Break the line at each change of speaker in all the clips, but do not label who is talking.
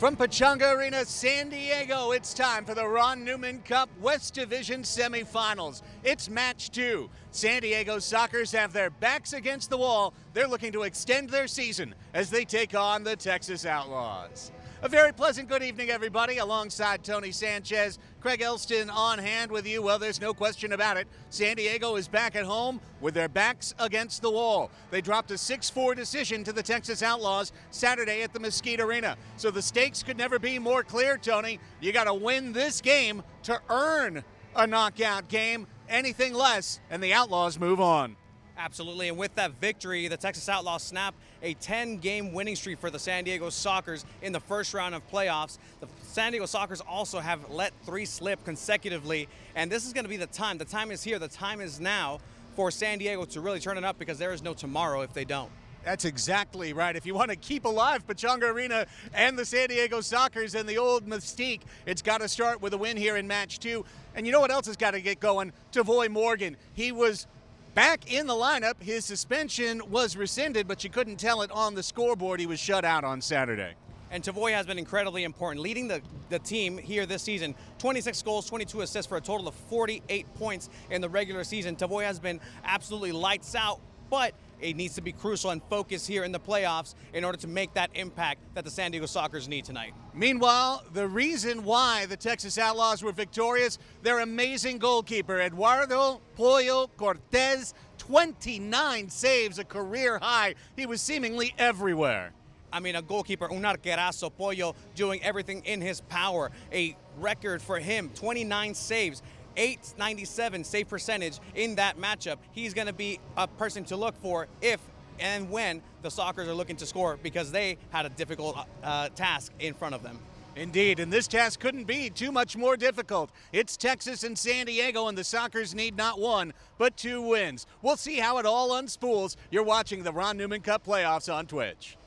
From Pechanga Arena, San Diego, it's time for the Ron Newman Cup West Division Semifinals. It's match 2. San Diego Sockers have their backs against the wall. They're looking to extend their season as they take on the Texas Outlaws. A very pleasant good evening, everybody. Alongside Tony Sanchez, Craig Elston on hand with you. Well, there's no question about it. San Diego is back at home with their backs against the wall. They dropped a 6-4 decision to the Texas Outlaws Saturday at the Mesquite Arena. So the stakes could never be more clear, Tony. You got to win this game to earn a knockout game. Anything less, and the Outlaws move on.
Absolutely, and with that victory, the Texas Outlaws snap a 10-game winning streak for the San Diego Sockers in the first round of playoffs. The San Diego Sockers also have let 3 slip consecutively, and this is going to be the time. The time is here. The time is now for San Diego to really turn it up, because there is no tomorrow if they don't.
That's exactly right. If you want to keep alive Pechanga Arena and the San Diego Sockers and the old mystique, it's got to start with a win here in match 2. And you know what else has got to get going? Tavoy Morgan. He was back in the lineup. His suspension was rescinded, but you couldn't tell it on the scoreboard. He was shut out on Saturday.
And Tavoy has been incredibly important, leading the team here this season. 26 goals, 22 assists for a total of 48 points in the regular season. Tavoy has been absolutely lights out, but it needs to be crucial and focused here in the playoffs in order to make that impact that the San Diego Sockers need tonight.
Meanwhile, the reason why the Texas Outlaws were victorious, their amazing goalkeeper, Eduardo Pollo Cortez, 29 saves, a career high. He was seemingly everywhere.
I mean, a goalkeeper, un arquerazo, Pollo, doing everything in his power. A record for him, 29 saves. 897 save percentage in that matchup. He's going to be a person to look for if and when the Sockers are looking to score, because they had a difficult task in front of them.
Indeed, and this task couldn't be too much more difficult. It's Texas and San Diego, and the Sockers need not 1, but 2 wins. We'll see how it all unspools. You're watching the Ron Newman Cup playoffs on Twitch.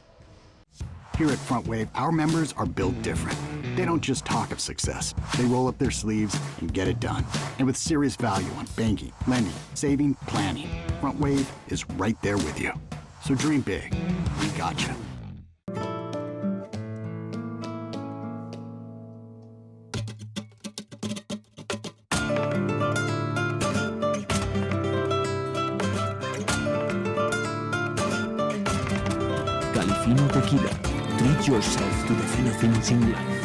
Here at Front Wave, our members are built different. They don't just talk of success. They roll up their sleeves and get it done. And with serious value on banking, lending, saving, planning, Front Wave is right there with you. So dream big. We got you.
Califino Tequila. Treat yourself to the fino things in life.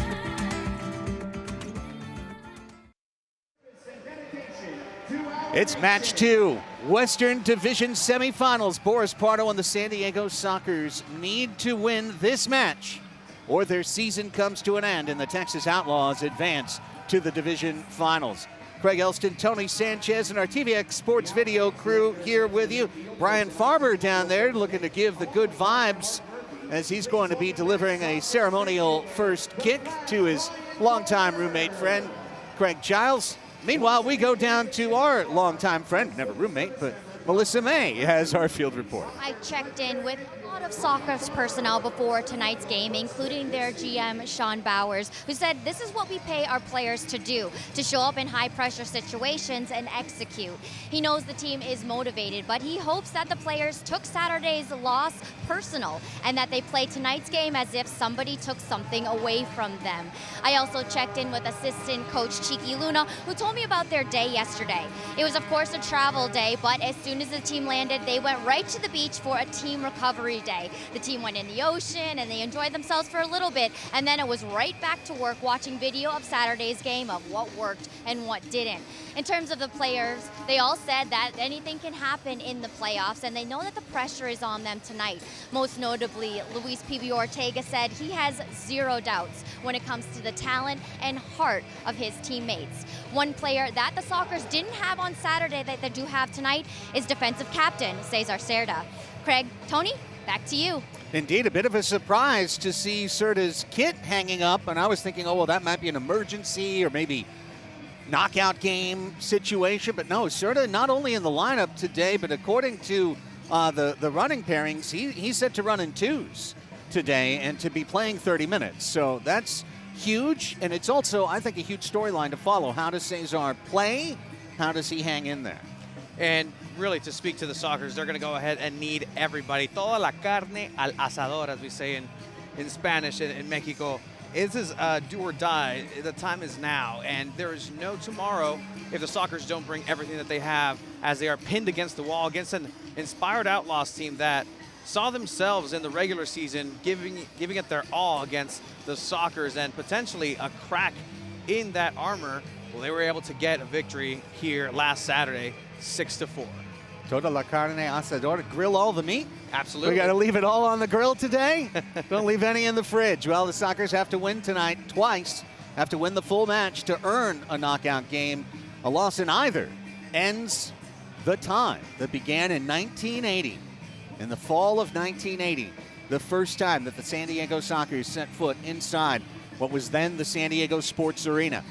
It's match 2, Western Division Semifinals. Boris Pardo and the San Diego Sockers need to win this match, or their season comes to an end, and the Texas Outlaws advance to the division finals. Craig Elston, Tony Sanchez, and our TVX Sports Video crew here with you. Brian Farber down there looking to give the good vibes, as he's going to be delivering a ceremonial first kick to his longtime roommate friend, Craig Giles. Meanwhile, we go down to our longtime friend, never roommate, but Melissa May has our field report.
I checked in with a lot of Sockers personnel before tonight's game, including their GM, Sean Bowers, who said this is what we pay our players to do, to show up in high-pressure situations and execute. He knows the team is motivated, but he hopes that the players took Saturday's loss personal and that they play tonight's game as if somebody took something away from them. I also checked in with assistant coach Chiqui Luna, who told me about their day yesterday. It was, of course, a travel day, but as soon as the team landed, they went right to the beach for a team recovery day. The team went in the ocean and they enjoyed themselves for a little bit, and then it was right back to work watching video of Saturday's game of what worked and what didn't. In terms of the players, they all said that anything can happen in the playoffs, and they know that the pressure is on them tonight. Most notably, Luis P.B. Ortega said he has 0 doubts when it comes to the talent and heart of his teammates. One player that the Sockers didn't have on Saturday that they do have tonight is defensive captain Cesar Cerda. Craig, Tony, back to you.
Indeed, a bit of a surprise to see Cerda's kit hanging up, and I was thinking, oh, well, that might be an emergency or maybe knockout game situation, but no, Cerda not only in the lineup today, but according to the running pairings, he's set to run in 2s today and to be playing 30 minutes. So that's huge, and it's also, I think, a huge storyline to follow. How does Cesar play? How does he hang in there?
And really, to speak to the Sockers, they're going to go ahead and need everybody. Toda la carne al asador, as we say in Spanish in Mexico. This is do or die. The time is now, and there is no tomorrow if the Sockers don't bring everything that they have, as they are pinned against the wall against an inspired Outlaws team that saw themselves in the regular season giving it their all against the Sockers and potentially a crack in that armor. Well, they were able to get a victory here last Saturday, 6-4.
Toda la carne asador, grill all the meat?
Absolutely.
We got to leave it all on the grill today? Don't leave any in the fridge. Well, the Sockers have to win tonight twice, have to win the full match to earn a knockout game. A loss in either ends the time that began in 1980. In the fall of 1980, the first time that the San Diego Sockers set foot inside what was then the San Diego Sports Arena,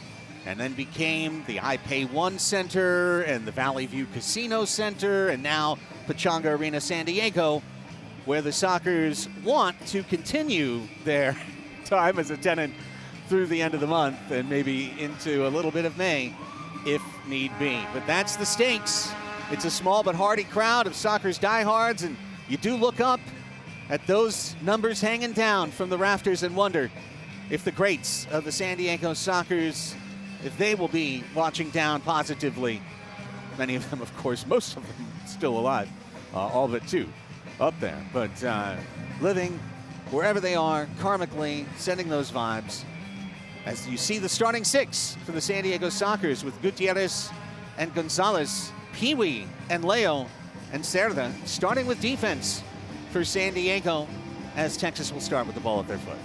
and then became the iPay One Center and the Valley View Casino Center, and now Pechanga Arena San Diego, where the Sockers want to continue their time as a tenant through the end of the month and maybe into a little bit of May if need be. But that's the stakes. It's a small but hearty crowd of Sockers diehards, and you do look up at those numbers hanging down from the rafters and wonder if the greats of the San Diego Sockers, if they will be watching down positively. Many of them, of course, most of them still alive, all but two up there. But living wherever they are, karmically, sending those vibes. As you see the starting six for the San Diego Sockers with Gutierrez and Gonzalez, Pee-wee and Leo and Cerda, starting with defense for San Diego, as Texas will start with the ball at their foot.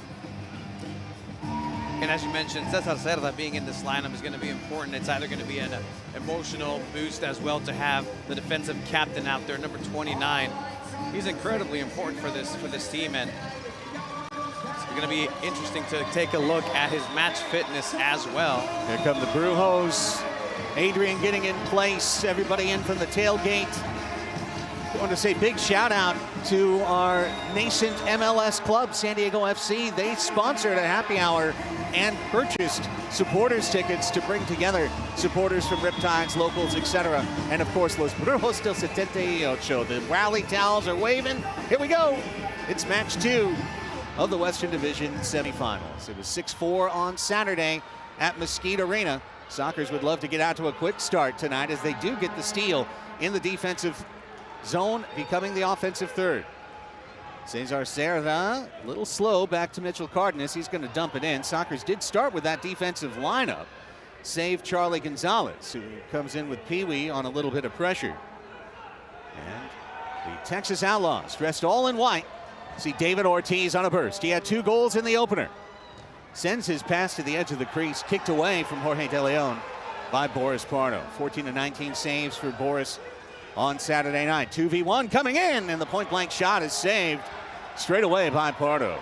And as you mentioned, Cesar Cerda being in this lineup is going to be important. It's either going to be an emotional boost as well to have the defensive captain out there, number 29. He's incredibly important for this team, and it's going to be interesting to take a look at his match fitness as well.
Here come the Brujos. Adrian getting in place, everybody in from the tailgate. I want to say big shout out to our nascent MLS club, San Diego FC. They sponsored a happy hour and purchased supporters tickets to bring together supporters from Riptides, locals, etc. And of course, Los Brujos del 78. The rally towels are waving. Here we go. It's match 2 of the Western Division semifinals. It was 6-4 on Saturday at Mesquite Arena. Sockers would love to get out to a quick start tonight, as they do get the steal in the defensive zone, becoming the offensive third. Cesar Cerda, a little slow back to Mitchell Cardenas. He's going to dump it in. Sockers did start with that defensive lineup, save Charlie Gonzalez, who comes in with Pee-wee on a little bit of pressure. And the Texas Outlaws, dressed all in white, see David Ortiz on a burst. He had 2 goals in the opener. Sends his pass to the edge of the crease, kicked away from Jorge De Leon by Boris Pardo. 14-19 saves for Boris on Saturday night. 2v1 coming in, and the point-blank shot is saved straight away by Pardo.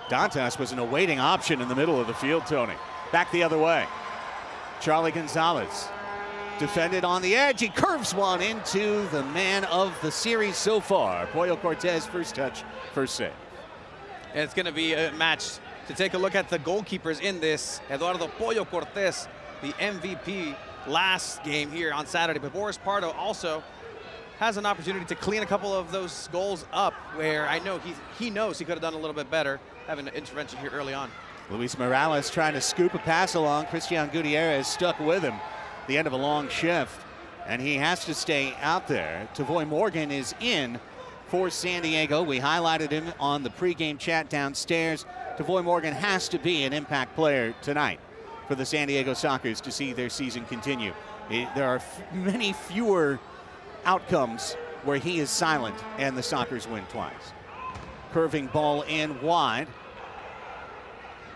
Dantas was an awaiting option in the middle of the field, Tony. Back the other way. Charlie Gonzalez defended on the edge. He curves one into the man of the series so far. Pollo Cortez, first touch, first save.
And it's going to be a match to take a look at the goalkeepers in this. Eduardo Pollo Cortez, the MVP last game here on Saturday, but Boris Pardo also has an opportunity to clean a couple of those goals up, where I know he knows he could have done a little bit better having an intervention here early on.
Luis Morales trying to scoop a pass along. Christian Gutierrez stuck with him the end of a long shift, and he has to stay out there. Tavoy Morgan is in for San Diego. We highlighted him on the pregame chat downstairs. Tavoy Morgan has to be an impact player tonight for the San Diego Sockers to see their season continue. There are many fewer outcomes where he is silent and the Sockers win twice. Curving ball in wide.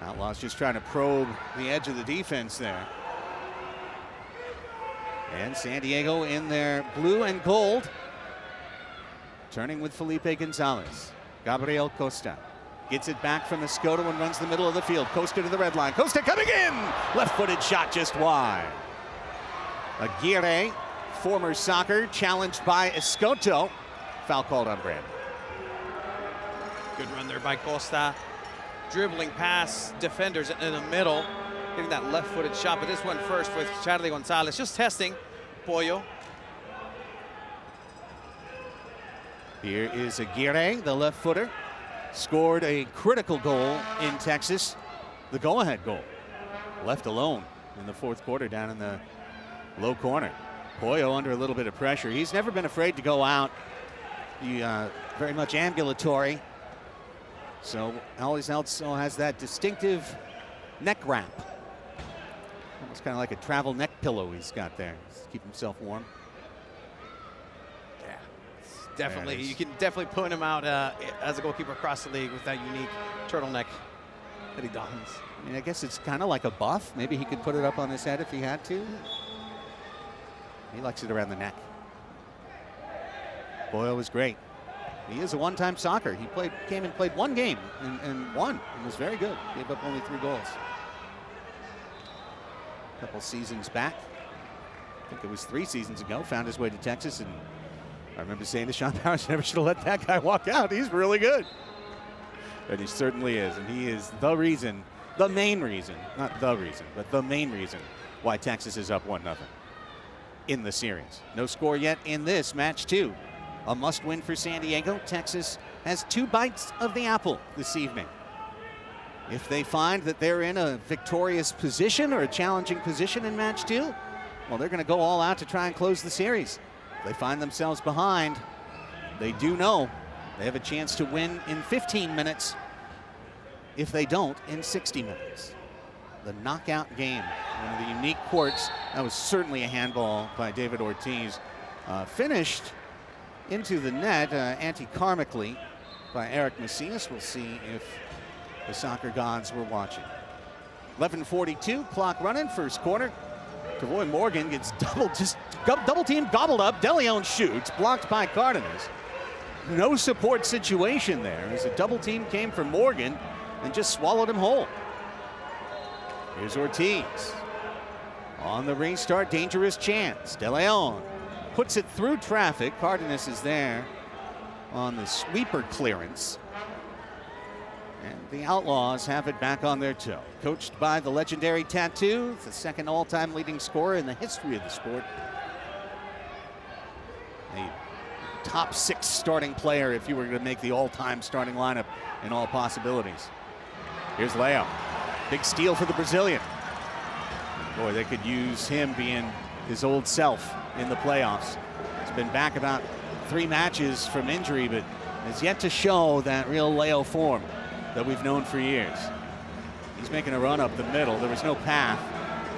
Outlaws just trying to probe the edge of the defense there. And San Diego in their blue and gold, turning with Felipe Gonzalez. Gabriel Costa gets it back from Escoto and runs the middle of the field. Costa to the red line. Costa coming in! Left-footed shot just wide. Aguirre, former Socker, challenged by Escoto. Foul called on Brandon.
Good run there by Costa. Dribbling past defenders in the middle. Getting that left-footed shot, but this one first with Charlie Gonzalez. Just testing Pollo.
Here is Aguirre, the left-footer. Scored a critical goal in Texas the go-ahead goal. Left alone in the fourth quarter down in the low corner. Pollo under a little bit of pressure. He's never been afraid to go out. He very much ambulatory. So always also has that distinctive neck wrap. Almost kind of like a travel neck pillow he's got there to keep himself warm.
Yeah, definitely. You can definitely put him out as a goalkeeper across the league with that unique turtleneck that he dons.
I mean, I guess it's kind of like a buff. Maybe he could put it up on his head if he had to. He likes it around the neck. Boyle was great. He is a one-time soccer. He came and played one game and won and was very good. Gave up only 3 goals. A couple seasons back, I think it was 3 seasons ago, found his way to Texas, and I remember saying to Sean Powers, never should have let that guy walk out. He's really good. And he certainly is, and he is the reason, the main reason, not the reason, but the main reason why Texas is up 1-0 in the series. No score yet in this match 2. A must win for San Diego. Texas has 2 bites of the apple this evening. If they find that they're in a victorious position or a challenging position in match 2, well, they're going to go all out to try and close the series. If they find themselves behind, they do know they have a chance to win in 15 minutes. If they don't, in 60 minutes. The knockout game, one of the unique courts. That was certainly a handball by David Ortiz. Finished into the net anti-karmically by Eric Macias. We'll see if the soccer gods were watching. 11:42, clock running, first quarter. Tavoy Morgan gets double team gobbled up. De Leon shoots, blocked by Cardenas. No support situation there as a double team came from Morgan and just swallowed him whole. Here's Ortiz. On the restart, dangerous chance. De Leon puts it through traffic. Cardenas is there on the sweeper clearance. And the Outlaws have it back on their toe. Coached by the legendary Tattoo, the second all-time leading scorer in the history of the sport. A top 6 starting player if you were going to make the all-time starting lineup in all possibilities. Here's Leo. Big steal for the Brazilian. Boy, they could use him being his old self in the playoffs. He's been back about 3 matches from injury, but has yet to show that real Leo form that we've known for years. He's making a run up the middle. There was no path.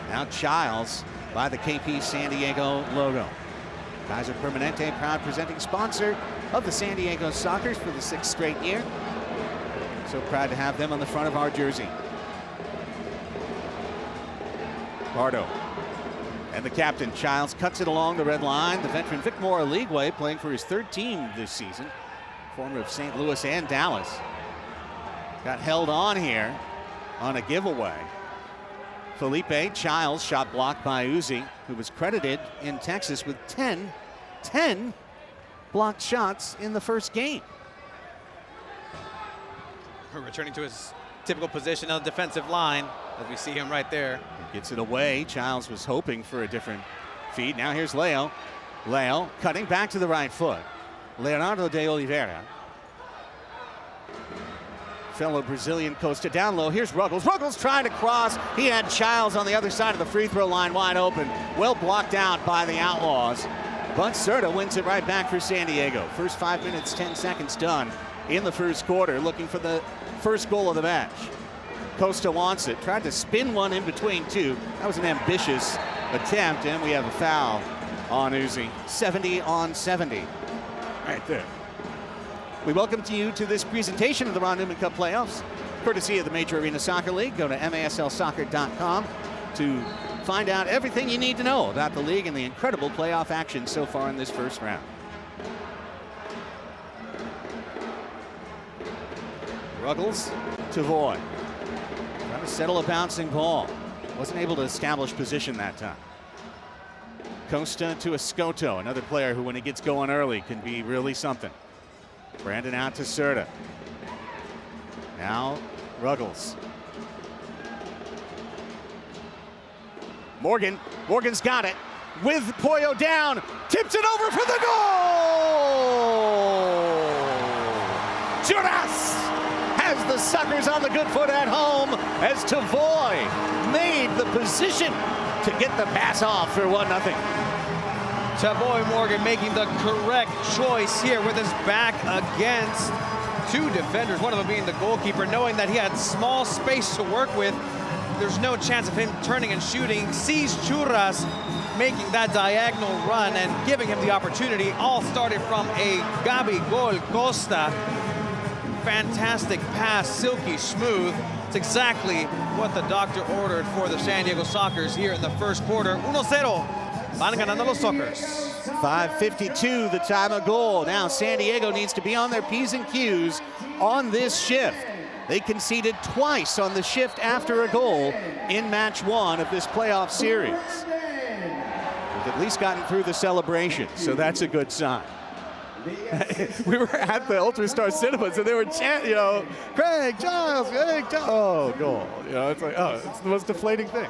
Now Childs by the KP San Diego logo. Kaiser Permanente, proud presenting sponsor of the San Diego Sockers for the 6th straight year. So proud to have them on the front of our jersey. Pardo and the captain, Childs, cuts it along the red line. The veteran Vic Mora Leagueway playing for his 3rd team this season. Former of St. Louis and Dallas. Got held on here on a giveaway. Felipe Childs shot blocked by Uzi, who was credited in Texas with 10 blocked shots in the first game.
Returning to his typical position on the defensive line, as we see him right there.
He gets it away. Childs was hoping for a different feed. Now here's Leo. Leo cutting back to the right foot. Leonardo de Oliveira. Fellow Brazilian Costa down low. Here's Ruggles. Ruggles trying to cross. He had Childs on the other side of the free throw line wide open. Well blocked out by the Outlaws. But Serta wins it right back for San Diego. First 5 minutes, 10 seconds done in the first quarter. Looking for the first goal of the match. Costa wants it. Tried to spin one in between 2. That was an ambitious attempt, and we have a foul on Uzi. 70 on 70. Right there. We welcome you to this presentation of the Ron Newman Cup playoffs, courtesy of the Major Arena Soccer League. Go to maslsoccer.com to find out everything you need to know about the league and the incredible playoff action so far in this first round. Ruggles to Voy. Trying to settle a bouncing ball. Wasn't able to establish position that time. Costa to Escoto, another player who, when he gets going early, can be really something. Brandon out to Serta. Now Ruggles. Morgan's got it. With Pollo down. Tips it over for the goal! Juras has the Sockers on the good foot at home as Tavoy made the position to get the pass off for 1-0.
Tavoy Morgan making the correct choice here with his back against two defenders, one of them being the goalkeeper, knowing that he had small space to work with. There's no chance of him turning and shooting. Sees Churras making that diagonal run and giving him the opportunity. All started from a Gabigol Costa. Fantastic pass, silky smooth. It's exactly what the doctor ordered for the San Diego Sockers here in the first quarter. 1-0. Van ganando los Sockers.
5:52, the time of goal. Now San Diego needs to be on their P's and Q's on this shift. They conceded twice on the shift after a goal in match 1 of this playoff series. They've at least gotten through the celebration, so that's a good sign. We were at the Ultra Star Cinema, so they were chanting, you know, Craig Giles, oh, goal. You know, it's like, oh, it's the most deflating thing.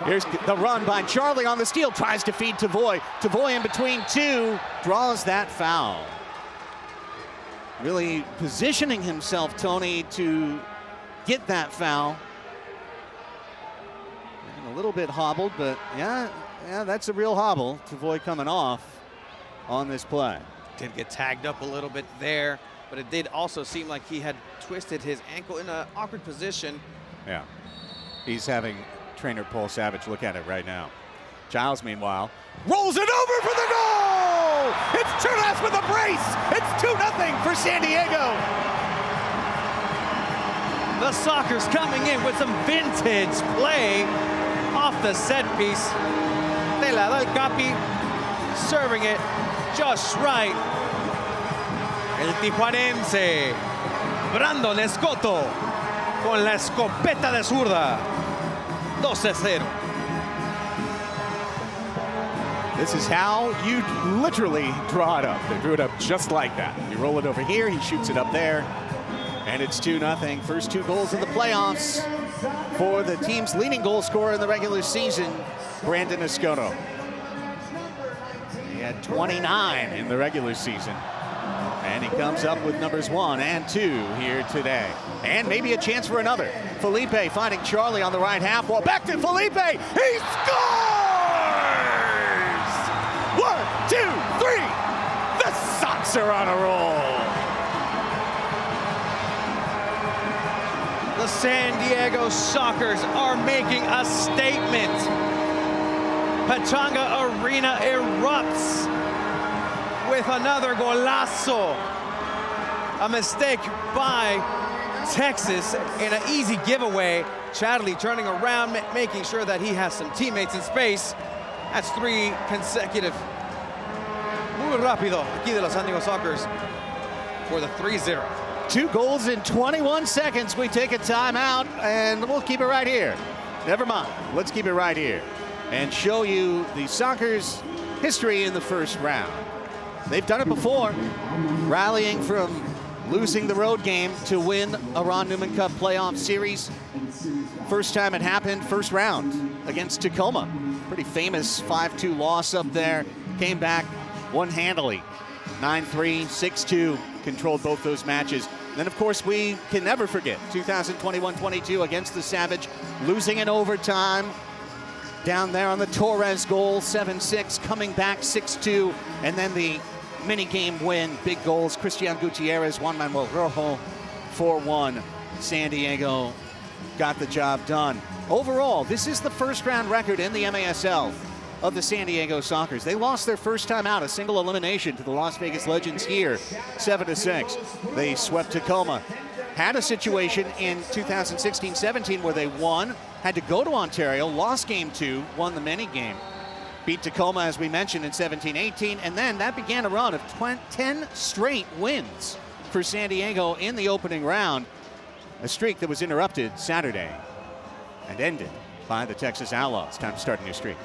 Here's the run by Charlie on the steal, tries to feed Tavoy. Tavoy in between two, draws that foul. Really positioning himself, Tony, to get that foul. And a little bit hobbled, but yeah, that's a real hobble. Tavoy coming off on this play.
Did get tagged up a little bit there, but it did also seem like he had twisted his ankle in an awkward position.
Yeah, he's having trainer Paul Savage look at it right now. Giles, meanwhile, rolls it over for the goal! It's Churras with a brace! It's 2-0 for San Diego!
The Sockers coming in with some vintage play off the set piece. De la da el Capi, serving it just right. El tijuanense, Brandon Escoto, con la escopeta de zurda. 2-0.
This is how you literally draw it up. They drew it up just like that. You roll it over here, he shoots it up there, and it's 2-0. First 2 goals in the playoffs for the team's leading goal scorer in the regular season, Brandon Escoto. He had 29 in the regular season, and he comes up with numbers 1 and 2 here today. And maybe a chance for another. Felipe finding Charlie on the right half wall. Back to Felipe. He scores! 1, 2, 3. The Sox are on a roll.
The San Diego Sockers are making a statement. Pachanga Arena erupts with another golazo. A mistake by Texas in an easy giveaway. Chadley turning around, making sure that he has some teammates in space. That's 3 consecutive. Muy rápido aquí de los San Diego Sockers for the 3-0.
2 goals in 21 seconds. We take a timeout, and we'll keep it right here. Never mind. Let's keep it right here and show you the Sockers' history in the first round. They've done it before, rallying from losing the road game to win a Ron Newman Cup playoff series. First time it happened, first round against Tacoma. Pretty famous 5-2 loss up there. Came back, won handily. 9-3, 6-2, controlled both those matches. Then, of course, we can never forget 2021-22 against the Savage, losing in overtime. Down there on the Torres goal, 7-6, coming back 6-2, and then the mini-game win, big goals, Christian Gutierrez, Juan Manuel Rojo, 4-1. San Diego got the job done. Overall, this is the first-round record in the MASL of the San Diego Sockers. They lost their first time out, a single elimination to the Las Vegas Legends here, 7-6. They swept Tacoma. Had a situation in 2016-17 where they won, had to go to Ontario, lost game 2, won the mini-game. Beat Tacoma, as we mentioned, in 17-18, and then that began a run of 10 straight wins for San Diego in the opening round, a streak that was interrupted Saturday and ended by the Texas Outlaws. Time to start a new streak.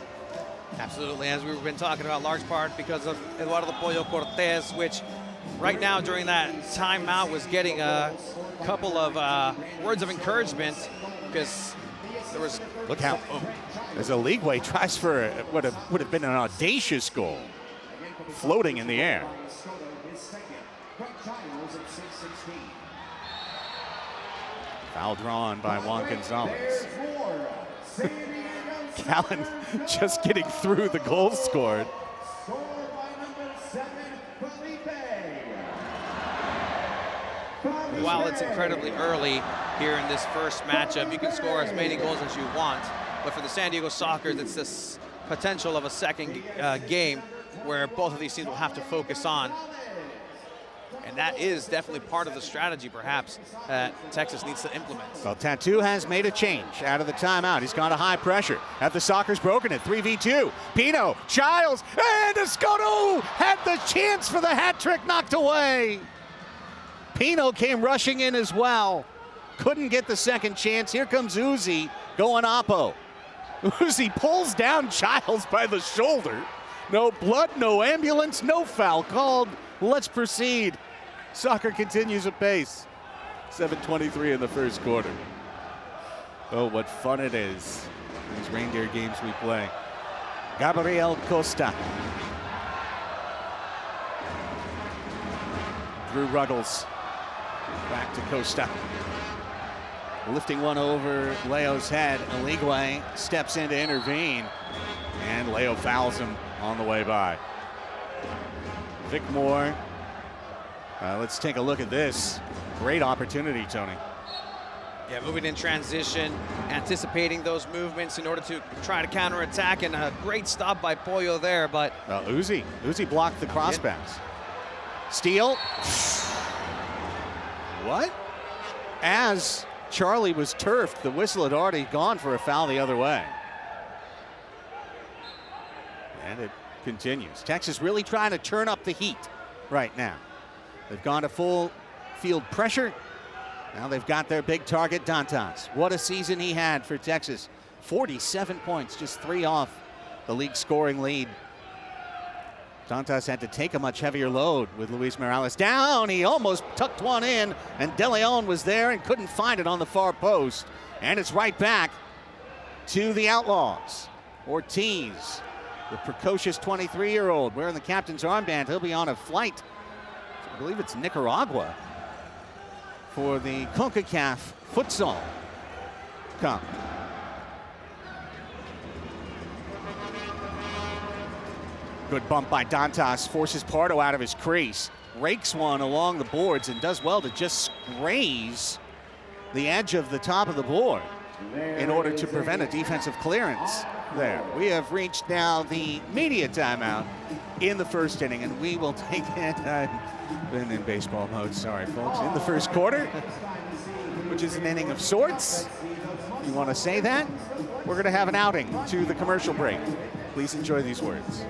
Absolutely, as we've been talking about, large part because of Eduardo Pollo Cortez, which right now during that timeout was getting a couple of words of encouragement because there was...
Look how, as Aligwe tries for what would have been an audacious goal, floating in the air. Foul drawn by Juan Gonzalez. Callan just getting through the goals scored.
While it's incredibly early here in this first matchup, you can score as many goals as you want. But for the San Diego Sockers, it's this potential of a second game where both of these teams will have to focus on. And that is definitely part of the strategy, perhaps, that Texas needs to implement.
Well, Tattoo has made a change out of the timeout. He's gone to high pressure. Have the Sockers broken it, 3v2. Pino, Childs, and Escoto had the chance for the hat trick knocked away. Pino came rushing in as well. Couldn't get the second chance. Here comes Uzi going oppo. Uzi pulls down Childs by the shoulder. No blood, no ambulance, no foul called. Let's proceed. Soccer continues apace. 7:23 in the first quarter. Oh, what fun it is. These reindeer games we play. Gabriel Costa. Drew Ruggles. Back to Costa. Lifting one over Leo's head. Aligwe steps in to intervene. And Leo fouls him on the way by. Vic Moore. Let's take a look at this. Great opportunity, Tony.
Yeah, moving in transition, anticipating those movements in order to try to counterattack, and a great stop by Pollo there, but...
Uzi blocked the cross pass. Steal. What? As Charlie was turfed, the whistle had already gone for a foul the other way. And it continues. Texas really trying to turn up the heat right now. They've gone to full field pressure. Now they've got their big target, Dantas. What a season he had for Texas. 47 points, just 3 off the league scoring lead. Dantas had to take a much heavier load with Luis Morales down. He almost tucked one in, and De Leon was there and couldn't find it on the far post. And it's right back to the Outlaws. Ortiz, the precocious 23-year-old, wearing the captain's armband. He'll be on a flight, I believe it's Nicaragua, for the CONCACAF Futsal Cup. Good bump by Dantas, forces Pardo out of his crease, rakes one along the boards, and does well to just graze the edge of the top of the board in order to prevent a defensive clearance there. We have reached now the media timeout in the first inning, and we will take it. I've been in baseball mode, sorry folks. In the first quarter, which is an inning of sorts, if you want to say that. We're going to have an outing to the commercial break. Please enjoy these words.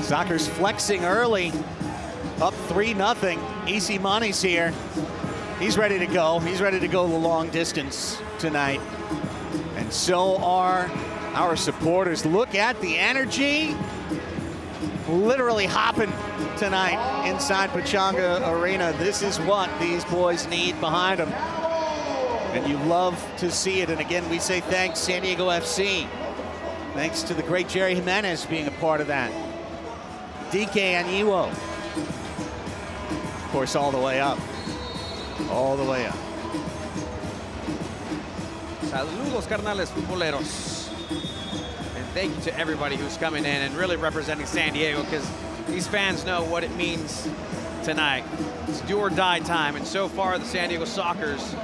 Sockers flexing early, up 3-0. Isi Mani's here. He's ready to go. He's ready to go the long distance tonight. And so are our supporters. Look at the energy. Literally hopping tonight inside Pechanga Arena. This is what these boys need behind them. And you love to see it. And again, we say thanks, San Diego FC. Thanks to the great Jerry Jimenez being a part of that. DK Aniwo, of course, all the way up. All the way up.
Saludos, carnales futboleros. And thank you to everybody who's coming in and really representing San Diego, because these fans know what it means tonight. It's do or die time, and so far the San Diego Sockers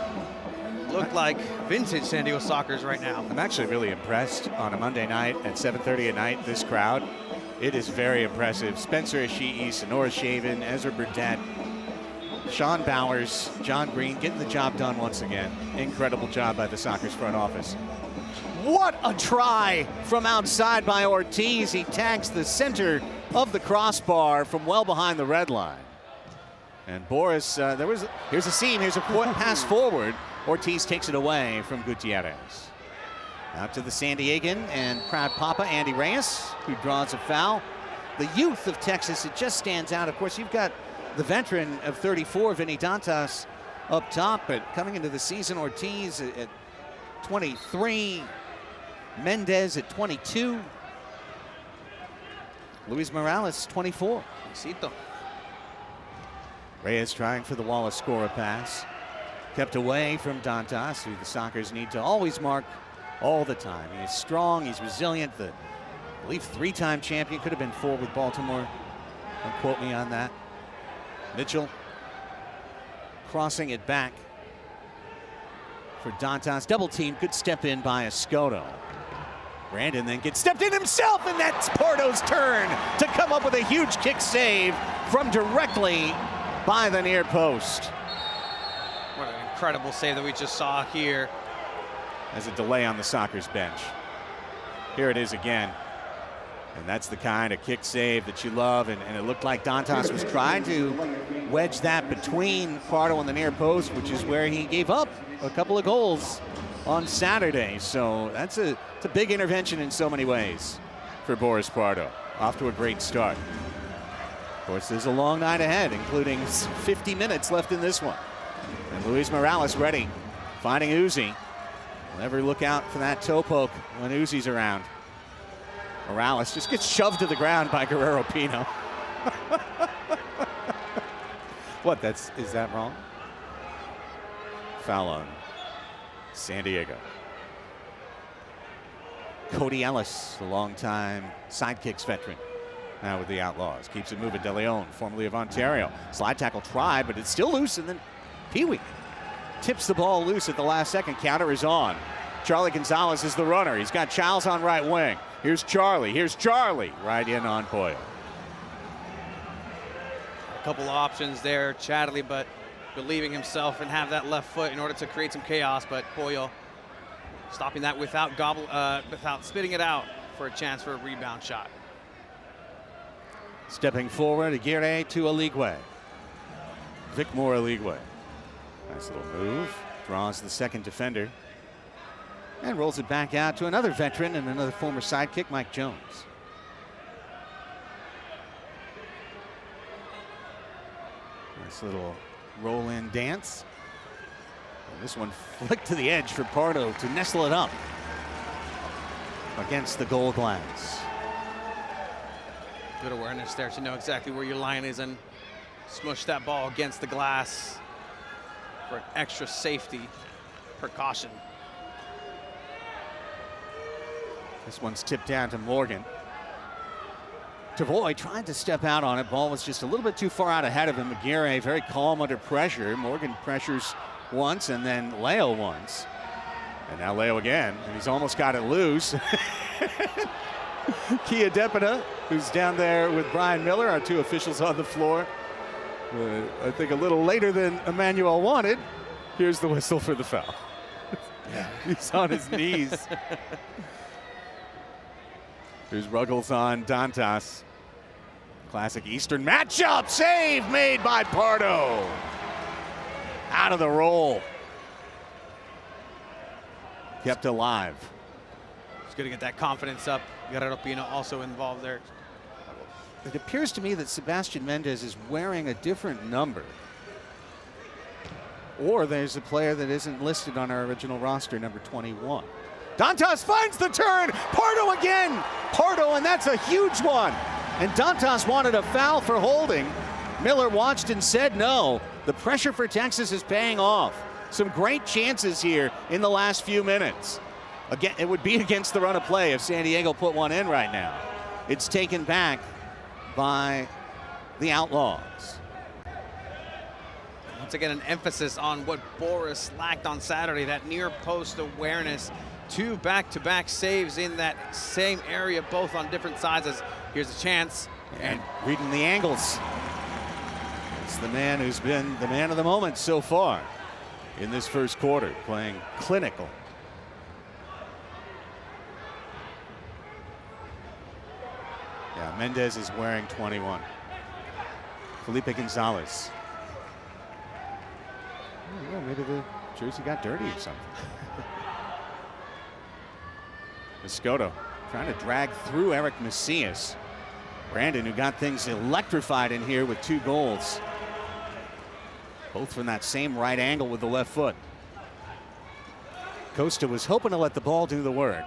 look like vintage San Diego Sockers right now.
I'm actually really impressed on a Monday night at 7:30 at night, this crowd. It is very impressive. Spencer Ishii, Sonora Shaven, Ezra Burdett, Sean Bowers, John Green getting the job done once again. Incredible job by the Sockers front office. What a try from outside by Ortiz. He tags the center of the crossbar from well behind the red line. And Boris, here's a seam, here's a pass forward. Ortiz takes it away from Gutierrez. Out to the San Diegan and proud Papa, Andy Reyes, who draws a foul. The youth of Texas, it just stands out. Of course, you've got the veteran of 34, Vinny Dantas, up top, but coming into the season, Ortiz at 23, Mendez at 22, Luis Morales, 24.
Luisito.
Reyes trying for the Wallace scorer pass. Kept away from Dantas, who the Sockers need to always mark all the time. He is strong, he's resilient. I believe 3-time champion, could have been 4 with Baltimore. Don't quote me on that. Mitchell crossing it back for Dantas. Double team, good step in by Escoto. Brandon then gets stepped in himself, and that's Pardo's turn to come up with a huge kick save from directly by the near post.
What an incredible save that we just saw here.
As a delay on the Sockers bench. Here it is again. And that's the kind of kick save that you love. And it looked like Dantas was trying to wedge that between Pardo and the near post, which is where he gave up a couple of goals on Saturday. So it's a big intervention in so many ways for Boris Pardo. Off to a great start. Of course, there's a long night ahead, including 50 minutes left in this one. And Luis Morales ready, finding Uzi. Never look out for that toe poke when Uzi's around. Morales just gets shoved to the ground by Guerrero Pino. What, is that wrong? Foul on San Diego. Cody Ellis, the longtime sidekicks veteran, now with the Outlaws. Keeps it moving. De Leon, formerly of Ontario. Slide tackle tried, but it's still loose, and then Pee-wee tips the ball loose at the last second. Counter is on. Charlie Gonzalez is the runner. He's got Childs on right wing. Here's Charlie. Right in on Poyo.
A couple of options there, Chadley, but believing himself and have that left foot in order to create some chaos. But Poyo stopping that without spitting it out for a chance for a rebound shot.
Stepping forward, Aguirre to Aligwe. Vicmore Aligwe. Nice little move. Draws the second defender. And rolls it back out to another veteran and another former sidekick, Mike Jones. Nice little roll-in dance. And this one flicked to the edge for Pardo to nestle it up against the goal glass.
Good awareness there to know exactly where your line is and smush that ball against the glass for an extra safety precaution.
This one's tipped down to Morgan. Tavoy tried to step out on it. Ball was just a little bit too far out ahead of him. Aguirre very calm under pressure. Morgan pressures once and then Leo once. And now Leo again, and he's almost got it loose. Kia Depina, who's down there with Brian Miller, our two officials on the floor. I think a little later than Emmanuel wanted. Here's the whistle for the foul.
Yeah.
He's on his knees. Here's Ruggles on Dantas. Classic Eastern matchup. Save made by Pardo. Out of the roll. Kept alive.
He's going to get that confidence up. Guerrero Pino also involved there.
It appears to me that Sebastian Mendez is wearing a different number. Or there's a player that isn't listed on our original roster, number 21. Dantas finds the turn. Pardo again. Pardo, and that's a huge one. And Dantas wanted a foul for holding. Miller watched and said no. The pressure for Texas is paying off. Some great chances here in the last few minutes. Again, it would be against the run of play if San Diego put one in right now. It's taken back by the Outlaws.
Once again, an emphasis on what Boris lacked on Saturday, that near post awareness. 2 back-to-back saves in that same area, both on different sides. Here's a chance.
And reading the angles. It's the man who's been the man of the moment so far in this first quarter, playing clinical. Yeah, Mendez is wearing 21. Felipe Gonzalez Well, maybe the jersey got dirty or something. Escoto trying to drag through Eric Macias. Brandon, who got things electrified in here with 2 goals. Both from that same right angle with the left foot. Costa was hoping to let the ball do the work.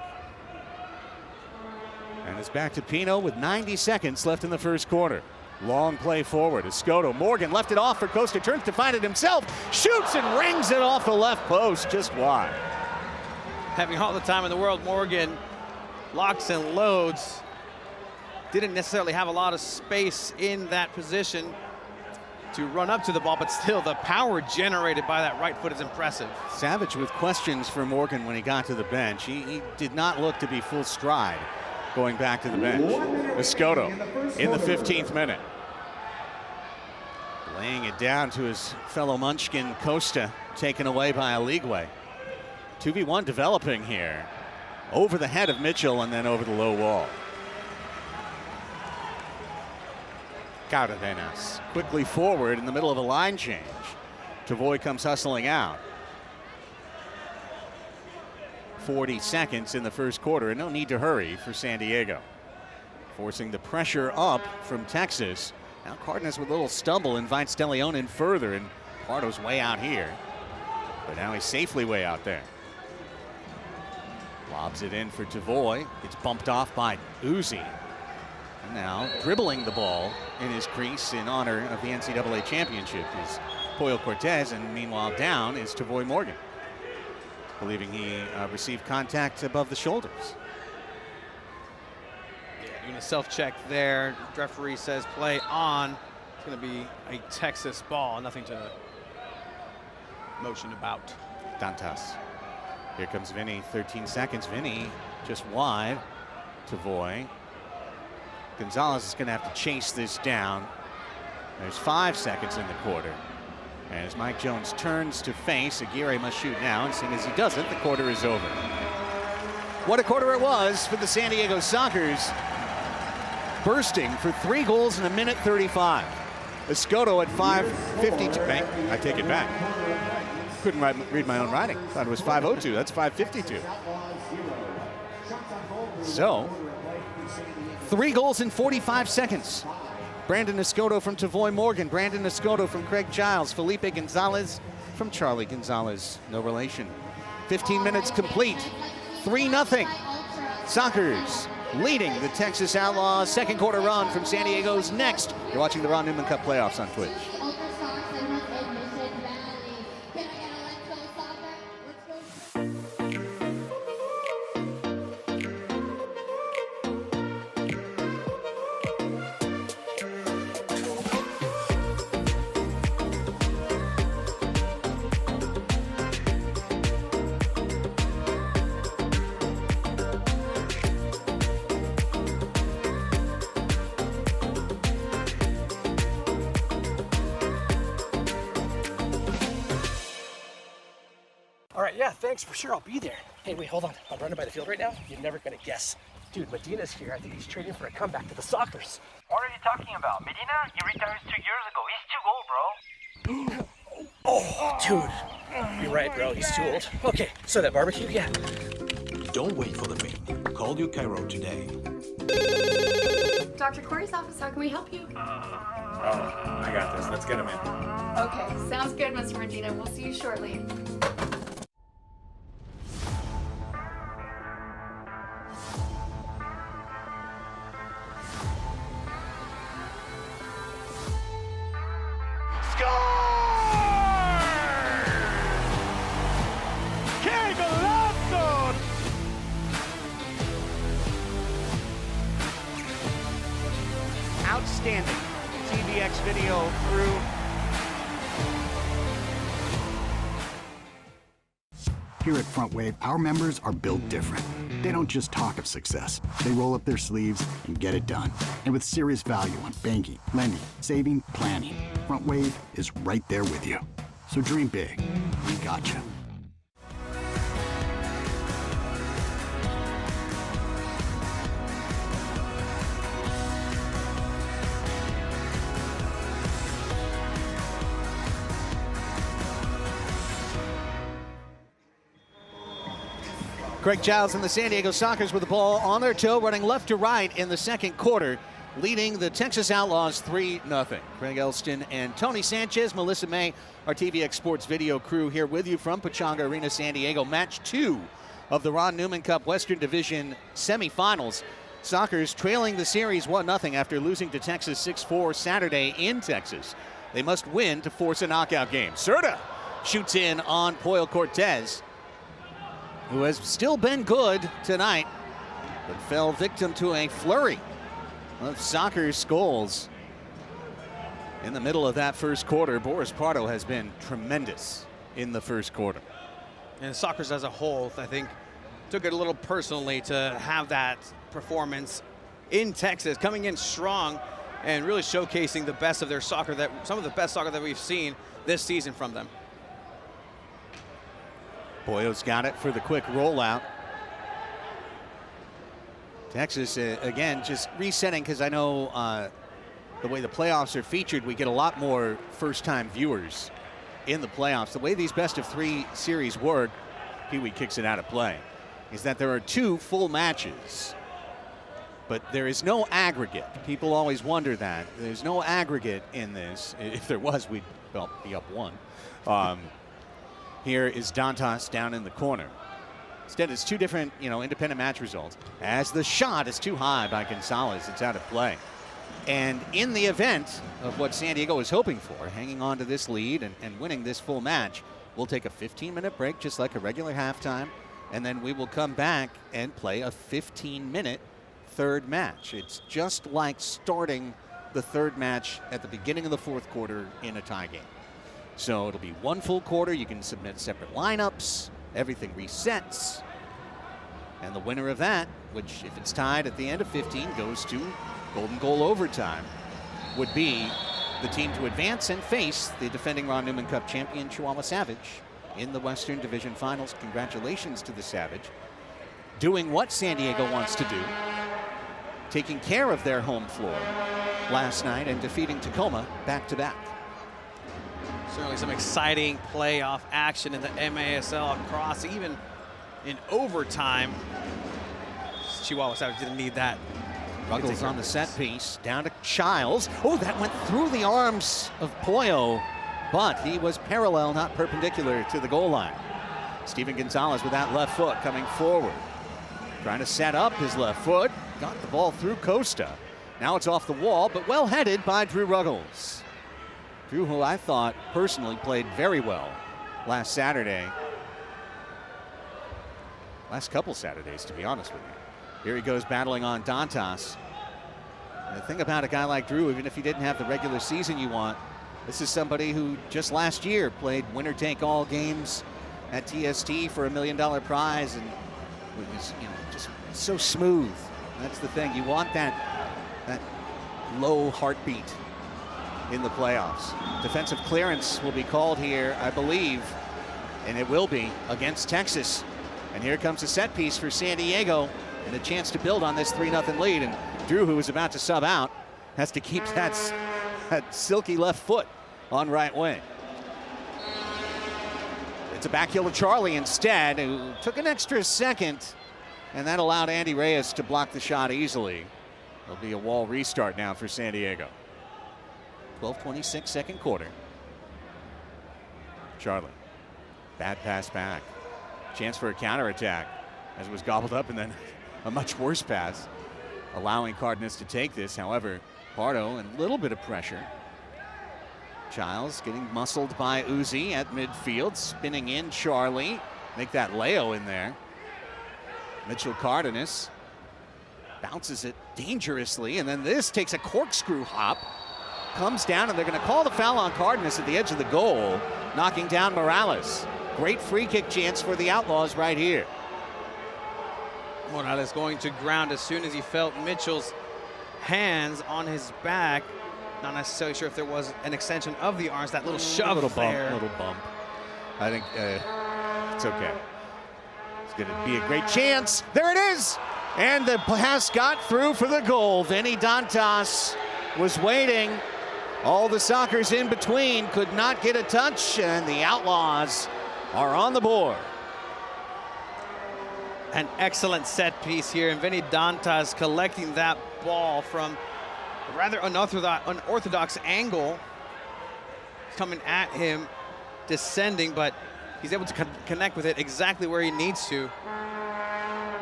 And it's back to Pino with 90 seconds left in the first quarter. Long play forward. Escoto. Morgan left it off for Costa. Turns to find it himself. Shoots and rings it off the left post. Just wide.
Having all the time in the world, Morgan locks and loads. Didn't necessarily have a lot of space in that position to run up to the ball, but still the power generated by that right foot is impressive.
Savage with questions for Morgan when he got to the bench. He did not look to be full stride going back to the bench. Escoto in the 15th minute. Laying it down to his fellow Munchkin Costa, taken away by Aligwe. 2v1 developing here. Over the head of Mitchell and then over the low wall. Cardenas quickly forward in the middle of a line change. Tavoy comes hustling out. 40 seconds in the first quarter, and no need to hurry for San Diego. Forcing the pressure up from Texas. Now Cardenas with a little stumble invites De Leon in further, and Pardo's way out here. But now he's safely way out there. Lobs it in for Tavoy. It's bumped off by Uzi. And now dribbling the ball in his crease in honor of the NCAA championship is Poyo Cortez, and meanwhile down is Tavoy Morgan. Believing he received contact above the shoulders.
Yeah, doing a self-check there. The referee says play on. It's going to be a Texas ball, nothing to motion about.
Dantas. Here comes Vinny, 13 seconds. Vinny just wide. Tavoy. Gonzalez is going to have to chase this down. There's 5 seconds in the quarter. As Mike Jones turns to face, Aguirre must shoot now, and seeing as he doesn't, the quarter is over. What a quarter it was for the San Diego Sockers, bursting for 3 goals in a minute 35. Escoto at 5:52. I take it back. Couldn't read my own writing. Thought it was 5:02. That's 5:52. So, 3 goals in 45 seconds. Brandon Escoto from Tavoy Morgan. Brandon Escoto from Craig Giles. Felipe Gonzalez from Charlie Gonzalez. No relation. 15 minutes complete. 3-0. Sockers leading the Texas Outlaws. Second quarter run from San Diego's next. You're watching the Ron Newman Cup playoffs on Twitch.
All right, yeah, thanks, for sure, I'll be there. Hey, wait, hold on, I'm running by the field right now. You're never gonna guess. Dude, Medina's here. I think he's training for a comeback to the Sockers.
What are you talking about? Medina? He retired 2 years ago. He's too old, bro.
Oh, dude, you're right, bro, he's too old. Okay, so that barbecue, yeah.
Don't wait for the pain. Call your Cairo today.
Dr. Corey's office, how can we help you?
Oh, I got this. Let's get him in.
Okay, sounds good, Mr. Medina. We'll see you shortly.
Outstanding TVX video through.
Here at Front Wave, our members are built different. They don't just talk of success. They roll up their sleeves and get it done. And with serious value on banking, lending, saving, planning, Front Wave is right there with you. So dream big. We got you.
Craig Giles and the San Diego Sockers with the ball on their toe, running left to right in the second quarter, leading the Texas Outlaws 3-0. Craig Elston and Tony Sanchez, Melissa May, our TVX Sports video crew here with you from Pechanga Arena, San Diego. Match 2 of the Ron Newman Cup Western Division semifinals. Sockers trailing the series 1-0 after losing to Texas 6-4 Saturday in Texas. They must win to force a knockout game. Serta shoots in on Poyle Cortez, who has still been good tonight, but fell victim to a flurry of Sockers goals in the middle of that first quarter. Boris Pardo has been tremendous in the first quarter.
And Sockers as a whole, I think, took it a little personally to have that performance in Texas, coming in strong and really showcasing the best of their soccer, some of the best soccer that we've seen this season from them.
Boyo's got it for the quick rollout. Texas, again, just resetting, because I know the way the playoffs are featured, we get a lot more first-time viewers in the playoffs. The way these best-of-3 series work, Pee-wee kicks it out of play, is that there are 2 full matches, but there is no aggregate. People always wonder that. There's no aggregate in this. If there was, we'd be up 1. Here is Dantas down in the corner. Instead, it's 2 different, independent match results. As the shot is too high by Gonzalez, it's out of play. And in the event of what San Diego is hoping for, hanging on to this lead and winning this full match, we'll take a 15-minute break, just like a regular halftime, and then we will come back and play a 15-minute third match. It's just like starting the third match at the beginning of the fourth quarter in a tie game. So it'll be 1 full quarter. You can submit separate lineups. Everything resets. And the winner of that, which if it's tied at the end of 15, goes to golden goal overtime, would be the team to advance and face the defending Ron Newman Cup champion Chihuahua Savage in the Western Division Finals. Congratulations to the Savage. Doing what San Diego wants to do. Taking care of their home floor last night and defeating Tacoma back-to-back.
Certainly some exciting playoff action in the MASL across, even in overtime. Chihuahua Savage didn't need that.
Ruggles on the set piece, down to Childs. Oh, that went through the arms of Poyo, but he was parallel, not perpendicular to the goal line. Steven Gonzalez with that left foot coming forward. Trying to set up his left foot. Got the ball through Costa. Now it's off the wall, but well headed by Drew Ruggles. Drew, who I thought personally played very well last Saturday. Last couple Saturdays, to be honest with you. Here he goes battling on Dantas. And the thing about a guy like Drew, even if he didn't have the regular season you want, this is somebody who just last year played winner-take-all games at TST for $1 million prize, and was, just so smooth. That's the thing. You want that low heartbeat in the playoffs. Defensive clearance will be called here, I believe, and it will be against Texas. And here comes a set piece for San Diego and a chance to build on this 3-0 lead. And Drew, who was about to sub out, has to keep that silky left foot on right wing. It's a back heel to Charlie instead, who took an extra second, and that allowed Andy Reyes to block the shot easily. There'll be a wall restart now for San Diego. 12:26 second quarter. Charlie, bad pass back. Chance for a counterattack as it was gobbled up, and then a much worse pass, allowing Cardenas to take this. However, Pardo in a little bit of pressure. Childs getting muscled by Uzi at midfield, spinning in Charlie. Make that Leo in there. Mitchell Cardenas bounces it dangerously, and then this takes a corkscrew hop, comes down, and they're going to call the foul on Cardenas at the edge of the goal, knocking down Morales. Great free kick chance for the Outlaws right here.
Morales going to ground as soon as he felt Mitchell's hands on his back. Not necessarily sure if there was an extension of the arms, that little shove there.
A little bump. I think it's okay. It's going to be a great chance. There it is! And the pass got through for the goal. Vinny Dantas was waiting. All the Sockers in between could not get a touch, and the Outlaws are on the board.
An excellent set piece here, and Vinny Dantas collecting that ball from a rather unorthodox angle. Coming at him, descending, but he's able to connect with it exactly where he needs to.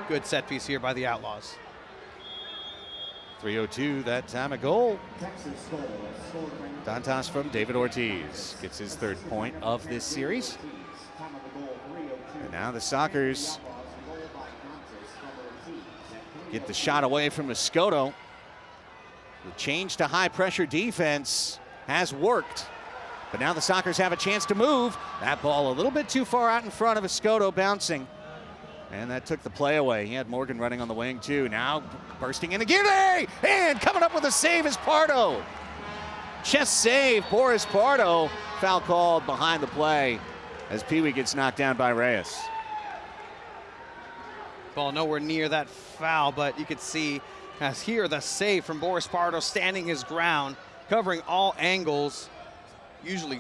Good set piece here by the Outlaws.
3:02 that time, a goal. Dantas from David Ortiz gets his 3rd point of this series. And now the Sockers get the shot away from Escoto. The change to high pressure defense has worked, but now the Sockers have a chance to move. That ball a little bit too far out in front of Escoto, bouncing. And that took the play away. He had Morgan running on the wing too. Now bursting in Aguirre, and coming up with a save is Pardo. Chest save, Boris Pardo. Foul called behind the play as Pee Wee gets knocked down by Reyes.
Ball nowhere near that foul, but you could see as here the save from Boris Pardo, standing his ground, covering all angles. Usually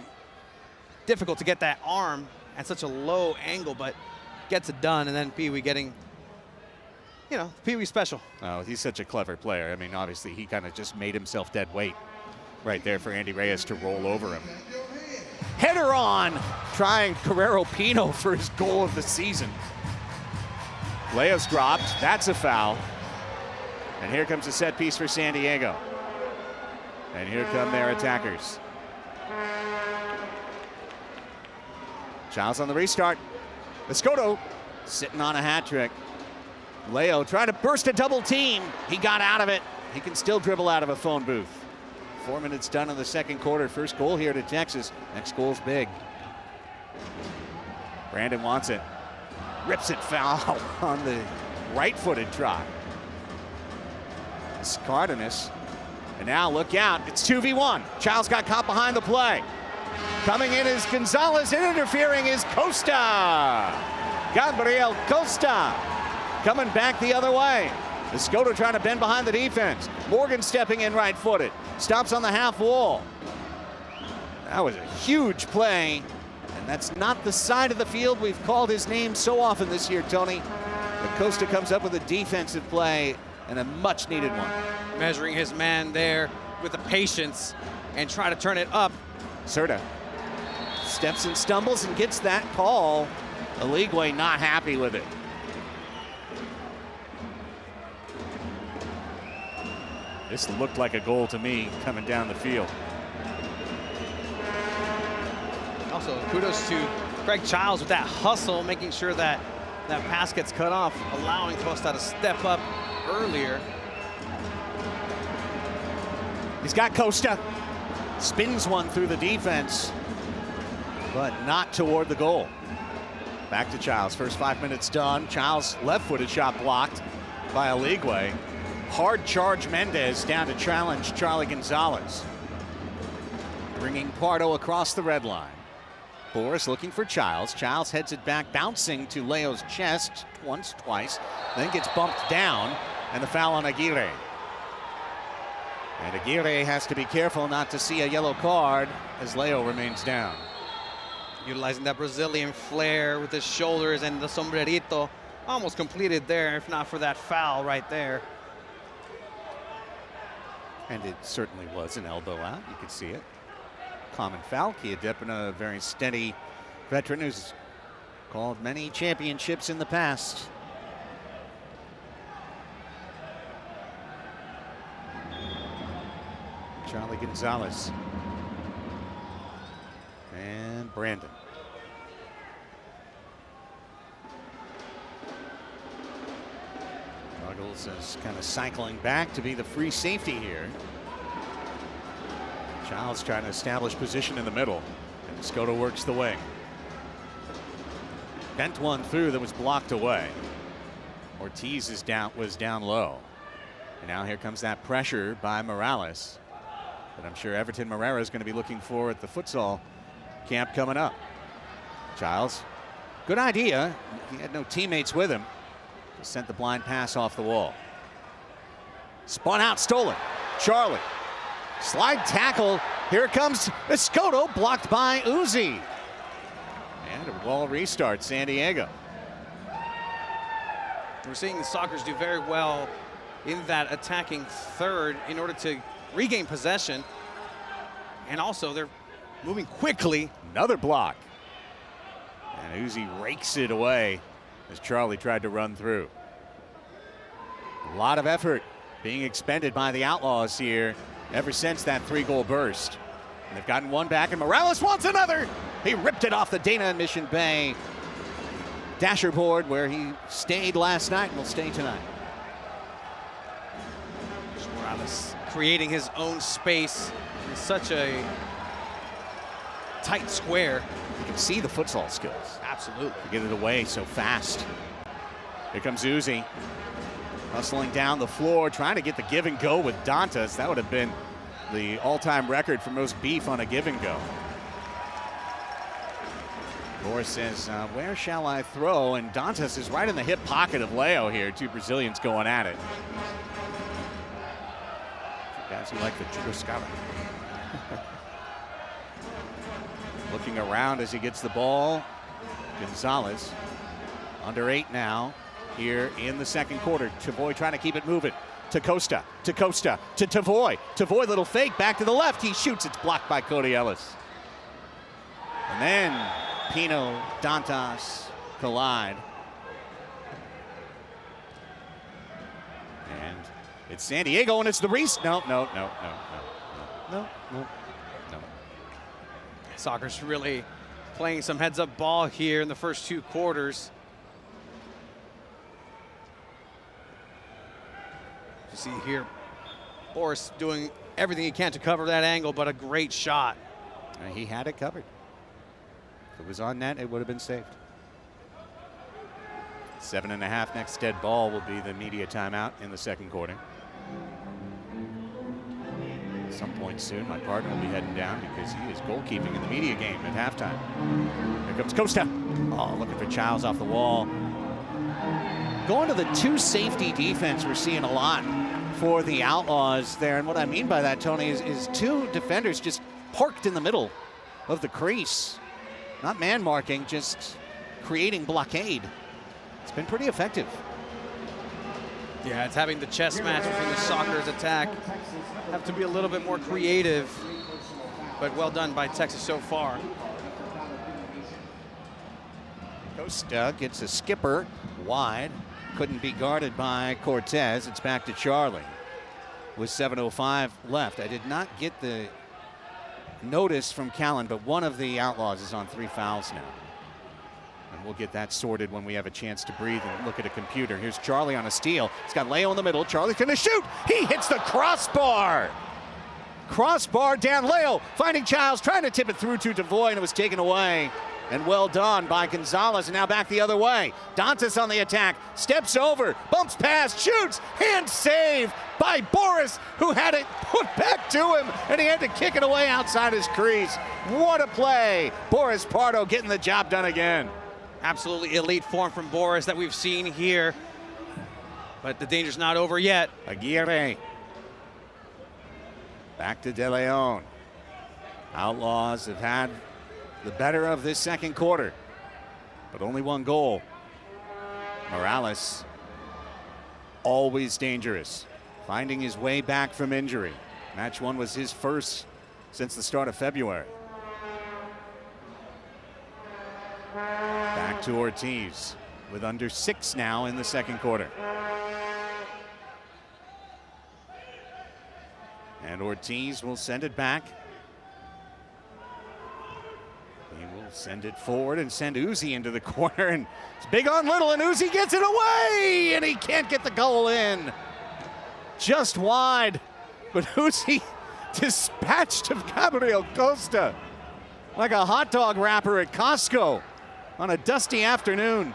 difficult to get that arm at such a low angle, but gets it done. And then Pee Wee getting, you know, Pee Wee special.
Oh, he's such a clever player. I mean, obviously he kind of just made himself dead weight right there for Andy Reyes to roll over him. Header on, trying Carrero Pino for his goal of the season. Leo's dropped, that's a foul. And here comes a set piece for San Diego. And here come their attackers. Childs on the restart. Escoto sitting on a hat trick. Leo trying to burst a double team. He got out of it. He can still dribble out of a phone booth. 4 minutes done in the 2nd quarter. First goal here to Texas. Next goal's big. Brandon wants it. Rips it foul on the right-footed try. It's Cardenas. And now look out, it's 2v1. Childs got caught behind the play. Coming in is Gonzalez, and interfering is Costa. Gabriel Costa coming back the other way. Escoto trying to bend behind the defense. Morgan stepping in right-footed. Stops on the half wall. That was a huge play, and that's not the side of the field we've called his name so often this year, Tony. But Costa comes up with a defensive play and a much-needed one.
Measuring his man there with the patience and try to turn it up.
Serta steps and stumbles and gets that call. Aligwe not happy with it. This looked like a goal to me coming down the field.
Also, kudos to Craig Childs with that hustle, making sure that that pass gets cut off, allowing Costa to step up earlier.
He's got Costa. Spins one through the defense, but not toward the goal. Back to Childs. First 5 minutes done. Childs' left-footed shot blocked by Aligwe. Hard charge Mendez down to challenge Charlie Gonzalez. Bringing Pardo across the red line. Boris looking for Childs. Childs heads it back, bouncing to Leo's chest once, twice, then gets bumped down, and the foul on Aguirre. And Aguirre has to be careful not to see a yellow card as Leo remains down.
Utilizing that Brazilian flair with his shoulders and the sombrerito. Almost completed there, if not for that foul right there.
And it certainly was an elbow out. You could see it. Common foul. Kia Depina, a very steady veteran who's called many championships in the past. Charlie Gonzalez. And Brandon. Ruggles is kind of cycling back to be the free safety here. Childs trying to establish position in the middle, and Escoto works the wing. Bent one through that was blocked away. Ortiz was down low. And now here comes that pressure by Morales that I'm sure Everton Marrera is going to be looking for at the futsal camp coming up. Childs, good idea. He had no teammates with him. Just sent the blind pass off the wall. Spun out, stolen. Charlie. Slide tackle. Here comes Escoto, blocked by Uzi. And a ball restart, San Diego.
We're seeing the Sockers do very well in that attacking third in order to regain possession. And also they're moving quickly.
Another block. And Uzi rakes it away as Charlie tried to run through. A lot of effort being expended by the Outlaws here ever since that 3-goal burst. And they've gotten one back, and Morales wants another. He ripped it off the Dana and Mission Bay dasher board where he stayed last night and will stay tonight.
Morales creating his own space in such a tight square.
You can see the futsal skills.
Absolutely.
To get it away so fast. Here comes Uzi. Hustling down the floor, trying to get the give and go with Dantas. That would have been the all-time record for most beef on a give and go. Boris says, where shall I throw? And Dantas is right in the hip pocket of Leo here. Two Brazilians going at it. Two guys who like the churrascara. Looking around as he gets the ball. Gonzalez, under 8 now, here in the second quarter. Tavoy trying to keep it moving. To Costa, to Tavoy. Tavoy, little fake, back to the left. He shoots, it's blocked by Cody Ellis. And then Pino, Dantas collide. And it's San Diego, and it's the Reese. No.
Soccer's really playing some heads-up ball here in the first 2 quarters. You see here, Boris doing everything he can to cover that angle, but a great shot.
He had it covered. If it was on net, it would have been saved. 7.5 next dead ball will be the media timeout in the second quarter. At some point soon, my partner will be heading down because he is goalkeeping in the media game at halftime. Here comes Costa. Oh, looking for Childs off the wall. Going to the 2 safety defense, we're seeing a lot for the Outlaws there. And what I mean by that, Tony, is 2 defenders just parked in the middle of the crease. Not man marking, just creating blockade. It's been pretty effective.
Yeah, it's having the chess match between the Sockers attack. Have to be a little bit more creative, but well done by Texas so far.
Costa gets a skipper wide. Couldn't be guarded by Cortez. It's back to Charlie with 7:05 left. I did not get the notice from Callan, but one of the Outlaws is on 3 fouls now. And we'll get that sorted when we have a chance to breathe and look at a computer. Here's Charlie on a steal. He's got Leo in the middle. Charlie's gonna shoot. He hits the crossbar. Crossbar down. Leo finding Childs, trying to tip it through to Tavoy, and it was taken away. And well done by Gonzalez, and now back the other way. Dantas on the attack, steps over, bumps past, shoots, hand save by Boris, who had it put back to him, and he had to kick it away outside his crease. What a play. Boris Pardo getting the job done again.
Absolutely elite form from Boris that we've seen here, but the danger's not over yet.
Aguirre. Back to De Leon. Outlaws have had the better of this second quarter, but only 1 goal. Morales, always dangerous, finding his way back from injury. Match 1 was his first since the start of February. Back to Ortiz with under 6 now in the second quarter. And Ortiz will send it back. He will send it forward and send Uzi into the corner, and it's big on little, and Uzi gets it away, and he can't get the goal in. Just wide, but Uzi dispatched of Gabriel Costa like a hot dog wrapper at Costco on a dusty afternoon.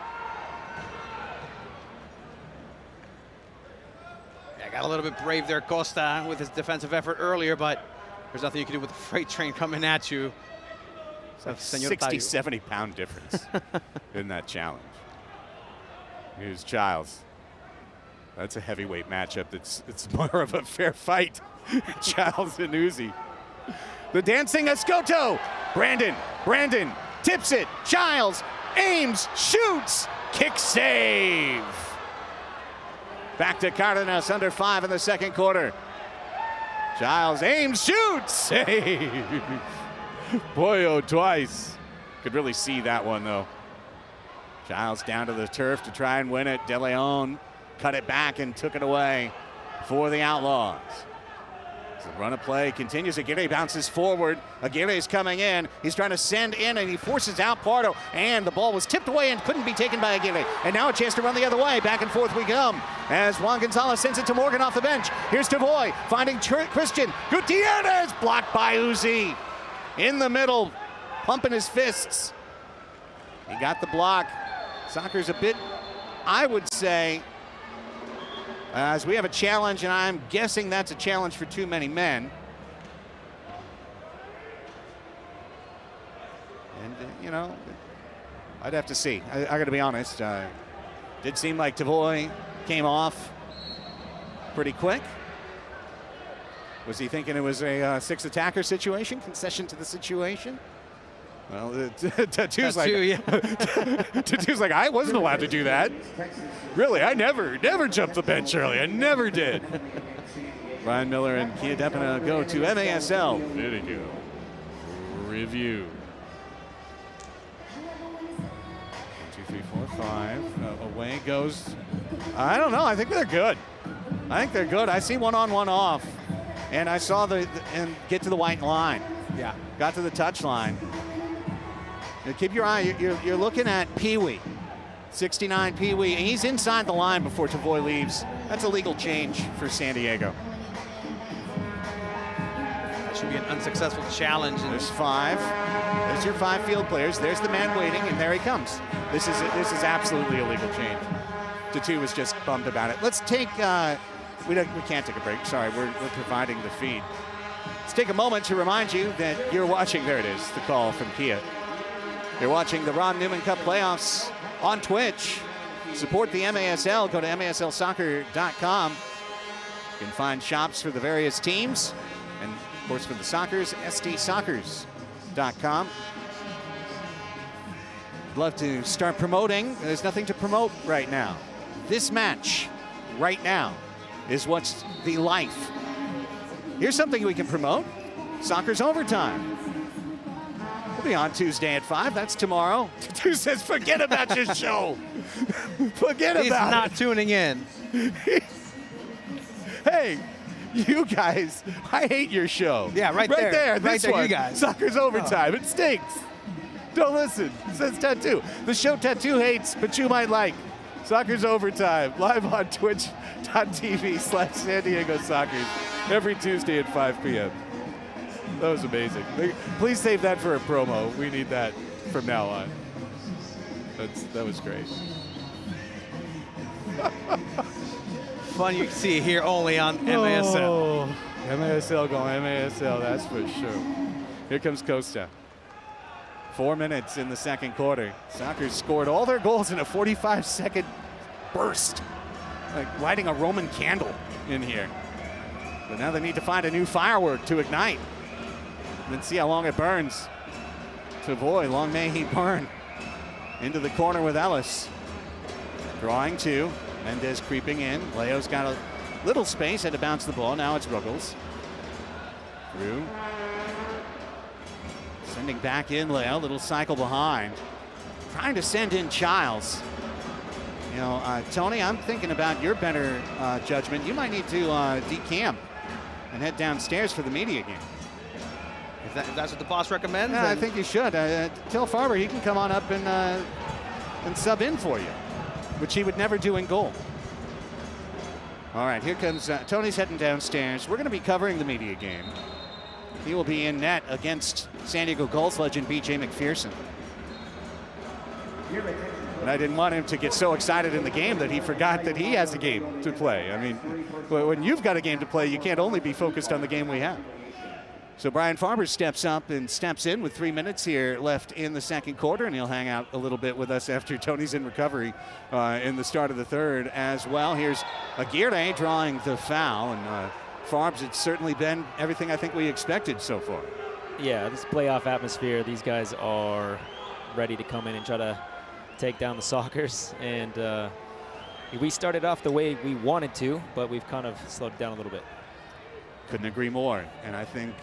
Yeah, got a little bit brave there, Costa, with his defensive effort earlier, but there's nothing you can do with the freight train coming at you.
Like 60, 70 pound difference in that challenge. Here's Childs. That's a heavyweight matchup. It's more of a fair fight. Childs and Uzi. The dancing Escoto. Brandon tips it. Childs aims, shoots, kick save. Back to Cardenas, under 5 in the second quarter. Giles aims, shoots, save. Pollo twice. Could really see that one though. Giles down to the turf to try and win it. De Leon cut it back and took it away for the Outlaws. The run of play continues. Aguirre bounces forward. Aguirre is coming in. He's trying to send in, and he forces out Pardo. And the ball was tipped away and couldn't be taken by Aguirre. And now a chance to run the other way. Back and forth we come as Juan Gonzalez sends it to Morgan off the bench. Here's Tavoy finding Christian. Gutierrez blocked by Uzi. In the middle, pumping his fists. He got the block. Soccer's a bit, I would say, as we have a challenge, and I'm guessing that's a challenge for too many men. And, you know, I'd have to see. I got to be honest. Did seem like Tavoy came off pretty quick. Was he thinking it was a 6 attacker situation, concession to the situation? Well, Tattoo's like,
yeah.
Tattoo's like, I wasn't allowed to do that. Really, I never jumped the bench early. I never did. Ryan Miller and Kia Depina go to MASL video review. 1, 2, 3, 4, 5. Away goes. I don't know. I think they're good. I see one-on-one off, and I saw and get to the white line.
Yeah.
Got to the touch line. Keep your eye, you're looking at Pee-wee, 69 Pee-wee, and he's inside the line before Tavoy leaves. That's a legal change for San Diego.
That should be an unsuccessful challenge.
There's 5. There's your 5 field players. There's the man waiting, and there he comes. This is absolutely a legal change. Tattoo was just bummed about it. Let's take, we can't take a break. Sorry, we're providing the feed. Let's take a moment to remind you that you're watching, there it is, the call from Kia. You're watching the Ron Newman Cup playoffs on Twitch. Support the MASL. Go to maslsoccer.com. You can find shops for the various teams. And, of course, for the Soccers, stsoccers.com. I'd love to start promoting. There's nothing to promote right now. This match right now is what's the life. Here's something we can promote. Soccer's Overtime. We'll be on Tuesday at 5. That's tomorrow. Tattoo says, forget about your show. Forget
He's
about
not
it.
tuning in.
Hey, you guys, I hate your show.
Yeah, right there.
Right
Right
this
there,
one.
you guys.
Soccer's Overtime. It stinks. Don't listen. It says Tattoo. The show Tattoo hates, but you might like. Soccer's Overtime, live on twitch.tv/San Diego Soccers every Tuesday at 5 p.m. That was amazing. Please save that for a promo. We need that from now on. That was great.
Fun you can see here only on MASL.
Oh, MASL going MASL, that's for sure. Here comes Costa. 4 minutes in the second quarter. Soccers scored all their goals in a 45-second burst. Like lighting a Roman candle in here. But now they need to find a new firework to ignite. And then see how long it burns. Tavoy, long may he burn. Into the corner with Ellis. Drawing 2. Mendez creeping in. Leo's got a little space, had to bounce the ball. Now it's Ruggles. Through. Sending back in Leo, little cycle behind. Trying to send in Childs. You know, Tony, I'm thinking about your better judgment. You might need to decamp and head downstairs for the media game.
If that's what the boss recommends?
Yeah, I think you should. Tell Farber he can come on up and sub in for you, which he would never do in goal. All right, here comes Tony's heading downstairs. We're going to be covering the media game. He will be in net against San Diego Gulls legend B.J. McPherson. And I didn't want him to get so excited in the game that he forgot that he has a game to play. I mean, when you've got a game to play, you can't only be focused on the game we have. So Brian Farber steps up and steps in with 3 minutes here left in the second quarter, and he'll hang out a little bit with us after Tony's in recovery in the start of the third as well. Here's Aguirre drawing the foul, and Farbs, it's certainly been everything I think we expected so far.
Yeah, this playoff atmosphere, these guys are ready to come in and try to take down the Soccers. And, We started off the way we wanted to, but we've kind of slowed it down a little bit.
Couldn't agree more. And I think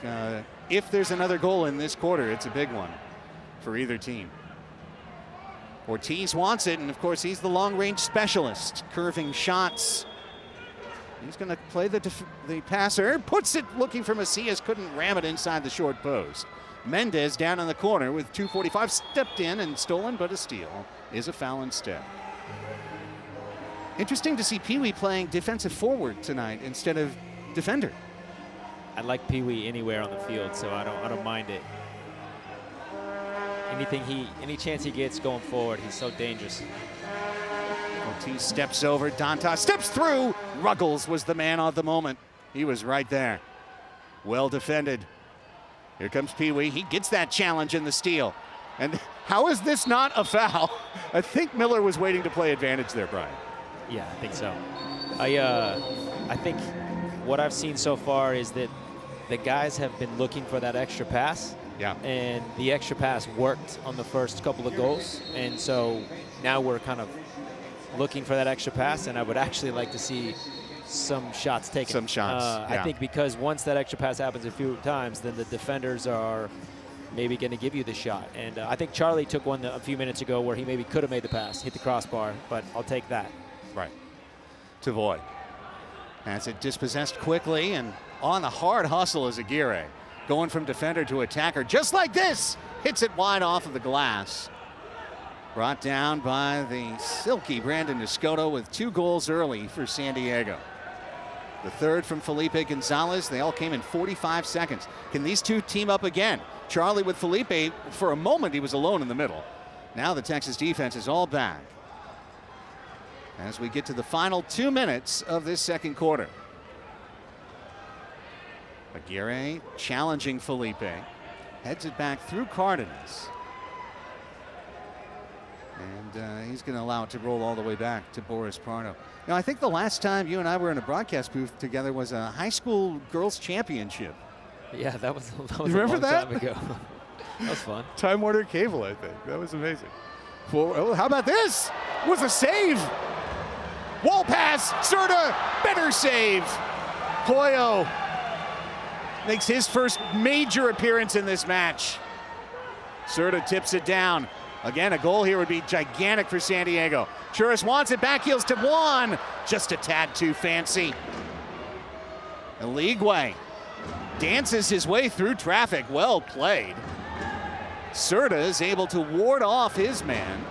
if there's another goal in this quarter, it's a big one for either team. Ortiz wants it, and of course he's the long-range specialist, curving shots. He's going to play the passer, puts it looking for Macias, couldn't ram it inside the short post. Mendez down in the corner with 2:45, stepped in and stolen, but a steal is a foul instead. Interesting to see Pee Wee playing defensive forward tonight instead of defender.
I like Pee Wee anywhere on the field, so I don't mind it. Any chance he gets going forward, he's so dangerous.
Ortiz steps over, Dantas steps through. Ruggles was the man of the moment. He was right there. Well defended. Here comes Pee Wee. He gets that challenge in the steal. And how is this not a foul? I think Miller was waiting to play advantage there, Brian.
Yeah, I think so. I think what I've seen so far is that the guys have been looking for that extra pass.
Yeah.
And the extra pass worked on the first couple of goals. And so now we're kind of looking for that extra pass, and I would actually like to see some shots taken.
Some shots, yeah.
I think because once that extra pass happens a few times, then the defenders are maybe going to give you the shot. And I think Charlie took one a few minutes ago where he maybe could have made the pass, hit the crossbar, but I'll take that.
Right. Tavoy has it dispossessed quickly, and on the hard hustle is Aguirre. Going from defender to attacker, just like this. Hits it wide off of the glass. Brought down by the silky Brandon Escoto with 2 goals early for San Diego. The third from Felipe Gonzalez. They all came in 45 seconds. Can these two team up again? Charlie with Felipe. For a moment, he was alone in the middle. Now the Texas defense is all back as we get to the final 2 minutes of this second quarter. Aguirre challenging Felipe. Heads it back through Cardenas. And he's going to allow it to roll all the way back to Boris Pardo. Now, I think the last time you and I were in a broadcast booth together was a high school girls championship.
Yeah, that was
you remember
a long
that?
time ago. That was fun.
Time Warner Cable, I think. That was amazing. Well, how about this? Was a save. Wall pass. Serta. Better save. Pollo makes his first major appearance in this match. Serta tips it down. Again, a goal here would be gigantic for San Diego. Churras wants it, back heels to Juan. Just a tad too fancy. Eligwe dances his way through traffic. Well played. Serta is able to ward off his man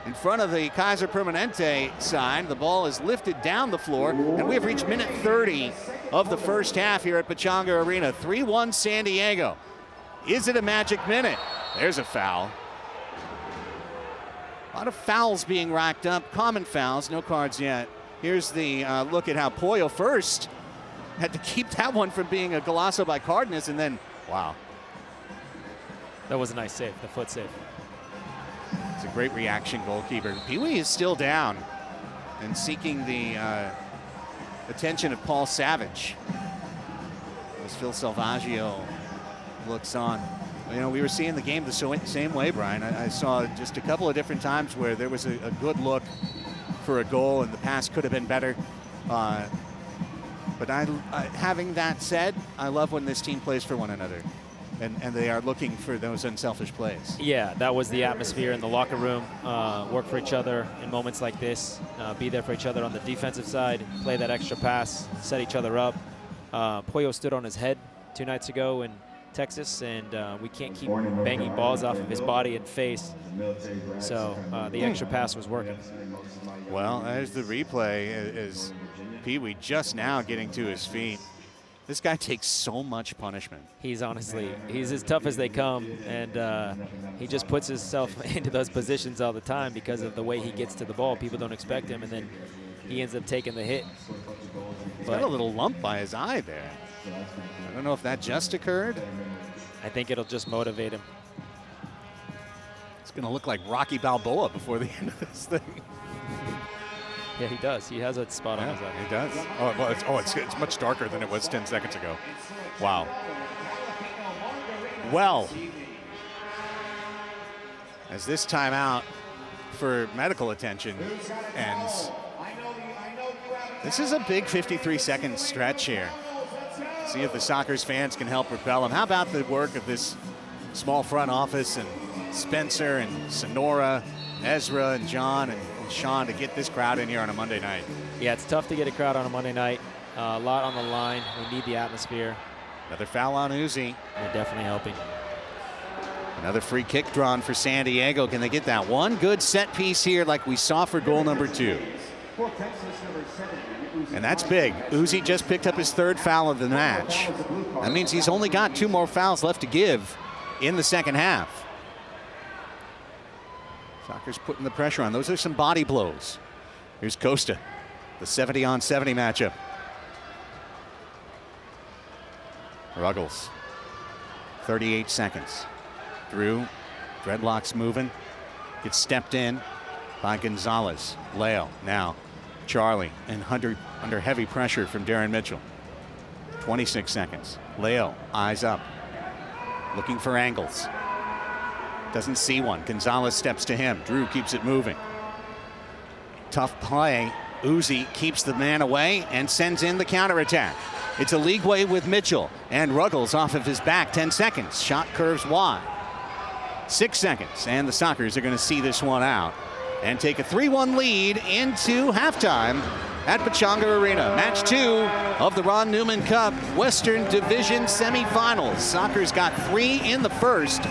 in front of the Kaiser Permanente side. The ball is lifted down the floor, and we have reached minute 30 of the first half here at Pechanga Arena. 3-1 San Diego. Is it a magic minute? There's a foul. A lot of fouls being racked up, common fouls, no cards yet. Here's the look at how Pollo first had to keep that one from being a golazo by Cardenas, and then, wow.
That was a nice save, the foot save.
It's a great reaction, goalkeeper. Pee Wee is still down and seeking the attention of Paul Savage as Phil Salvaggio looks on. You know, we were seeing the game the same way, Brian. I saw just a couple of different times where there was a good look for a goal and the pass could have been better. But having that said, I love when this team plays for one another. And they are looking for those unselfish plays.
Yeah, that was the atmosphere in the locker room. Work for each other in moments like this. Be there for each other on the defensive side. Play that extra pass. Set each other up. Pollo stood on his head 2 nights ago in Texas, and we can't keep banging balls off of his body and face. So the extra pass was working.
Well, there's the replay. Is Pee Wee just now getting to his feet. This guy takes so much punishment.
He's as tough as they come, and he just puts himself into those positions all the time because of the way he gets to the ball. People don't expect him, and then he ends up taking the hit.
He's got a little lump by his eye there. I don't know if that just occurred.
I think it'll just motivate him.
It's going to look like Rocky Balboa before the end of this thing.
Yeah, he does. He has a spot on his eye.
He does. Oh, well, it's much darker than it was 10 seconds ago. Wow. Well, as this timeout for medical attention ends, This is a big 53-second stretch here. See if the Sockers fans can help repel them. How about the work of this small front office and Spencer and Sonora, Ezra and John and Sean to get this crowd in here on a Monday night?
Yeah, it's tough to get a crowd on a Monday night. A lot on the line. We need the atmosphere.
Another foul on Uzi.
They're definitely helping.
Another free kick drawn for San Diego. Can they get that one good set piece here like we saw for goal number 2? And that's big. Uzi just picked up his 3rd foul of the match. That means he's only got 2 more fouls left to give in the second half. Sockers putting the pressure on. Those are some body blows. Here's Costa, the 70-on-70 matchup. Ruggles, 38 seconds. Drew, dreadlocks moving, gets stepped in by Gonzalez. Leo now, Charlie, and under heavy pressure from Darren Mitchell. 26 seconds. Leo, eyes up, looking for angles. Doesn't see one. Gonzalez steps to him. Drew keeps it moving. Tough play. Uzi keeps the man away and sends in the counterattack. It's a league way with Mitchell, and Ruggles off of his back. 10 seconds. Shot curves wide. 6 seconds, and the Sockers are going to see this one out and take a 3-1 lead into halftime at Pechanga Arena. Match 2 of the Ron Newman Cup Western Division Semifinals. Sockers got 3 in the first.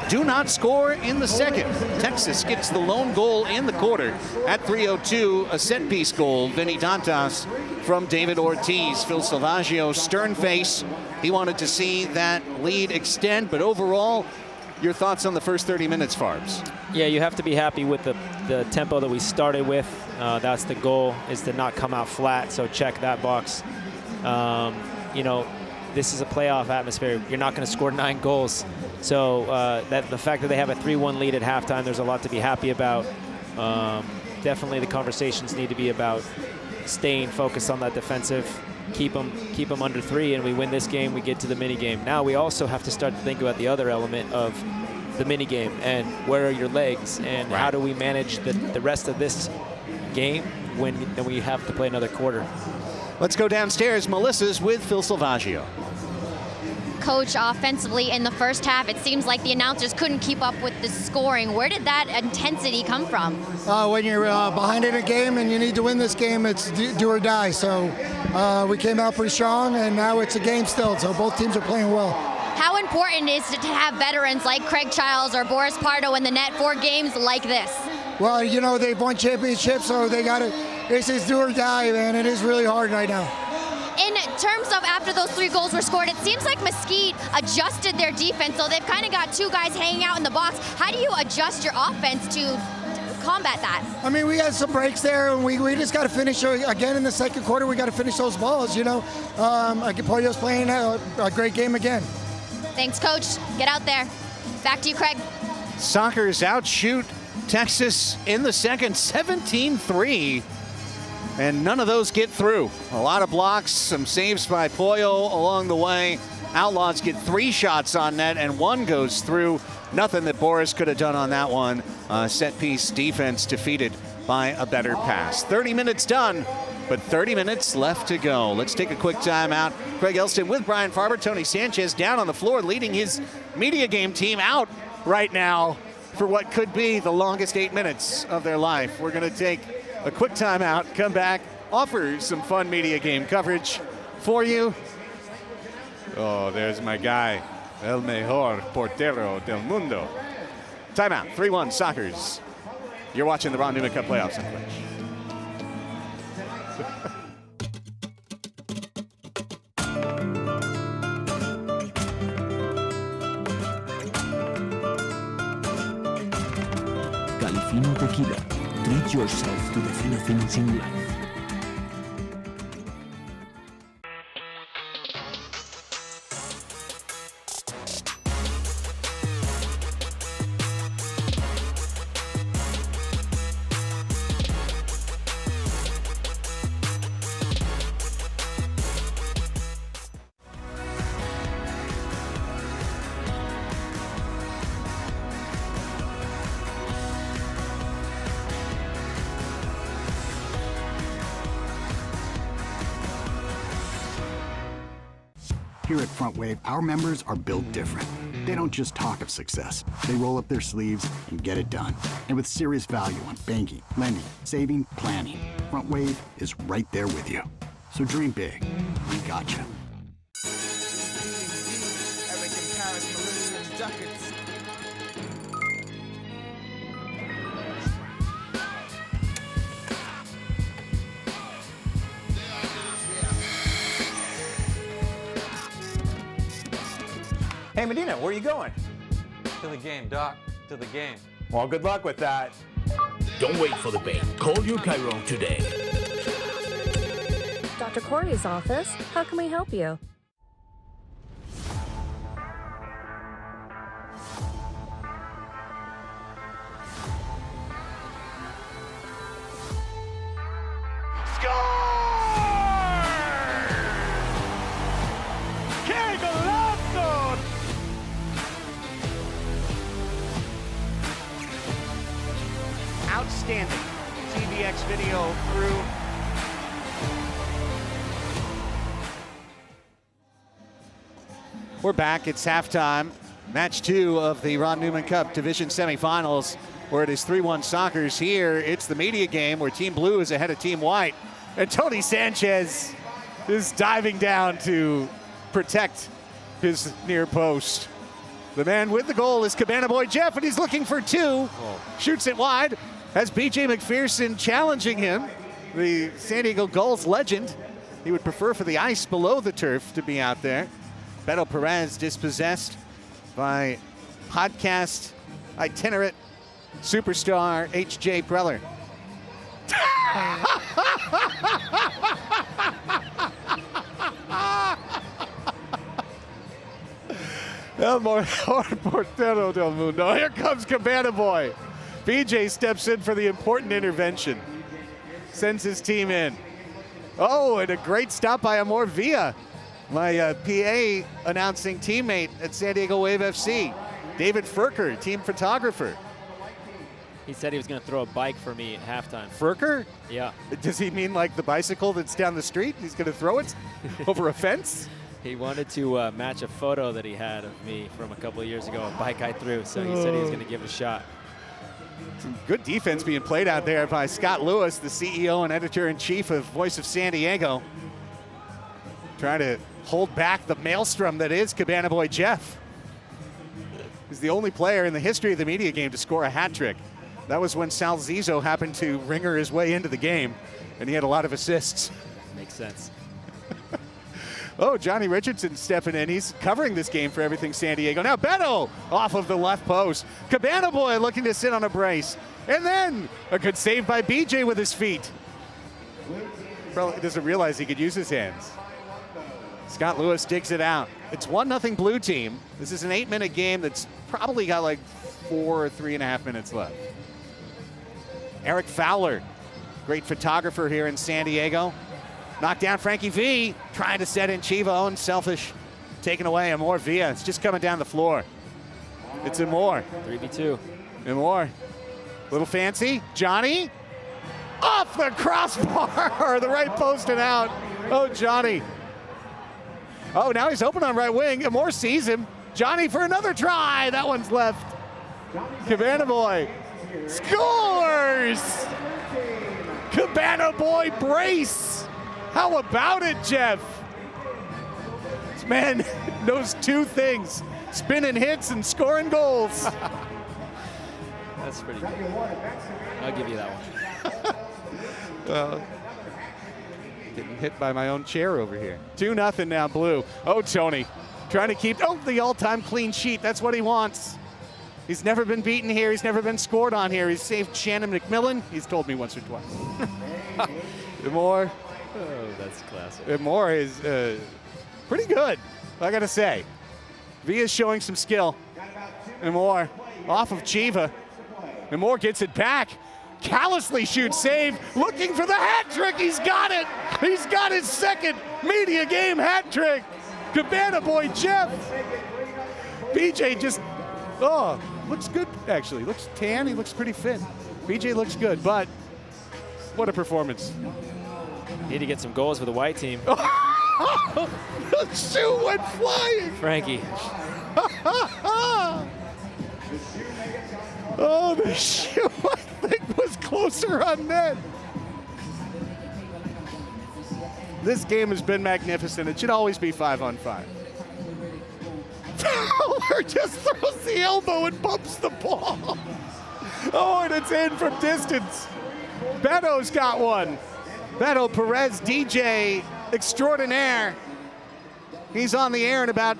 Do not score in the second. Texas gets the lone goal in the quarter at 3:02, a set-piece goal. Vinny Dantas from David Ortiz. Phil Salvaggio, stern face. He wanted to see that lead extend, but overall, your thoughts on the first 30 minutes, Farbs?
Yeah, you have to be happy with the tempo that we started with. That's the goal, is to not come out flat, so check that box. You know, this is a playoff atmosphere. You're not going to score 9 goals. So the fact that they have a 3-1 lead at halftime, there's a lot to be happy about. Definitely the conversations need to be about staying focused on that defensive, keep them under 3, and we win this game, we get to the mini game. Now we also have to start to think about the other element of the mini game and where are your legs and how do we manage the rest of this game when we have to play another quarter.
Let's go downstairs. Melissa's with Phil Salvaggio.
Coach, offensively in the first half, it seems like the announcers couldn't keep up with the scoring. Where did that intensity come from?
When you're behind in a game and you need to win this game, it's do or die. So we came out pretty strong, and now it's a game still. So both teams are playing well.
How important is it to have veterans like Craig Childs or Boris Pardo in the net for games like this?
Well, you know, they've won championships, so they got to. This is do or die, man. It is really hard right now.
In terms of after those 3 goals were scored, it seems like Mesquite adjusted their defense, so they've kind of got 2 guys hanging out in the box. How do you adjust your offense to combat that?
I mean, we had some breaks there, and we just got to finish again in the second quarter. We got to finish those balls, you know. Pollo's playing a great game again.
Thanks, Coach. Get out there. Back to you, Craig.
Sockers outshoot Texas in the second, 17-3. And none of those get through. A lot of blocks, some saves by Pollo along the way. Outlaws get 3 shots on net, and 1 goes through. Nothing that Boris could have done on that one. Set-piece defense defeated by a better pass. 30 minutes done, but 30 minutes left to go. Let's take a quick timeout. Craig Elston with Brian Farber. Tony Sanchez down on the floor, leading his media game team out right now for what could be the longest 8 minutes of their life. We're going to take a quick timeout, come back, offer some fun media game coverage for you. Oh, there's my guy, el mejor portero del mundo. Timeout, 3-1 Sockers. You're watching the Ron Newman Cup playoffs on Twitch.
Califino Tequila. Treat yourself to the fino things in life.
Here at Front Wave, our members are built different. They don't just talk of success. They roll up their sleeves and get it done. And with serious value on banking, lending, saving, planning, Front Wave is right there with you. So dream big. We got you.
Hey, Medina, where are you going?
To the game, Doc. To the game.
Well, good luck with that.
Don't wait for the pain. Call your Chiron today.
Dr. Corey's office. How can we help you?
Outstanding TVX video crew. We're back. It's halftime. Match 2 of the Ron Newman Cup Division Semifinals, where it is 3-1 Sockers. Here, it's the media game where Team Blue is ahead of Team White. And Tony Sanchez is diving down to protect his near post. The man with the goal is Cabana Boy Jeff, and he's looking for 2. Shoots it wide. Has B.J. McPherson challenging him, the San Diego Gulls legend. He would prefer for the ice below the turf to be out there. Beto Perez dispossessed by podcast itinerant superstar H.J. Preller. El Portero del Mundo. Here comes Cabana Boy. BJ steps in for the important intervention. Sends his team in. Oh, and a great stop by Amor Villa, my PA announcing teammate at San Diego Wave FC. David Furker, team photographer.
He said he was going to throw a bike for me at halftime.
Furker?
Yeah.
Does he mean like the bicycle that's down the street? He's going to throw it over a fence?
He wanted to match a photo that he had of me from a couple of years ago, a bike I threw, so he said he was going to give it a shot.
Some good defense being played out there by Scott Lewis, the CEO and editor-in-chief of Voice of San Diego. Trying to hold back the maelstrom that is Cabana Boy Jeff. He's the only player in the history of the media game to score a hat trick. That was when Sal Zizzo happened to ringer his way into the game, and he had a lot of assists.
Makes sense.
Oh, Johnny Richardson stepping in. He's covering this game for Everything San Diego. Now Beto off of the left post. Cabana Boy looking to sit on a brace. And then a good save by BJ with his feet. Probably doesn't realize he could use his hands. Scott Lewis digs it out. It's 1-0 blue team. This is an 8-minute game that's probably got like 4 or 3.5 minutes left. Eric Fowler, great photographer here in San Diego. Knocked down Frankie V, trying to set in Chivo, and selfish. Taken away, Amor Villa. It's just coming down the floor. It's Amor.
3v2.
Amor. Little fancy. Johnny. Off the crossbar. The right post and out. Oh, Johnny. Oh, now he's open on right wing. Amor sees him. Johnny for another try. That one's left. Cabana Boy scores. Cabana Boy brace. How about it, Jeff? This man knows 2 things, spinning hits and scoring goals.
That's pretty good. I'll give you that one.
Well, getting hit by my own chair over here. 2-0 now, Blue. Oh, Tony, trying to keep the all-time clean sheet. That's what he wants. He's never been beaten here. He's never been scored on here. He's saved Shannon McMillan. He's told me once or twice. More.
Oh, that's classic.
And Moore is pretty good, I gotta say. Villa's showing some skill. And Moore off of Chiva. And Moore gets it back. Callously shoots save, looking for the hat trick. He's got it. He's got his second media game hat trick. Cabana Boy Jeff. BJ just, looks good actually. Looks tan, he looks pretty fit. BJ looks good, but what a performance.
Need to get some goals for the white team.
The shoe went flying.
Frankie.
Oh, the shoe, I think, was closer on net. This game has been magnificent. It should always be 5-on-5. Fowler just throws the elbow and bumps the ball. Oh, and it's in from distance. Beto's got one. Beto Perez, DJ extraordinaire. He's on the air in about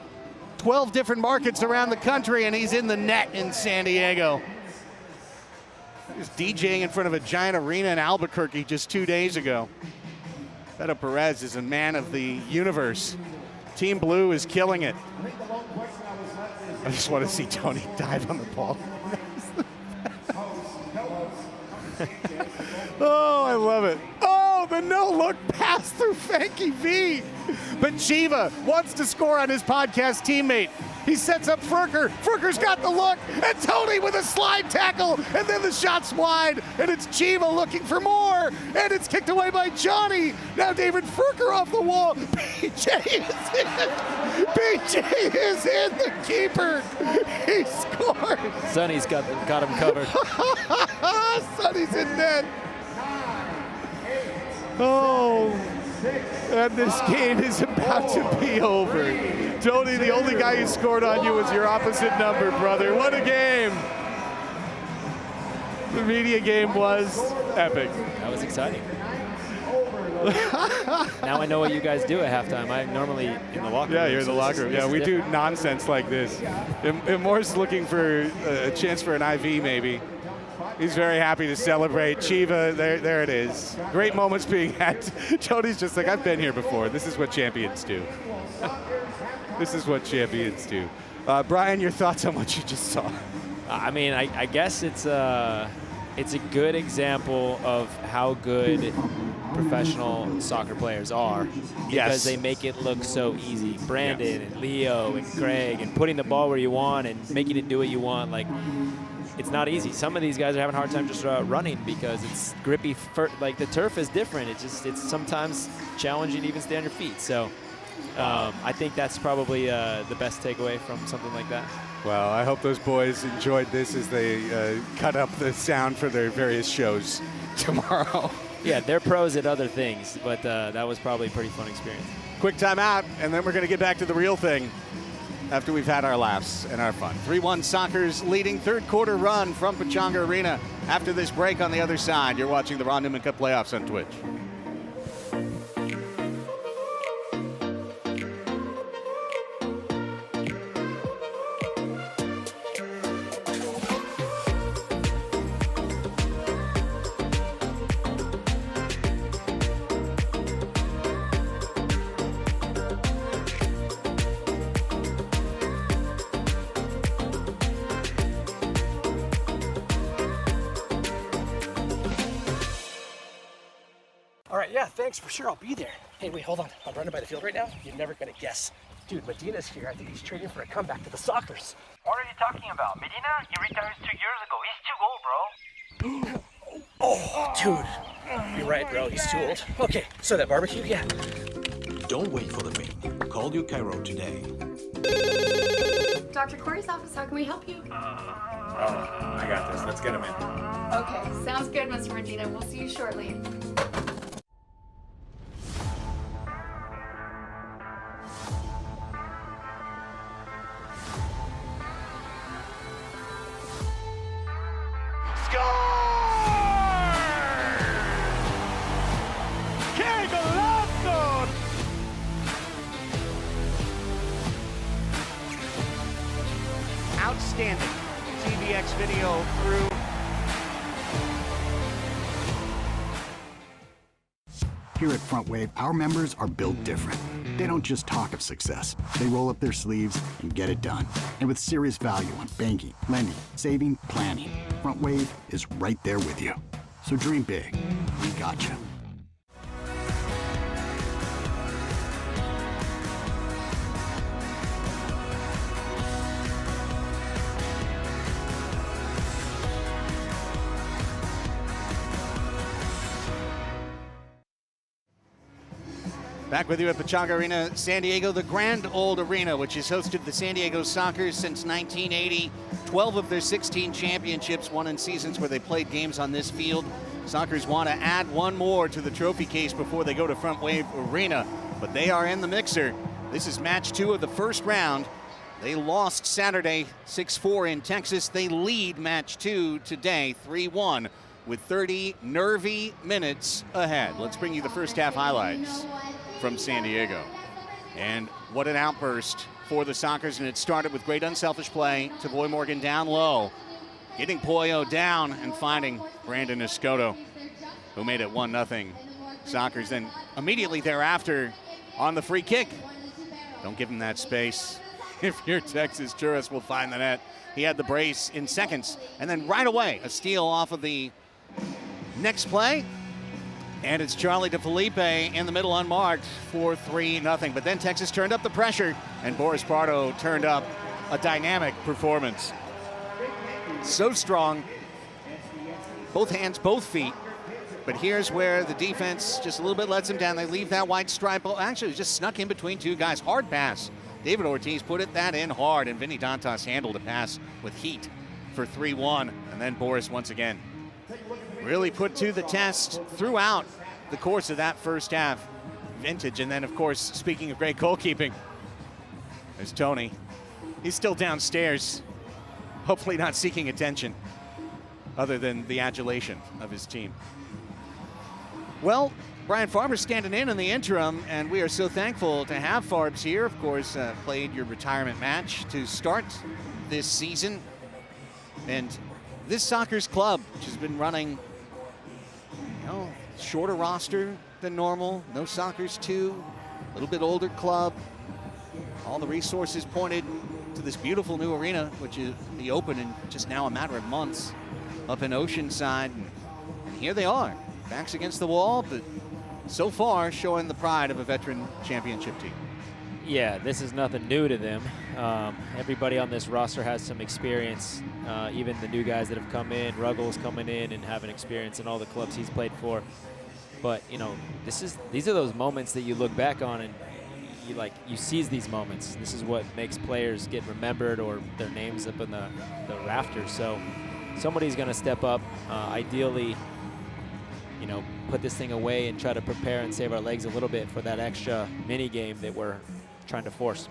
12 different markets around the country, and he's in the net in San Diego. He was DJing in front of a giant arena in Albuquerque just 2 days ago. Beto Perez is a man of the universe. Team Blue is killing it. I just want to see Tony dive on the ball. Oh, I love it. Oh, the no-look pass through Frankie V. But Chiva wants to score on his podcast teammate. He sets up Furker. Furker's got the look, and Tony with a slide tackle, and then the shot's wide, and it's Chiva looking for more, and it's kicked away by Johnny. Now David Furker off the wall. BJ is in. BJ is in, the keeper. He scored.
Sonny's got him covered.
Sonny's in net. Oh, and this game is about to be over. Tony, the only guy who scored on you was your opposite number, brother. What a game. The media game was epic.
That was exciting. Now I know what you guys do at halftime. I'm normally in the locker room.
Yeah, you're in the locker room. Yeah, we do nonsense like this. And Moore's looking for a chance for an IV, maybe. He's very happy to celebrate. Chiva, there it is. Great moments being had. Tony's just like, I've been here before. This is what champions do. This is what champions do. Brian, your thoughts on what you just saw?
I mean, I guess it's a good example of how good professional soccer players are, because they make it look so easy. Brandon and Leo and Craig, and putting the ball where you want and making it do what you want. Like, it's not easy. Some of these guys are having a hard time just running because it's grippy. Like, the turf is different. It's sometimes challenging to even stay on your feet. So I think that's probably the best takeaway from something like that.
Well, I hope those boys enjoyed this as they cut up the sound for their various shows tomorrow.
Yeah, they're pros at other things, but that was probably a pretty fun experience.
Quick timeout, and then we're going to get back to the real thing after we've had our laughs and our fun. 3-1 Soccer's leading third quarter run from Pechanga Arena. After this break on the other side, you're watching the Ron Newman Cup playoffs on Twitch.
Thanks, for sure, I'll be there. Hey, wait, hold on. I'm running by the field right now. You're never gonna guess. Dude, Medina's here. I think he's training for a comeback to the Sockers.
What are you talking about? Medina? He retired 2 years ago. He's too old, bro.
Oh, dude. You're right, bro. He's too old. Okay, so that barbecue, yeah.
Don't wait for the main. Call your Cairo today.
Dr. Corey's office, how can we help you?
I got this. Let's get him in.
Okay, sounds good, Mr. Medina. We'll see you shortly.
Outstanding TVX video through.
Here at Front Wave, our members are built different. They don't just talk of success. They roll up their sleeves and get it done. And with serious value on banking, lending, saving, planning, Front Wave is right there with you. So dream big. We got you.
Back with you at Pechanga Arena, San Diego, the grand old arena, which has hosted the San Diego Sockers since 1980. 12 of their 16 championships won in seasons where they played games on this field. Sockers want to add one more to the trophy case before they go to Front Wave Arena, but they are in the mixer. This is match 2 of the first round. They lost Saturday 6-4 in Texas. They lead match 2 today 3-1 with 30 nervy minutes ahead. Let's bring you the first half highlights from San Diego. And what an outburst for the Sockers, and it started with great unselfish play. Tavoy Morgan down low, getting Pollo down and finding Brandon Escoto, who made it 1-0 Sockers. Then immediately thereafter on the free kick, don't give him that space. If you're Texas, Juris will find the net. He had the brace in seconds, and then right away a steal off of the next play. And it's Charlie DeFelipe in the middle unmarked for 3-0. But then Texas turned up the pressure, and Boris Pardo turned up a dynamic performance. So strong, both hands, both feet. But here's where the defense just a little bit lets him down. They leave that white stripe. Oh, actually, it just snuck in between two guys. Hard pass. David Ortiz put that in hard, and Vinny Dantas handled a pass with heat for 3-1. And then Boris once again really put to the test throughout the course of that first half. Vintage. And then, of course, speaking of great goalkeeping, there's Tony. He's still downstairs, hopefully not seeking attention other than the adulation of his team. Well, Brian Farber's standing in the interim, and we are so thankful to have Farbs here. Of course, played your retirement match to start this season. And this Sockers club, which has been running, shorter roster than normal, no Sockers 2, a little bit older club. All the resources pointed to this beautiful new arena, which is be open in just now a matter of months up in Oceanside. And here they are, backs against the wall, but so far showing the pride of a veteran championship team.
Yeah, this is nothing new to them. Everybody on this roster has some experience, even the new guys that have come in. Ruggles coming in and having experience in all the clubs he's played for. But, these are those moments that you look back on and you seize these moments. This is what makes players get remembered or their names up in the rafters. So somebody's going to step up, ideally, put this thing away and try to prepare and save our legs a little bit for that extra mini game that we're trying to force.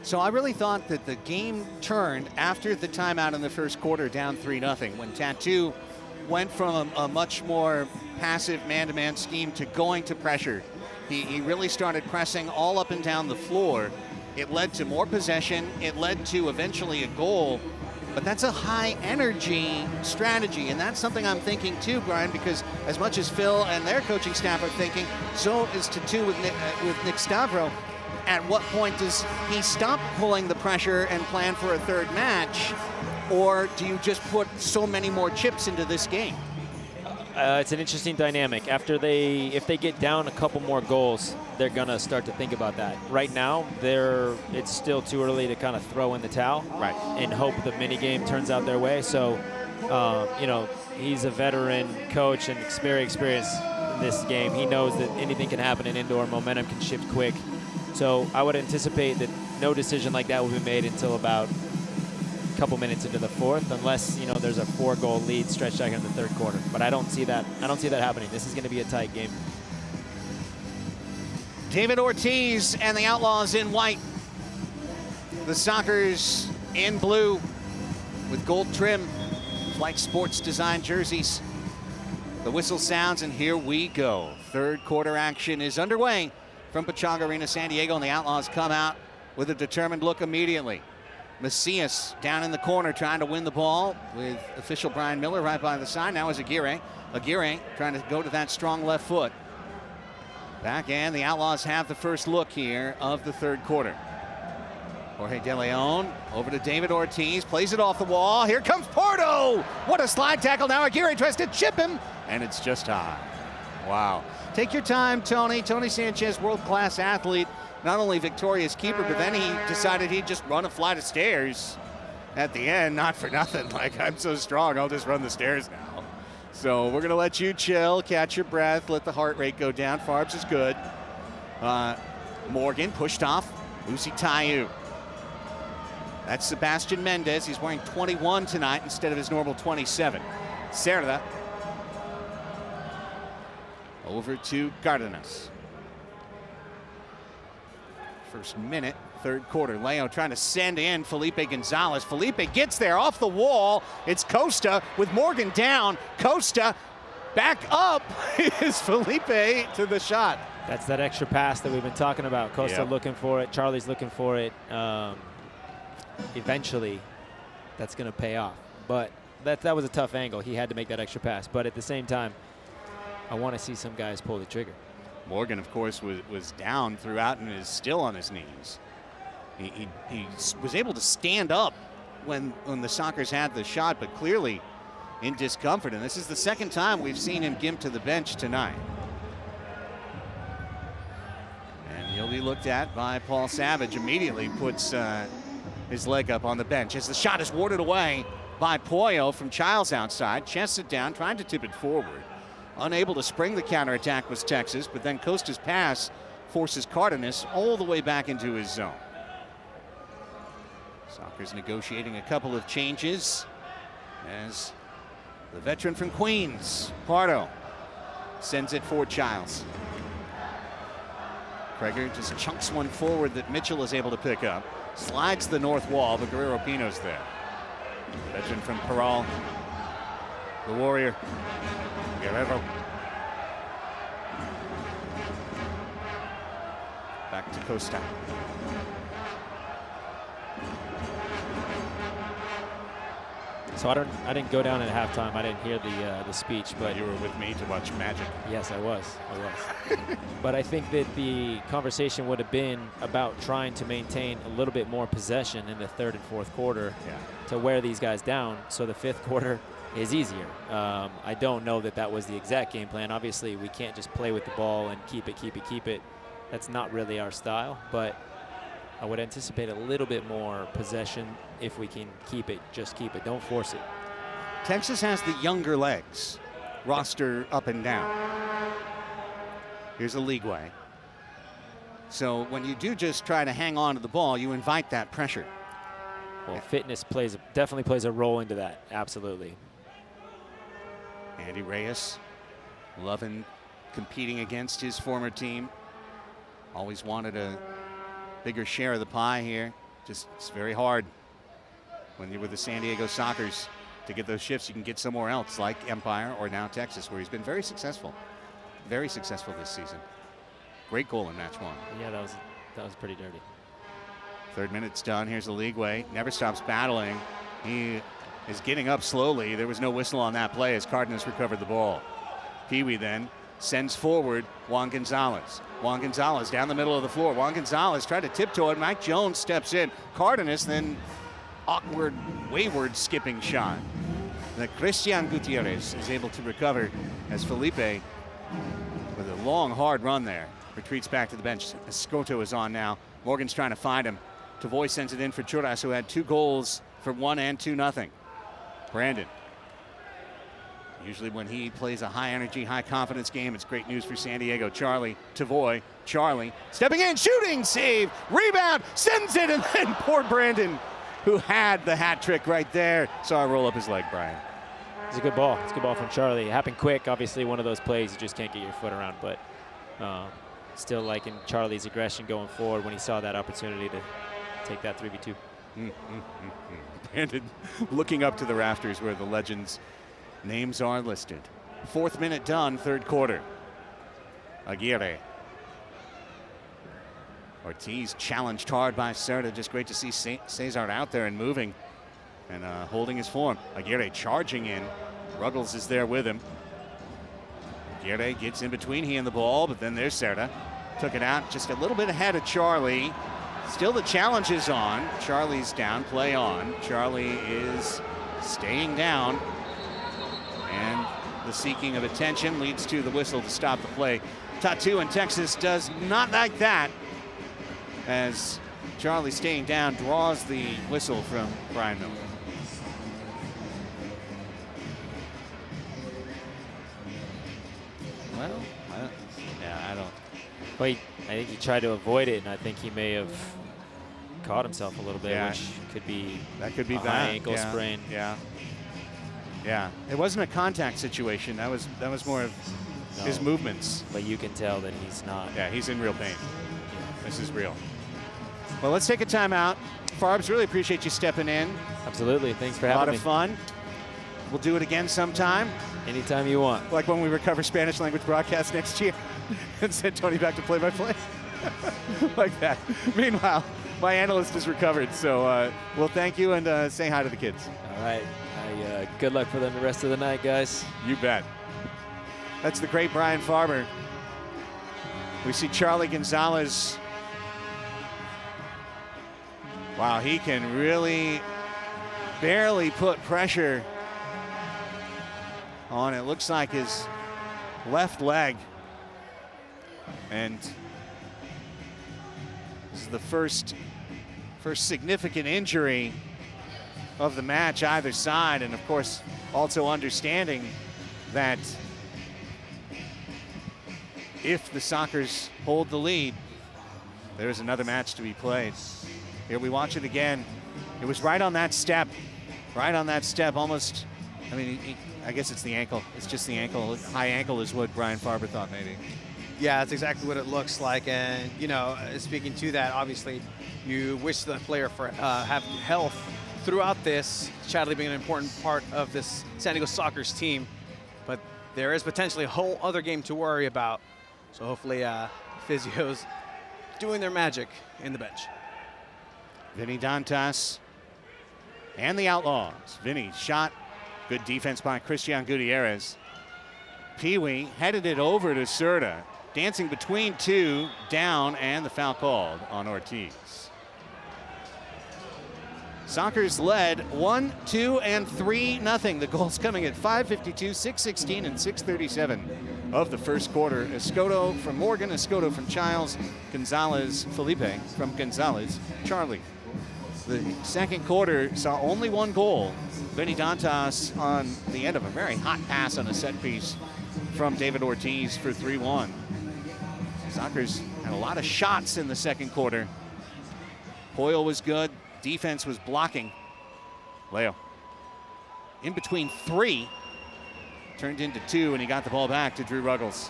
So I really thought that the game turned after the timeout in the first quarter, down 3-0, when Tattoo went from a much more passive man-to-man scheme to going to pressure. He really started pressing all up and down the floor. It led to more possession. It led to eventually a goal. But that's a high-energy strategy, and that's something I'm thinking too, Brian, because as much as Phil and their coaching staff are thinking, so is Tattoo with Nick Stavro. At what point does he stop pulling the pressure and plan for a third match, or do you just put so many more chips into this game?
It's an interesting dynamic. If they get down a couple more goals, they're gonna start to think about that. Right now, it's still too early to kind of throw in the towel,
right,
and hope the mini game turns out their way. So, he's a veteran coach and very experienced in this game. He knows that anything can happen in indoor. Momentum can shift quick. So I would anticipate that no decision like that will be made until about a couple minutes into the fourth, unless there's a 4-goal lead stretched out in the third quarter. But I don't see that happening. This is going to be a tight game.
David Ortiz and the Outlaws in white. The Sockers in blue with gold trim, Flight Sports design jerseys. The whistle sounds, and here we go. Third quarter action is underway from Pechanga Arena, San Diego, and the Outlaws come out with a determined look immediately. Macias down in the corner trying to win the ball with official Brian Miller right by the side. Now is Aguirre. Aguirre trying to go to that strong left foot. Back, and the Outlaws have the first look here of the third quarter. Jorge De Leon over to David Ortiz, plays it off the wall. Here comes Pardo. What a slide tackle. Now Aguirre tries to chip him, and it's just high. Wow. Take your time, Tony. Tony Sanchez, world-class athlete, not only victorious keeper, but then he decided he'd just run a flight of stairs at the end, not for nothing. Like, I'm so strong, I'll just run the stairs now. So we're going to let you chill, catch your breath, let the heart rate go down. Farbs is good. Morgan pushed off Lucy Tayu. That's Sebastian Mendez. He's wearing 21 tonight instead of his normal 27. Cerda over to Cardenas. First minute, third quarter. Leo trying to send in Felipe Gonzalez. Felipe gets there off the wall. It's Costa with Morgan down. Costa back up is Felipe to the shot.
That's that extra pass that we've been talking about. Costa looking for it. Charlie's looking for it. Eventually, that's going to pay off. But that was a tough angle. He had to make that extra pass. But at the same time, I want to see some guys pull the trigger.
Morgan, of course, was down throughout and is still on his knees. He was able to stand up when the Sockers had the shot, but clearly in discomfort. And this is the second time we've seen him gimp to the bench tonight. And he'll be looked at by Paul Savage. Immediately puts his leg up on the bench as the shot is warded away by Pollo from Childs outside. Chests it down, trying to tip it forward. Unable to spring the counterattack was Texas, but then Costa's pass forces Cardenas all the way back into his zone. Sockers negotiating a couple of changes as the veteran from Queens, Pardo, sends it for Childs. Kreger just chunks one forward that Mitchell is able to pick up. Slides the north wall, but Guerrero Pino's there. Veteran from Parral, the Warrior. Guerrero. Back to Costa.
So I didn't go down at halftime. I didn't hear the speech, but
you were with me to watch Magic.
Yes, I was. But I think that the conversation would have been about trying to maintain a little bit more possession in the third and fourth quarter to wear these guys down, so the fifth quarter is easier. I don't know that was the exact game plan. Obviously, we can't just play with the ball and keep it. That's not really our style, but I would anticipate a little bit more possession if we can keep it. Just keep it. Don't force it.
Texas has the younger legs. Roster up and down. Here's a league way. So when you do just try to hang on to the ball, you invite that pressure.
Well, fitness definitely plays a role into that. Absolutely.
Andy Reyes, loving competing against his former team. Always wanted a bigger share of the pie here. Just, it's very hard when you're with the San Diego Sockers to get those shifts. You can get somewhere else like Empire or now Texas, where he's been very successful this season. Great goal in match one.
Yeah, that was pretty dirty.
Third minute's done. Here's the league way. Never stops battling. He is getting up slowly. There was no whistle on that play as Cardenas recovered the ball. Pee-wee then sends forward Juan Gonzalez. Juan Gonzalez down the middle of the floor. Juan Gonzalez tried to tiptoe it. Mike Jones steps in. Cardenas then awkward, wayward skipping shot. The Christian Gutierrez is able to recover as Felipe, with a long, hard run there, retreats back to the bench. Escoto is on now. Morgan's trying to find him. Tavoy sends it in for Churras, who had 2 goals for 1 and 2-0. Brandon. Usually when he plays a high-energy, high-confidence game, it's great news for San Diego. Charlie, Tavoy, Charlie, stepping in, shooting, save, rebound, sends it, and then poor Brandon, who had the hat trick right there. Saw it roll up his leg, Brian.
It's a good ball. It's a good ball from Charlie. It happened quick. Obviously, one of those plays you just can't get your foot around, but still liking Charlie's aggression going forward when he saw that opportunity to take that 3v2.
Brandon looking up to the rafters where the legends' names are listed. 4th minute done, 3rd quarter. Aguirre. Ortiz challenged hard by Cerda. Just great to see Cesar out there and moving and holding his form. Aguirre charging in. Ruggles is there with him. Aguirre gets in between he and the ball, but then there's Cerda. Took it out just a little bit ahead of Charlie. Still the challenge is on. Charlie's down, play on. Charlie is staying down. And the seeking of attention leads to the whistle to stop the play. Tattoo in Texas does not like that, as Charlie staying down draws the whistle from Brian Miller.
Well, I think he tried to avoid it, and I think he may have caught himself a little bit, which could be a high ankle sprain.
Yeah, it wasn't a contact situation. That was more of his movements.
But you can tell that he's not.
Yeah, he's in real pain. Yeah. This is real. Well, let's take a timeout. Farbs, really appreciate you stepping in.
Absolutely, thanks for having me.
A lot of fun. We'll do it again sometime.
Anytime you want.
Like when we recover Spanish language broadcast next year and send Tony back to play-by-play. Like that. Meanwhile, my analyst is recovered, so we'll thank you and say hi to the kids.
All right. Good luck for them the rest of the night, guys.
You bet. That's the great Brian Farber. We see Charlie Gonzalez. Wow, he can really barely put pressure on, it looks like, his left leg. And this is the first significant injury of the match either side, and of course also understanding that if the Sockers hold the lead, there's another match to be played. Here we watch it again. It was right on that step, almost. I mean, I guess it's the ankle. It's just the ankle. High ankle is what Brian Farber thought maybe.
Yeah, that's exactly what it looks like. And, you know, speaking to that, obviously, you wish the player have health throughout this, Chadley being an important part of this San Diego Sockers team. But there is potentially a whole other game to worry about. So hopefully Physio's doing their magic in the bench.
Vinny Dantas and the Outlaws. Vinny shot. Good defense by Christian Gutierrez. Pee-wee headed it over to Serta. Dancing between two, down, and the foul called on Ortiz. Sockers led 1, 2, and 3-0. The goals coming at 5:52, 6:16, and 6:37 of the first quarter. Escoto from Morgan, Escoto from Childs, Gonzalez, Felipe from Gonzalez, Charlie. The second quarter saw only one goal. Vinny Dantas on the end of a very hot pass on a set piece from David Ortiz for 3-1. Sockers had a lot of shots in the second quarter. Hoyle was good. Defense was blocking. Leo in between three, turned into two, and he got the ball back to Drew Ruggles.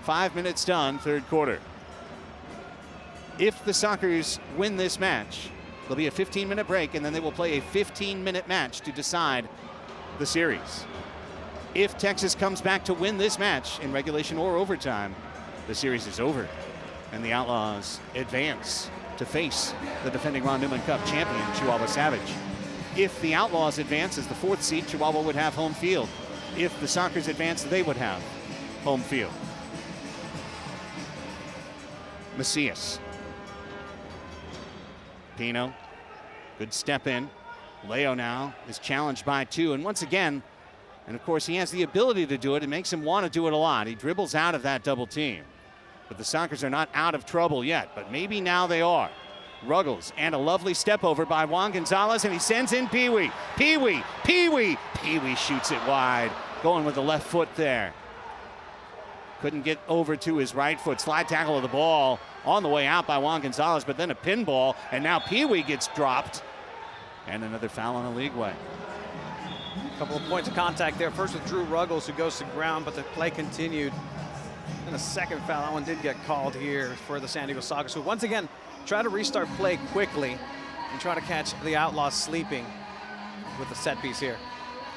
5 minutes done, third quarter. If the Sockers win this match, there'll be a 15-minute break, and then they will play a 15-minute match to decide the series. If Texas comes back to win this match in regulation or overtime, the series is over, and the Outlaws advance to face the defending Ron Newman Cup champion, Chihuahua Savage. If the Outlaws advance as the fourth seed, Chihuahua would have home field. If the Sockers advance, they would have home field. Macias. Pino, good step in. Leo now is challenged by two, and once again, and of course he has the ability to do it. It makes him want to do it a lot. He dribbles out of that double team. But the Sockers are not out of trouble yet, but maybe now they are. Ruggles and a lovely step over by Juan Gonzalez, and he sends in Pee-wee. Pee-wee, Pee-wee. Pee-wee shoots it wide, going with the left foot there. Couldn't get over to his right foot. Slide tackle of the ball on the way out by Juan Gonzalez, but then a pinball, and now Pee-wee gets dropped. And another foul on a league way.
A couple of points of contact there. First with Drew Ruggles, who goes to ground, but the play continued. And a second foul, that one did get called here for the San Diego Sockers, who once again try to restart play quickly and try to catch the Outlaws sleeping with the set piece here.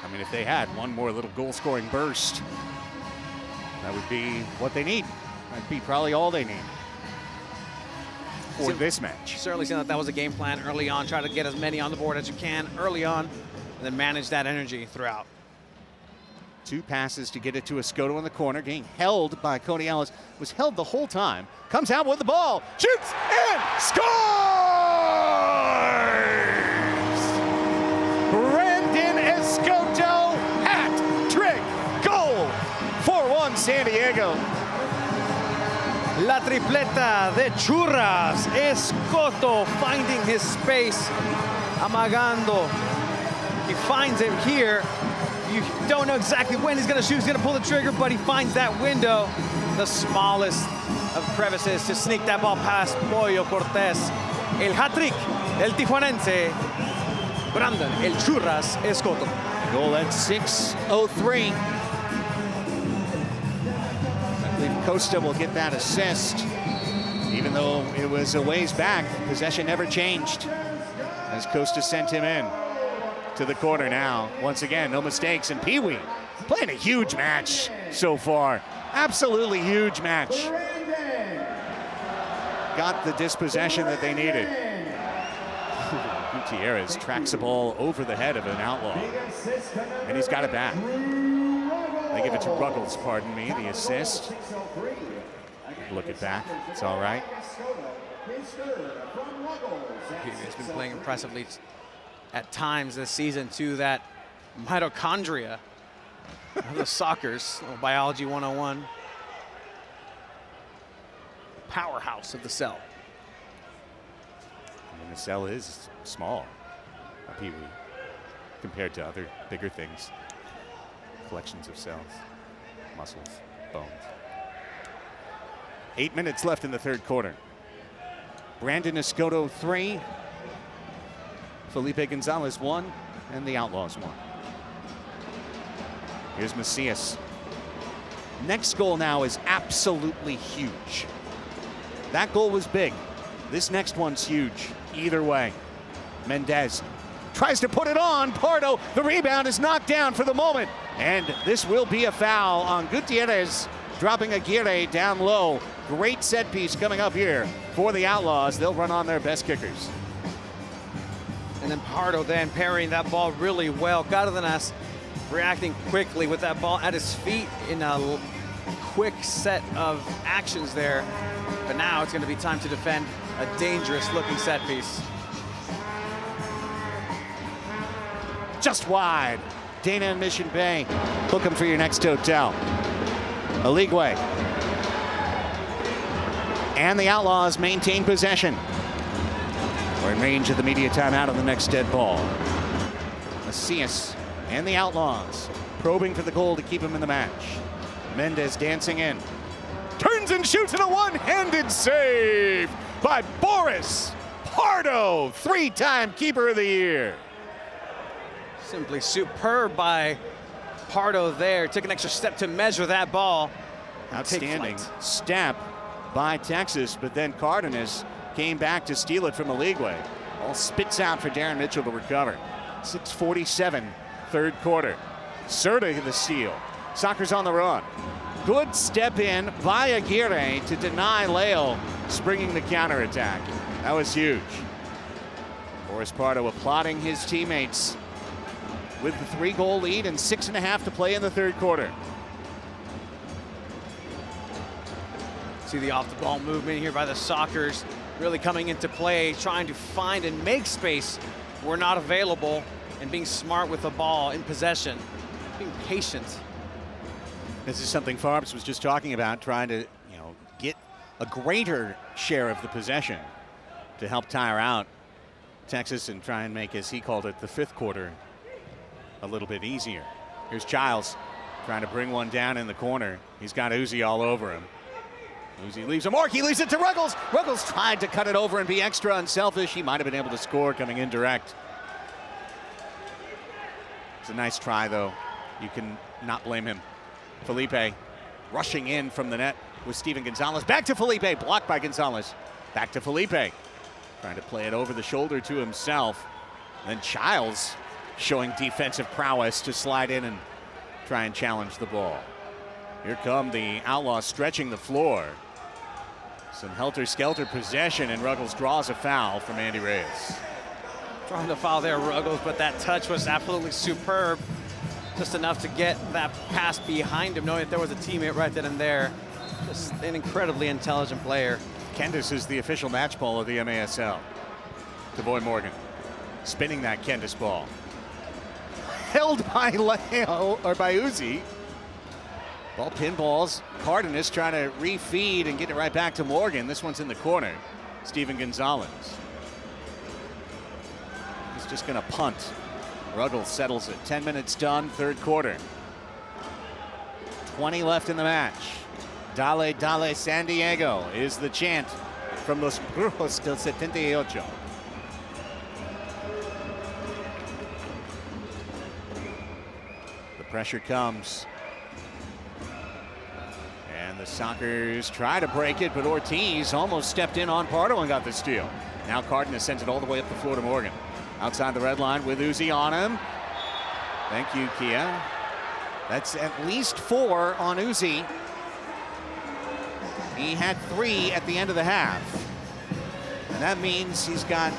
I mean, if they had one more little goal-scoring burst, that would be what they need. That'd be probably all they need for this match.
Certainly seemed like that was a game plan early on. Try to get as many on the board as you can early on, and then manage that energy throughout.
Two passes to get it to Escoto in the corner, getting held by Cody Ellis. Was held the whole time. Comes out with the ball, shoots and scores! Brandon Escoto, hat trick goal, 4-1 San Diego.
La tripleta de Churras. Escoto finding his space, amagando. He finds it here. You don't know exactly when he's going to shoot. He's going to pull the trigger, but he finds that window. the smallest of crevices to sneak that ball past Pollo Cortés. El hat-trick del tijuanense, Brandon El Churras Escoto.
Goal at 6:03. I believe Costa will get that assist. Even though it was a ways back, possession never changed as Costa sent him in to the corner now. Once again, no mistakes, and Pee Wee playing a huge match so far. Absolutely huge match. Got the dispossession that they needed. Gutierrez tracks the ball over the head of an outlaw, and he's got it back. They give it to Ruggles, pardon me, the assist. Look it back, it's all right.
He's been playing impressively at times this season to that mitochondria of the Sockers, biology 101. Powerhouse of the cell.
And the cell is small, a Pee Wee, compared to other bigger things. Collections of cells, muscles, bones. 8 minutes left in the third quarter. Brandon Escoto 3, Felipe Gonzalez 1, and the Outlaws 1. Here's Macias. Next goal now is absolutely huge. That goal was big. This next one's huge. Either way. Mendez tries to put it on. Pardo, the rebound is knocked down for the moment. And this will be a foul on Gutierrez, dropping Aguirre down low. Great set piece coming up here for the Outlaws. They'll run on their best kickers.
And then Pardo then parrying that ball really well. Cárdenas reacting quickly with that ball at his feet in a quick set of actions there. But now it's going to be time to defend a dangerous looking set piece.
Just wide. Dana and Mission Bay. Book them for your next hotel. Aligwe. And the Outlaws maintain possession. We're in range of the media timeout on the next dead ball. Macias and the Outlaws probing for the goal to keep him in the match. Mendez dancing in. Turns and shoots, and a one-handed save by Boris Pardo, three-time keeper of the year.
Simply superb by Pardo there. Took an extra step to measure that ball.
Outstanding step by Texas, but then Cárdenas came back to steal it from Aligwe. All spits out for Darren Mitchell to recover. 6:47, third quarter. Serta the steal. Sockers on the run. Good step in by Aguirre to deny Leo springing the counterattack. That was huge. Boris Pardo applauding his teammates with the 3-goal lead and 6.5 to play in the third quarter.
See the off-the-ball movement here by the Sockers really coming into play, trying to find and make space where not available, and being smart with the ball in possession, being patient.
This is something Farbs was just talking about, trying to, get a greater share of the possession to help tire out Texas and try and make, as he called it, the fifth quarter a little bit easier. Here's Childs trying to bring one down in the corner. He's got Uzi all over him. Uzi leaves a mark. He leaves it to Ruggles. Ruggles tried to cut it over and be extra unselfish. He might have been able to score coming in direct. It's a nice try, though. You can not blame him. Felipe rushing in from the net with Steven Gonzalez. Back to Felipe. Blocked by Gonzalez. Back to Felipe. Trying to play it over the shoulder to himself. Then Childs showing defensive prowess to slide in and try and challenge the ball. Here come the Outlaws stretching the floor. Some helter-skelter possession, and Ruggles draws a foul from Andy Reyes.
Trying to foul there, Ruggles, but that touch was absolutely superb. Just enough to get that pass behind him, knowing that there was a teammate right then and there. Just an incredibly intelligent player.
Kendis is the official match ball of the MASL. Devoy Morgan spinning that Kendis ball. Held by Leo, or by Uzi. Ball pinballs. Cárdenas trying to refeed and get it right back to Morgan. This one's in the corner. Steven Gonzalez. He's just going to punt. Ruggles settles it. 10 minutes done, third quarter. 20 left in the match. Dale, dale, San Diego is the chant from Los Brujos del 78. The pressure comes. And the Sockers try to break it, but Ortiz almost stepped in on Pardo and got the steal. Now Cardenas sends it all the way up the floor to Morgan. Outside the red line with Uzi on him. Thank you, Kia. That's at least 4 on Uzi. He had 3 at the end of the half. And that means he's got,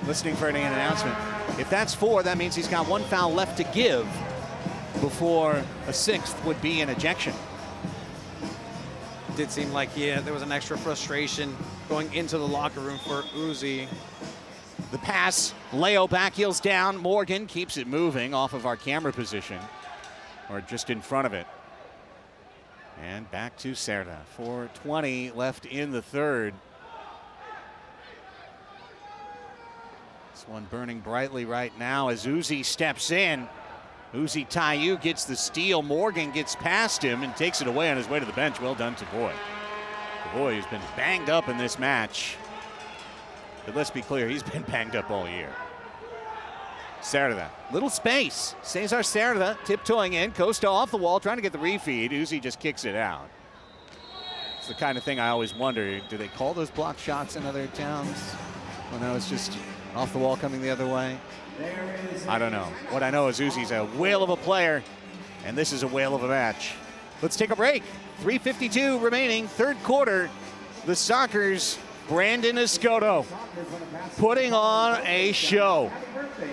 listening for an announcement, if that's 4, that means he's got 1 foul left to give before a 6th would be an ejection.
Did seem like, yeah, there was an extra frustration going into the locker room for Uzi.
The pass, Leo back heels down. Morgan keeps it moving off of our camera position, or just in front of it. And back to Cerda. 4:20 left in the third. This one burning brightly right now as Uzi steps in. Uzi Tayu gets the steal. Morgan gets past him and takes it away on his way to the bench. Well done to Boy. Boy has been banged up in this match. But let's be clear, he's been banged up all year. Cerda, little space. Cesar Cerda tiptoeing in. Costa off the wall, trying to get the refeed. Uzi just kicks it out. It's the kind of thing I always wonder, do they call those block shots in other towns? Well, no, it's just off the wall coming the other way. I don't know. What I know is Uzi's a whale of a player, and this is a whale of a match. Let's take a break. 3:52 remaining, third quarter. The Sockers, Brandon Escoto, putting on a show.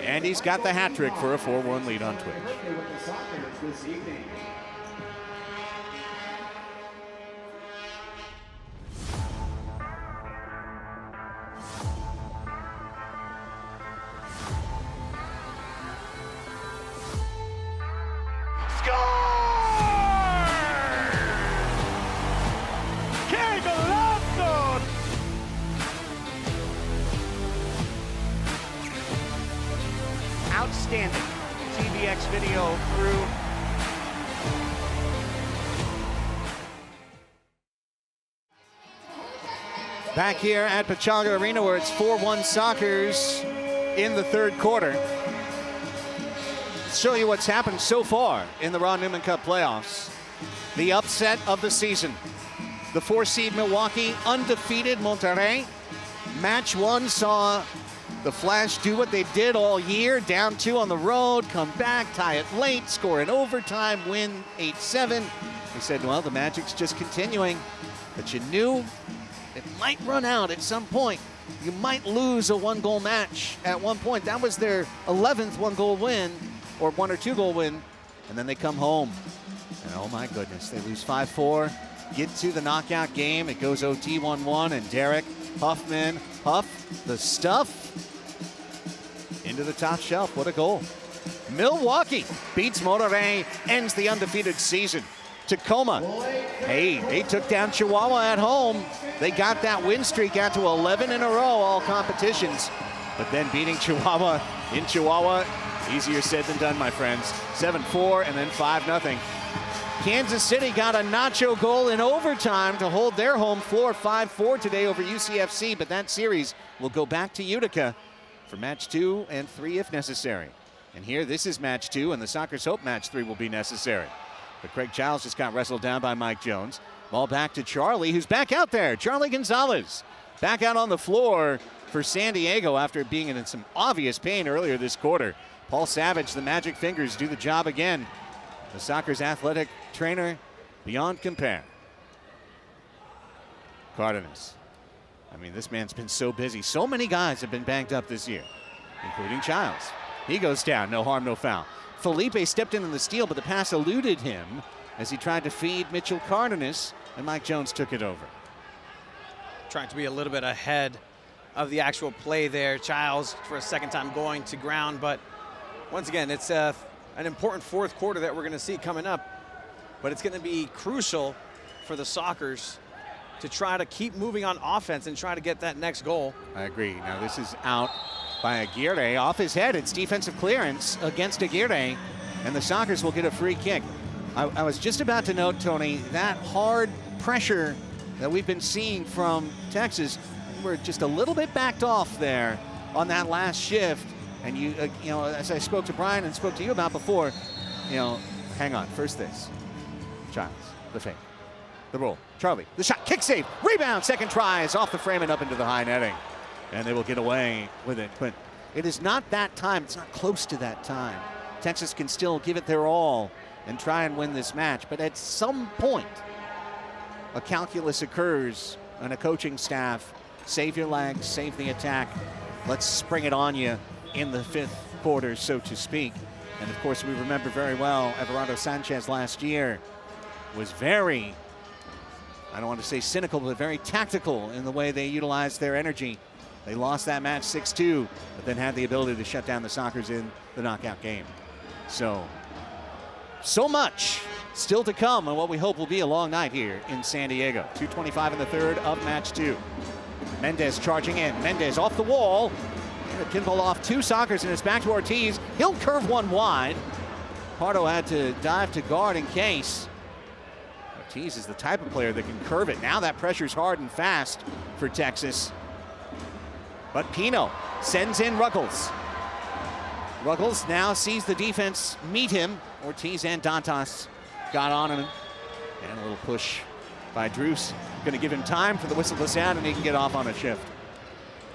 And he's got the hat trick for a 4-1 lead on Twitch. Outstanding TVX video crew. Back here at Pechanga Arena where it's 4-1 Sockers in the third quarter. Let's show you what's happened so far in the Ron Newman Cup playoffs. The upset of the season. The 4-seed Milwaukee undefeated Monterrey. Match 1 saw the Flash do what they did all year, down 2 on the road, come back, tie it late, score in overtime, win 8-7. We said, well, the Magic's just continuing, but you knew it might run out at some point. You might lose a 1-goal match at one point. That was their 11th 1-goal win, or 1 or 2 goal win, and then they come home. And oh my goodness, they lose 5-4, get to the knockout game. It goes OT 1-1, and Derek Huffman, Huff the stuff, into the top shelf. What a goal. Milwaukee beats Monterrey, ends the undefeated season. Tacoma, hey, they took down Chihuahua at home. They got that win streak out to 11 in a row, all competitions. But then beating Chihuahua in Chihuahua, easier said than done, my friends. 7-4 and then 5-0. Kansas City got a Nacho goal in overtime to hold their home floor 5-4 today over UCFC, but that series will go back to Utica for match 2 and 3 if necessary. And here, this is match 2, and the Sockers hope match 3 will be necessary. But Craig Childs just got wrestled down by Mike Jones. Ball back to Charlie, who's back out there. Charlie Gonzalez back out on the floor for San Diego after being in some obvious pain earlier this quarter. Paul Savage, the magic fingers, do the job again. The Sockers athletic trainer, beyond compare. Cardenas. I mean, this man's been so busy. So many guys have been banged up this year, including Childs. He goes down, no harm, no foul. Felipe stepped in on the steal, but the pass eluded him as he tried to feed Mitchell Cardenas, and Mike Jones took it over.
Trying to be a little bit ahead of the actual play there. Childs for a second time going to ground, but once again, it's an important fourth quarter that we're going to see coming up, but it's going to be crucial for the Sockers to try to keep moving on offense and try to get that next goal.
I agree. Now this is out by Aguirre off his head. It's defensive clearance against Aguirre, and the Sockers will get a free kick. I was just about to note, Tony, that hard pressure that we've been seeing from Texas, we're just a little bit backed off there on that last shift. And you know, as I spoke to Brian and spoke to you about before, you know, hang on, first this. Childs, the fake, the roll, Charlie, the shot, kick save, rebound, second try is off the frame and up into the high netting. And they will get away with it, but it is not that time, it's not close to that time. Texas can still give it their all and try and win this match, but at some point, a calculus occurs and a coaching staff, save your legs, save the attack, let's spring it on you in the fifth quarter, so to speak. And of course, we remember very well, Everardo Sanchez last year was very, I don't want to say cynical, but very tactical in the way they utilized their energy. They lost that match 6-2, but then had the ability to shut down the Sockers in the knockout game. So much still to come on what we hope will be a long night here in San Diego. 2:25 in the third of match 2. Mendez charging in. Mendez off the wall. And a pinball off 2 Sockers, and it's back to Ortiz. He'll curve one wide. Pardo had to dive to guard in case. Ortiz is the type of player that can curve it. Now that pressure's hard and fast for Texas. But Pino sends in Ruggles. Ruggles now sees the defense meet him. Ortiz and Dantas got on him. And a little push by Drews. Going to give him time for the whistle to sound, and he can get off on a shift.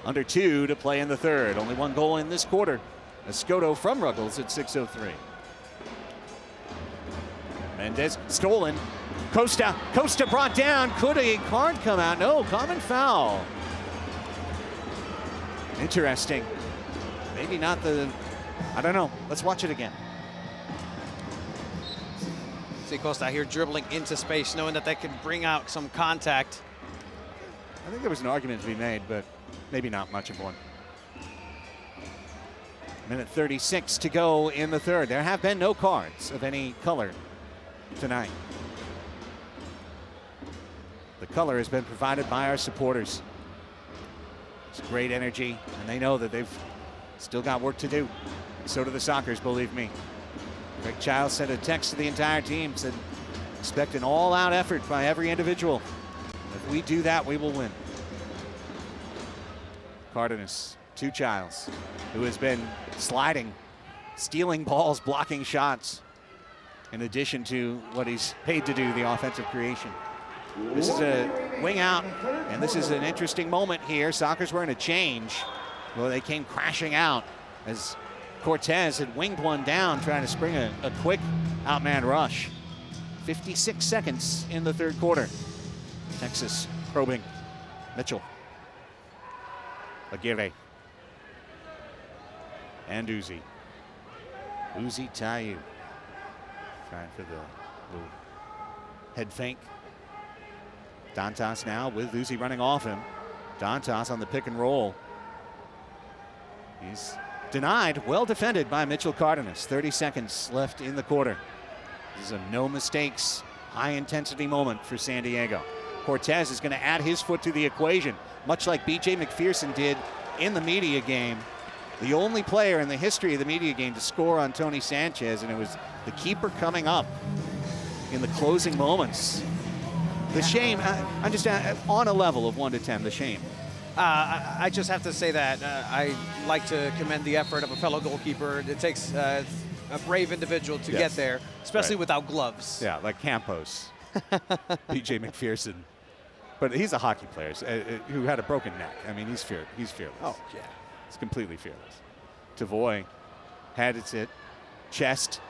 Under 2 to play in the third. Only 1 goal in this quarter. Escoto from Ruggles at 6:03. Mendez stolen. Costa brought down. Could a card come out? No, common foul. Interesting. Maybe not the, I don't know. Let's watch it again.
See Costa here dribbling into space, knowing that could bring out some contact.
I think there was an argument to be made, but maybe not much of one. Minute 36 to go in the third. There have been no cards of any color tonight. The color has been provided by our supporters. It's great energy, and they know that they've still got work to do. So do the Sockers, believe me. Greg Childs sent a text to the entire team, said, expect an all-out effort by every individual. If we do that, we will win. Cardenas to Childs, who has been sliding, stealing balls, blocking shots, in addition to what he's paid to do, the offensive creation. This is a wing out, and this is an interesting moment here. Sockers were in a change. Well, they came crashing out as Cortez had winged one down, trying to spring a quick outman rush. 56 seconds in the third quarter. Texas probing. Mitchell. Aguirre. And Uzi. Uzi Tayu. Trying for the little head fake. Dantas now with Uzi running off him. Dantas on the pick and roll. He's denied, well defended by Mitchell Cardenas. 30 seconds left in the quarter. This is a no mistakes, high intensity moment for San Diego. Cortez is going to add his foot to the equation, much like BJ McPherson did in the media game. The only player in the history of the media game to score on Tony Sanchez, and it was the keeper coming up in the closing moments. The shame, I'm just on a level of 1 to 10, the shame.
I just have to say that I like to commend the effort of a fellow goalkeeper. It takes a brave individual to get there, especially without gloves.
Yeah, like Campos, BJ McPherson. But he's a hockey player who had a broken neck. I mean, he's fearless.
Oh, yeah.
He's completely fearless. Tavoy had it, chest.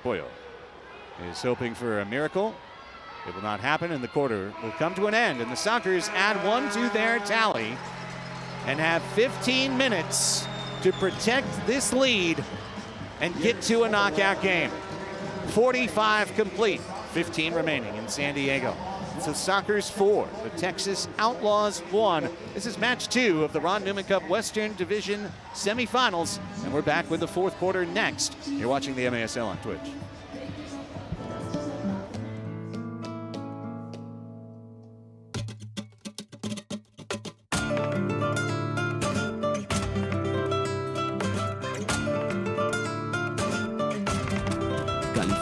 Boyo is hoping for a miracle. It will not happen, and the quarter will come to an end. And the Sockers add 1 to their tally and have 15 minutes to protect this lead and get to a knockout game. 45 complete, 15 remaining in San Diego. So Sockers 4, the Texas Outlaws 1. This is match 2 of the Ron Newman Cup Western Division semifinals, and we're back with the fourth quarter next. You're watching the MASL on Twitch.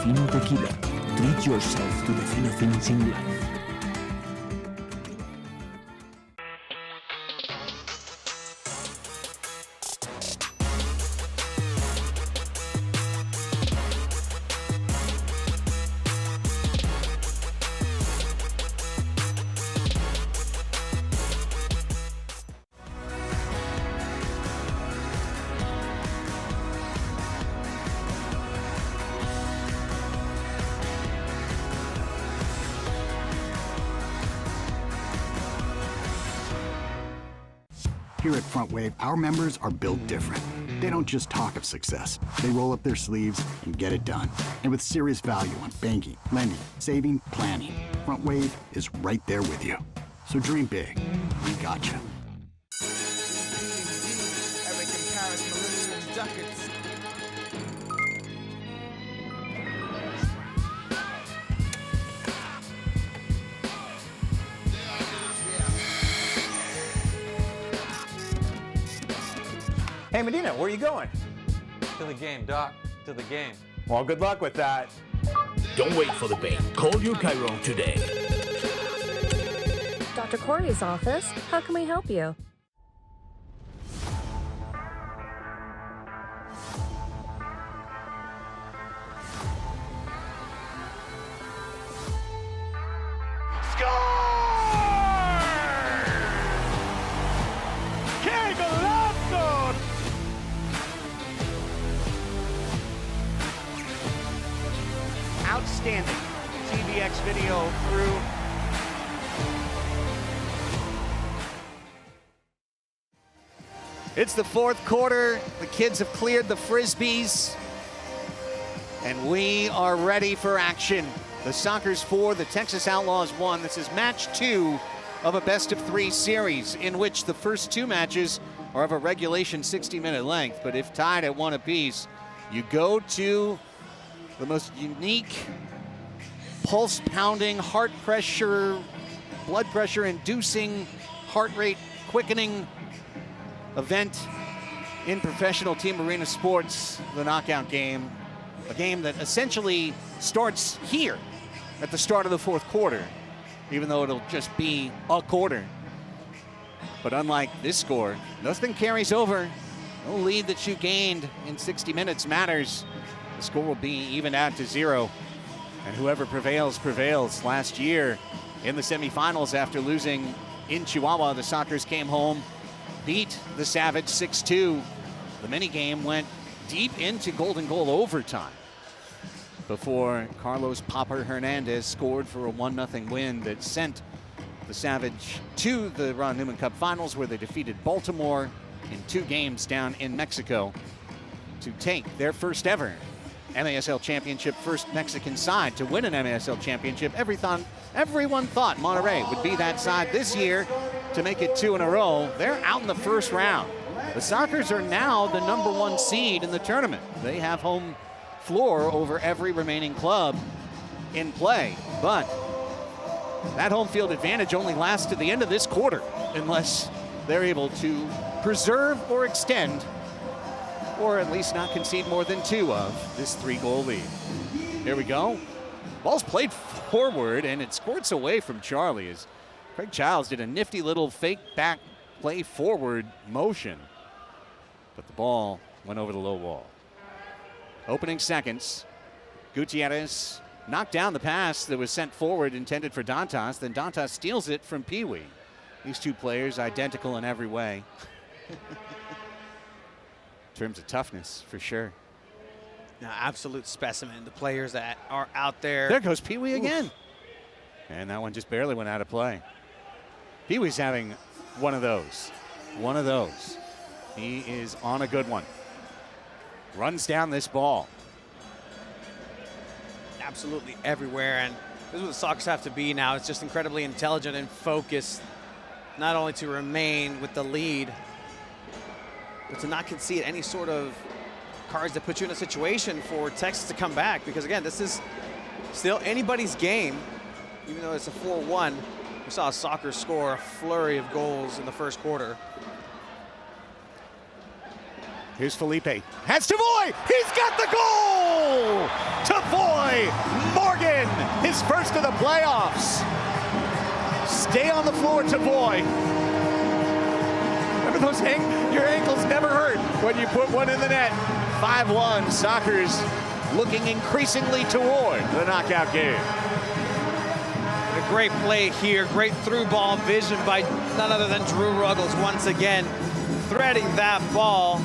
Fino Tequila. Treat yourself to the fino things in life.
Here at Front Wave, our members are built different. They don't just talk of success. They roll up their sleeves and get it done. And with serious value on banking, lending, saving, planning, Front Wave is right there with you. So dream big. We got you.
Hey, Medina, where are you going?
To the game, Doc. To the game.
Well, good luck with that.
Don't wait for the pain. Call your Chiron today.
Dr. Corey's office. How can we help you?
Outstanding TVX video through. It's the fourth quarter. The kids have cleared the Frisbees. And we are ready for action. The Sockers 4, the Texas Outlaws 1. This is match 2 of a best-of-3 series in which the first 2 matches are of a regulation 60-minute length. But if tied at 1 apiece, you go to the most unique, pulse-pounding, heart pressure, blood pressure-inducing, heart rate quickening event in professional team arena sports, the knockout game. A game that essentially starts here at the start of the fourth quarter, even though it'll just be a quarter. But unlike this score, nothing carries over. No lead that you gained in 60 minutes matters. The score will be evened out to 0. And whoever prevails, prevails. Last year in the semifinals, after losing in Chihuahua, the Sockers came home, beat the Savage 6-2. The mini game went deep into golden goal overtime before Carlos Popper Hernandez scored for a 1-0 win that sent the Savage to the Ron Newman Cup Finals, where they defeated Baltimore in 2 games down in Mexico to take their first ever MASL championship, first Mexican side to win an MASL championship. Everyone thought Monterrey would be that side this year to make it 2 in a row. They're out in the first round. The Sockers are now the #1 seed in the tournament. They have home floor over every remaining club in play, but that home field advantage only lasts to the end of this quarter unless they're able to preserve or extend, or at least not concede more than 2 of this 3-goal lead. Here we go. Ball's played forward, and it squirts away from Charlie as Craig Childs did a nifty little fake back play forward motion, but the ball went over the low wall. Opening seconds, Gutierrez knocked down the pass that was sent forward intended for Dantas. Then Dantas steals it from Pee Wee. These 2 players identical in every way. In terms of toughness, for sure.
Now, absolute specimen. The players that are out there.
There goes Pee Wee again. And that one just barely went out of play. Pee Wee's having one of those. One of those. He is on a good one. Runs down this ball.
Absolutely everywhere, and this is what the Sockers have to be now. It's just incredibly intelligent and focused, not only to remain with the lead, but to not concede any sort of cards that put you in a situation for Texas to come back, because again, this is still anybody's game, even though it's a 4-1. We saw Sockers score a flurry of goals in the first quarter.
Here's Felipe. Has Tavoy! He's got the goal! Tavoy his first of the playoffs. Stay on the floor, Tavoy. Remember those your ankles never hurt when you put one in the net. 5-1, Soccer's looking increasingly toward the knockout game.
A great play here, great through ball vision by none other than Drew Ruggles once again, threading that ball.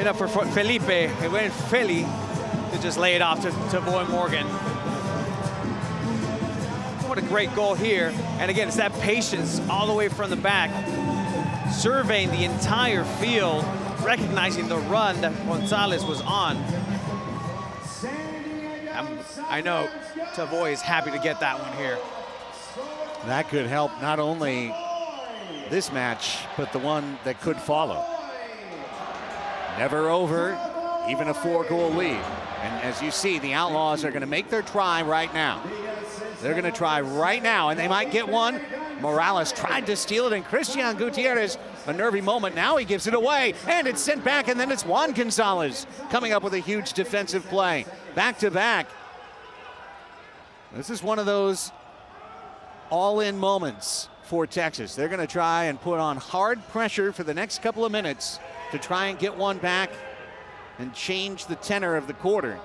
Enough for Felipe, it went Feli to just lay it off to Tavoy Morgan. What a great goal here. And again, it's that patience all the way from the back, surveying the entire field, recognizing the run that Gonzalez was on. I know Tavoy is happy to get that one here.
That could help not only this match, but the one that could follow. Never over, even a 4-goal lead. And as you see, the Outlaws are going to make their try right now. They're going to try right now, and they might get one. Morales tried to steal it, and Christian Gutierrez, a nervy moment. Now he gives it away, and it's sent back, and then it's Juan Gonzalez coming up with a huge defensive play. Back to back. This is one of those all-in moments for Texas. They're going to try and put on hard pressure for the next couple of minutes to try and get one back and change the tenor of the quarter.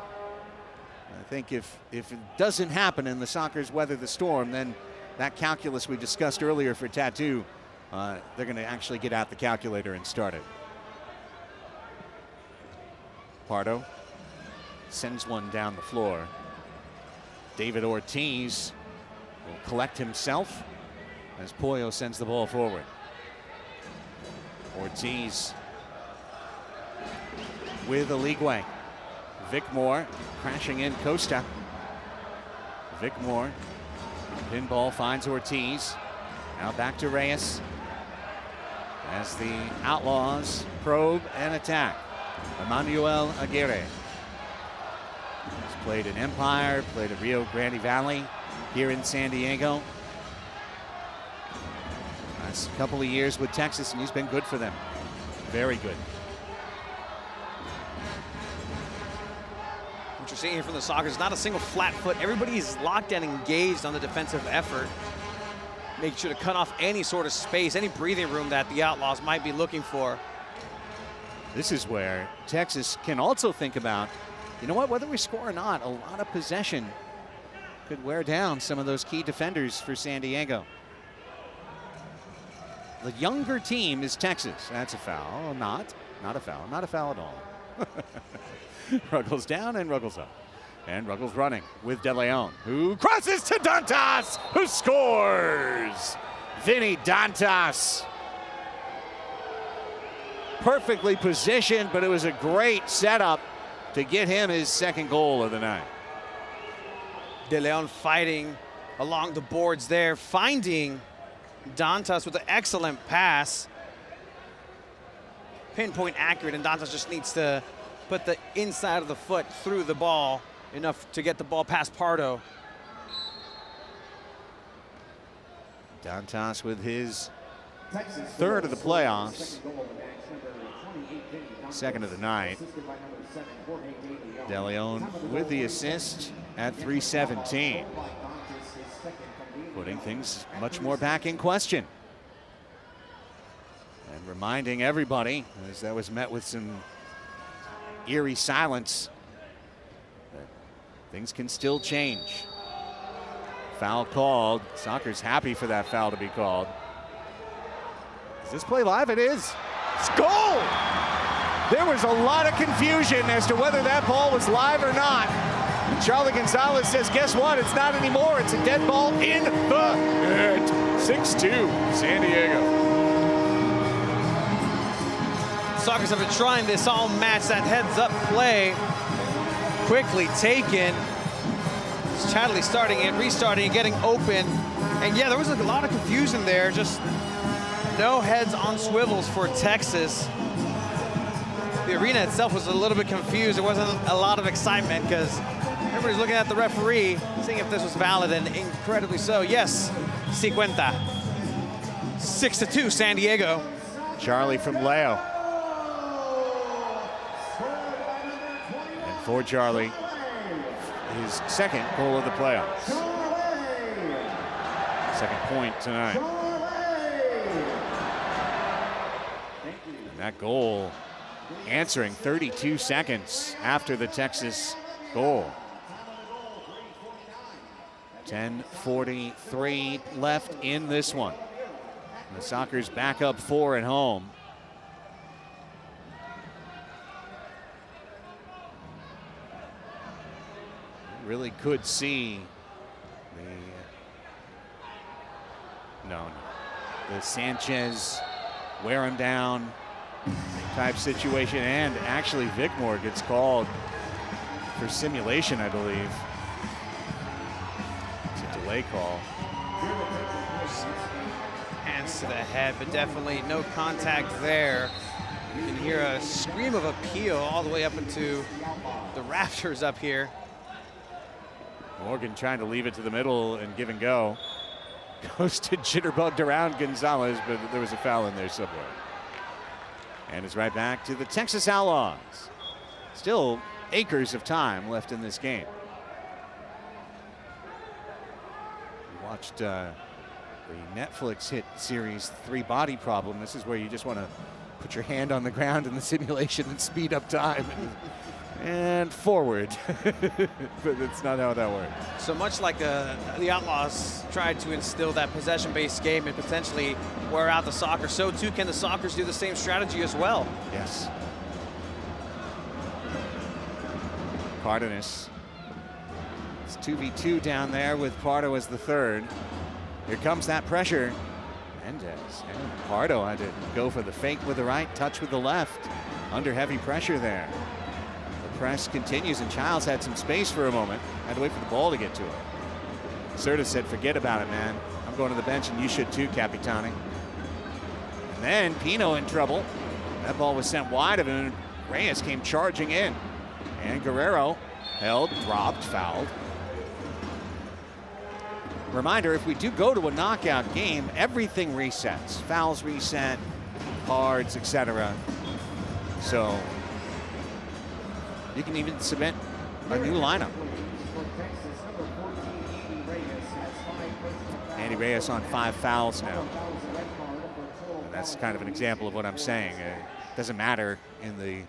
I think if it doesn't happen and the Sockers weather the storm, then that calculus we discussed earlier for Tattoo, they're going to actually get out the calculator and start it. Pardo sends one down the floor. David Ortiz will collect himself as Pollo sends the ball forward. Ortiz with Aligwe. Vic Moore crashing in Costa. Vic Moore, pinball finds Ortiz. Now back to Reyes as the Outlaws probe and attack. Emmanuel Aguirre. He's played in Empire, played at Rio Grande Valley, here in San Diego. Last couple of years with Texas, and he's been good for them. Very good.
What you're seeing here from the Sockers is not a single flat foot. Everybody is locked and engaged on the defensive effort. Make sure to cut off any sort of space, any breathing room that the Outlaws might be looking for.
This is where Texas can also think about, you know what, whether we score or not, a lot of possession could wear down some of those key defenders for San Diego. The younger team is Texas. That's a foul. Not a foul. Not a foul at all. Ruggles down and Ruggles up. And Ruggles running with De Leon, who crosses to Dantas, who scores! Vinny Dantas. Perfectly positioned, but it was a great setup to get him his second goal of the night.
De Leon fighting along the boards there, finding Dantas with an excellent pass. Pinpoint accurate, and Dantas just needs to put the inside of the foot through the ball, enough to get the ball past Pardo.
Dantas with his third of the playoffs. Second of the night. De Leon with the assist at 3:17. Putting things much more back in question. And reminding everybody, as that was met with some eerie silence, that things can still change. Foul called. Soccer's happy for that foul to be called. Is this play live? It is. It's goal! There was a lot of confusion as to whether that ball was live or not. And Charlie Gonzalez says, guess what? It's not anymore. It's a dead ball in the net. 6-2, San Diego.
Sockers have been trying this all match. That heads-up play quickly taken. It's Chadley starting and restarting and getting open. And yeah, there was a lot of confusion there. Just no heads on swivels for Texas. The arena itself was a little bit confused. There wasn't a lot of excitement because everybody's looking at the referee, seeing if this was valid, and incredibly so. Yes, si cuenta. 6-2, San Diego.
Charlie from Leo. And for Charlie, his second goal of the playoffs. Second point tonight. And that goal answering 32 seconds after the Texas goal. 10:43 left in this one. The Sockers back up 4 at home. Really could see the Sanchez wear him down type situation, and actually Vickmore gets called for simulation, I believe. It's a delay call.
Hands to the head, but definitely no contact there. You can hear a scream of appeal all the way up into the rafters up here.
Morgan trying to leave it to the middle and give and go. Goes to jitterbugged around Gonzalez, but there was a foul in there somewhere. And it's right back to the Texas Outlaws. Still acres of time left in this game. We watched the Netflix hit series 3 Body Problem. This is where you just want to put your hand on the ground in the simulation and speed up time. And forward. But that's not how that works.
So much like the Outlaws tried to instill that possession-based game and potentially wear out the Sockers, so too can the Sockers do the same strategy as well.
Yes. Cardenas. It's 2v2 down there with Pardo as the third. Here comes that pressure. Mendez and Pardo had to go for the fake with the right, touch with the left. Under heavy pressure there. Press continues, and Childs had some space for a moment. Had to wait for the ball to get to him. Serta said, forget about it, man. I'm going to the bench, and you should too, Capitani. And then Pino in trouble. That ball was sent wide of him. Reyes came charging in. And Guerrero held, dropped, fouled. Reminder, if we do go to a knockout game, everything resets. Fouls reset, cards, etc. So you can even submit a new lineup. Andy Reyes on 5 fouls now. And that's kind of an example of what I'm saying. It doesn't matter in the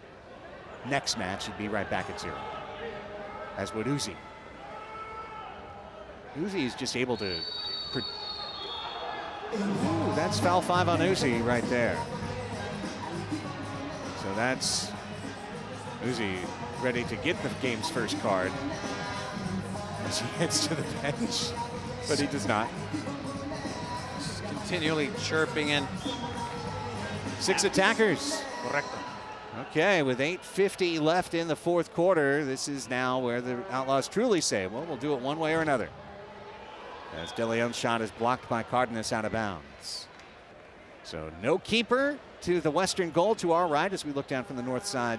next match, he'd be right back at 0. As would Uzi. Uzi is just able to... Ooh, that's foul 5 on Uzi right there. So that's Uzi ready to get the game's first card as he heads to the bench, but he does not.
Just continually chirping in.
6 attackers.
Correcto.
Okay, with 8:50 left in the fourth quarter, this is now where the Outlaws truly say, well, we'll do it one way or another. As De Leon's shot is blocked by Cardenas out of bounds. So no keeper to the western goal to our right as we look down from the north side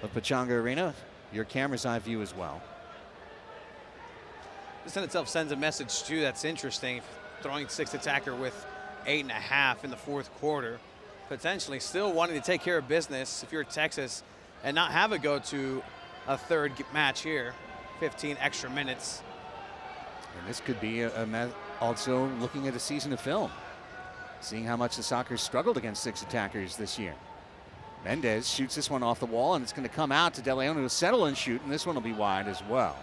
of Pechanga Arena. Your camera's eye view as well.
This in itself sends a message too that's interesting. Throwing 6 attacker with 8.5 in the fourth quarter. Potentially still wanting to take care of business if you're Texas and not have it go to a third match here. 15 extra minutes.
And this could be also looking at a season of film. Seeing how much the Sockers struggled against 6 attackers this year. Mendez shoots this one off the wall, and it's going to come out to De Leon, who will settle and shoot, and this one will be wide as well.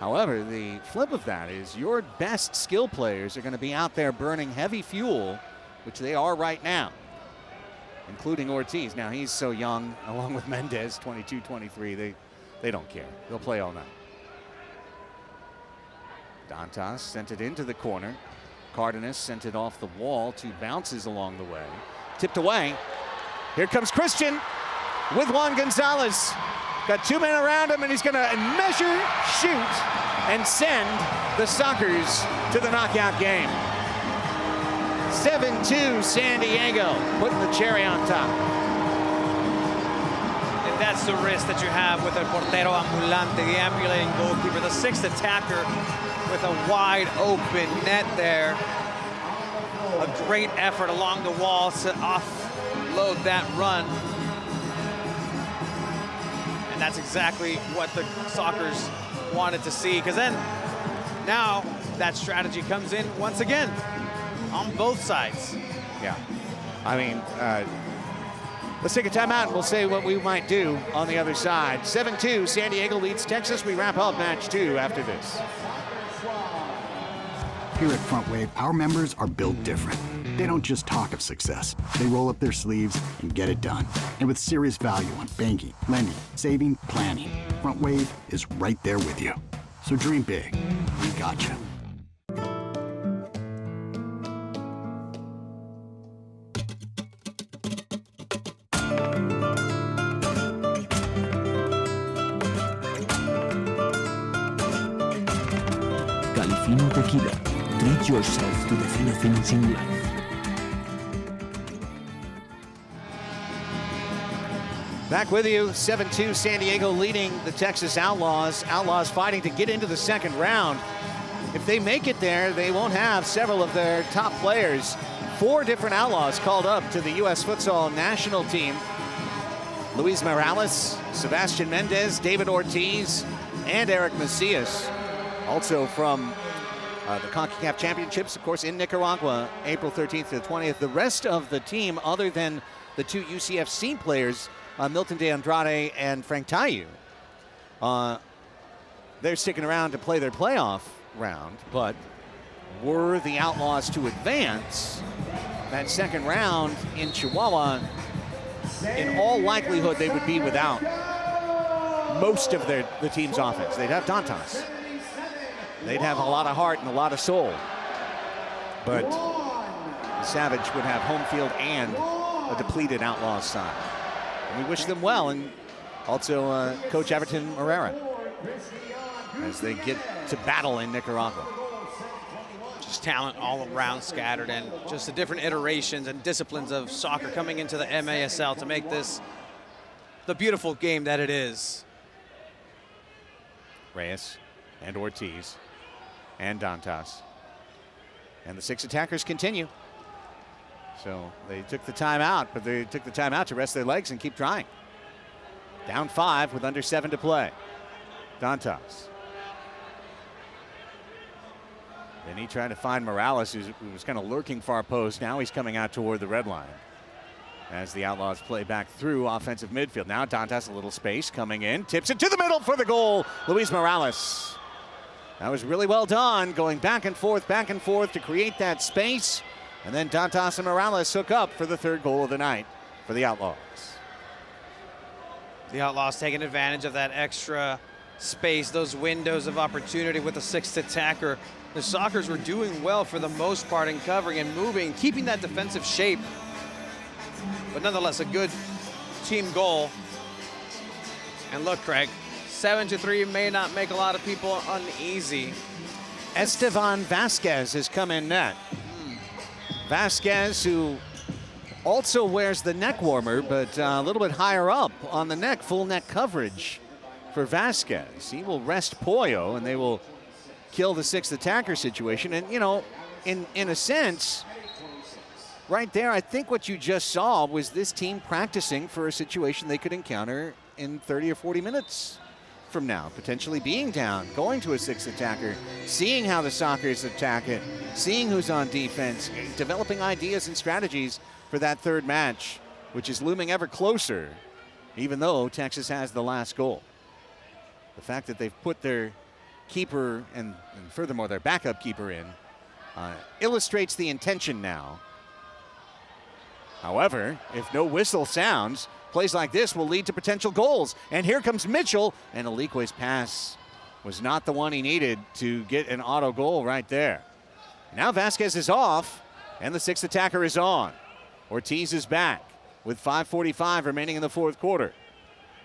However, the flip of that is your best skill players are going to be out there burning heavy fuel, which they are right now, including Ortiz. Now, he's so young, along with Mendez, 22, 23. They don't care. They'll play all night. Dantas sent it into the corner. Cardenas sent it off the wall. 2 bounces along the way. Tipped away. Here comes Christian with Juan Gonzalez. Got 2 men around him, and he's going to measure, shoot, and send the Sockers to the knockout game. 7-2 San Diego, putting the cherry on top.
And that's the risk that you have with a portero ambulante, the ambulating goalkeeper, the 6th attacker with a wide open net there. A great effort along the wall to offload that run. And And that's exactly what the Sockers wanted to see, because then now that strategy comes in once again on both sides.
Yeah. I mean, let's take a timeout and we'll say what we might do on the other side. 7-2, San Diego leads Texas. We wrap up match 2 after this.
Here at Front Wave, our members are built different. They don't just talk of success. They roll up their sleeves and get it done. And with serious value on banking, lending, saving, planning, Front Wave is right there with you. So dream big. We got you.
Califino Tequila. Treat yourself to the fino things in life.
Back with you, 7-2, San Diego leading the Texas Outlaws. Outlaws fighting to get into the second round. If they make it there, they won't have several of their top players. 4 different Outlaws called up to the U.S. futsal national team. Luis Morales, Sebastian Mendez, David Ortiz, and Eric Macias. Also from the CONCACAF Championships, of course, in Nicaragua, April 13th to the 20th. The rest of the team, other than the 2 UCFC players, Milton De Andrade and Frank Tayu, they're sticking around to play their playoff round, but were the Outlaws to advance that second round in Chihuahua, in all likelihood they would be without most of the team's offense. They'd have Dantas. They'd have a lot of heart and a lot of soul. But Savage would have home field and a depleted Outlaws side. And we wish them well, and also Coach Everton Herrera as they get to battle in Nicaragua.
Just talent all around scattered, and just the different iterations and disciplines of soccer coming into the MASL to make this the beautiful game that it is.
Reyes and Ortiz and Dantas. And the 6 attackers continue. So they took the timeout, but they took the timeout to rest their legs and keep trying. Down 5 with under 7 to play. Dantas. Then he tried to find Morales, who was kind of lurking far post. Now he's coming out toward the red line as the Outlaws play back through offensive midfield. Now Dantas, a little space coming in, tips it to the middle for the goal. Luis Morales. That was really well done, going back and forth to create that space. And then Dantas and Morales hook up for the 3rd goal of the night for the Outlaws.
The Outlaws taking advantage of that extra space, those windows of opportunity with the 6th attacker. The Sockers were doing well for the most part in covering and moving, keeping that defensive shape. But nonetheless, a good team goal. And look, Craig, 7-3 may not make a lot of people uneasy.
Estevan Vasquez has come in net. Vasquez, who also wears the neck warmer, but a little bit higher up on the neck, full neck coverage for Vasquez. He will rest Pollo, and they will kill the 6th attacker situation. And, you know, in a sense, right there, I think what you just saw was this team practicing for a situation they could encounter in 30 or 40 minutes from now, potentially being down, going to a 6th attacker, seeing how the Sockers attack it, seeing who's on defense, developing ideas and strategies for that 3rd match, which is looming ever closer, even though Texas has the last goal. The fact that they've put their keeper and furthermore their backup keeper in illustrates the intention now. However, if no whistle sounds, plays like this will lead to potential goals. And here comes Mitchell, and Alikwe's pass was not the one he needed to get an auto goal right there. Now Vasquez is off, and the 6th attacker is on. Ortiz is back with 5:45 remaining in the 4th quarter.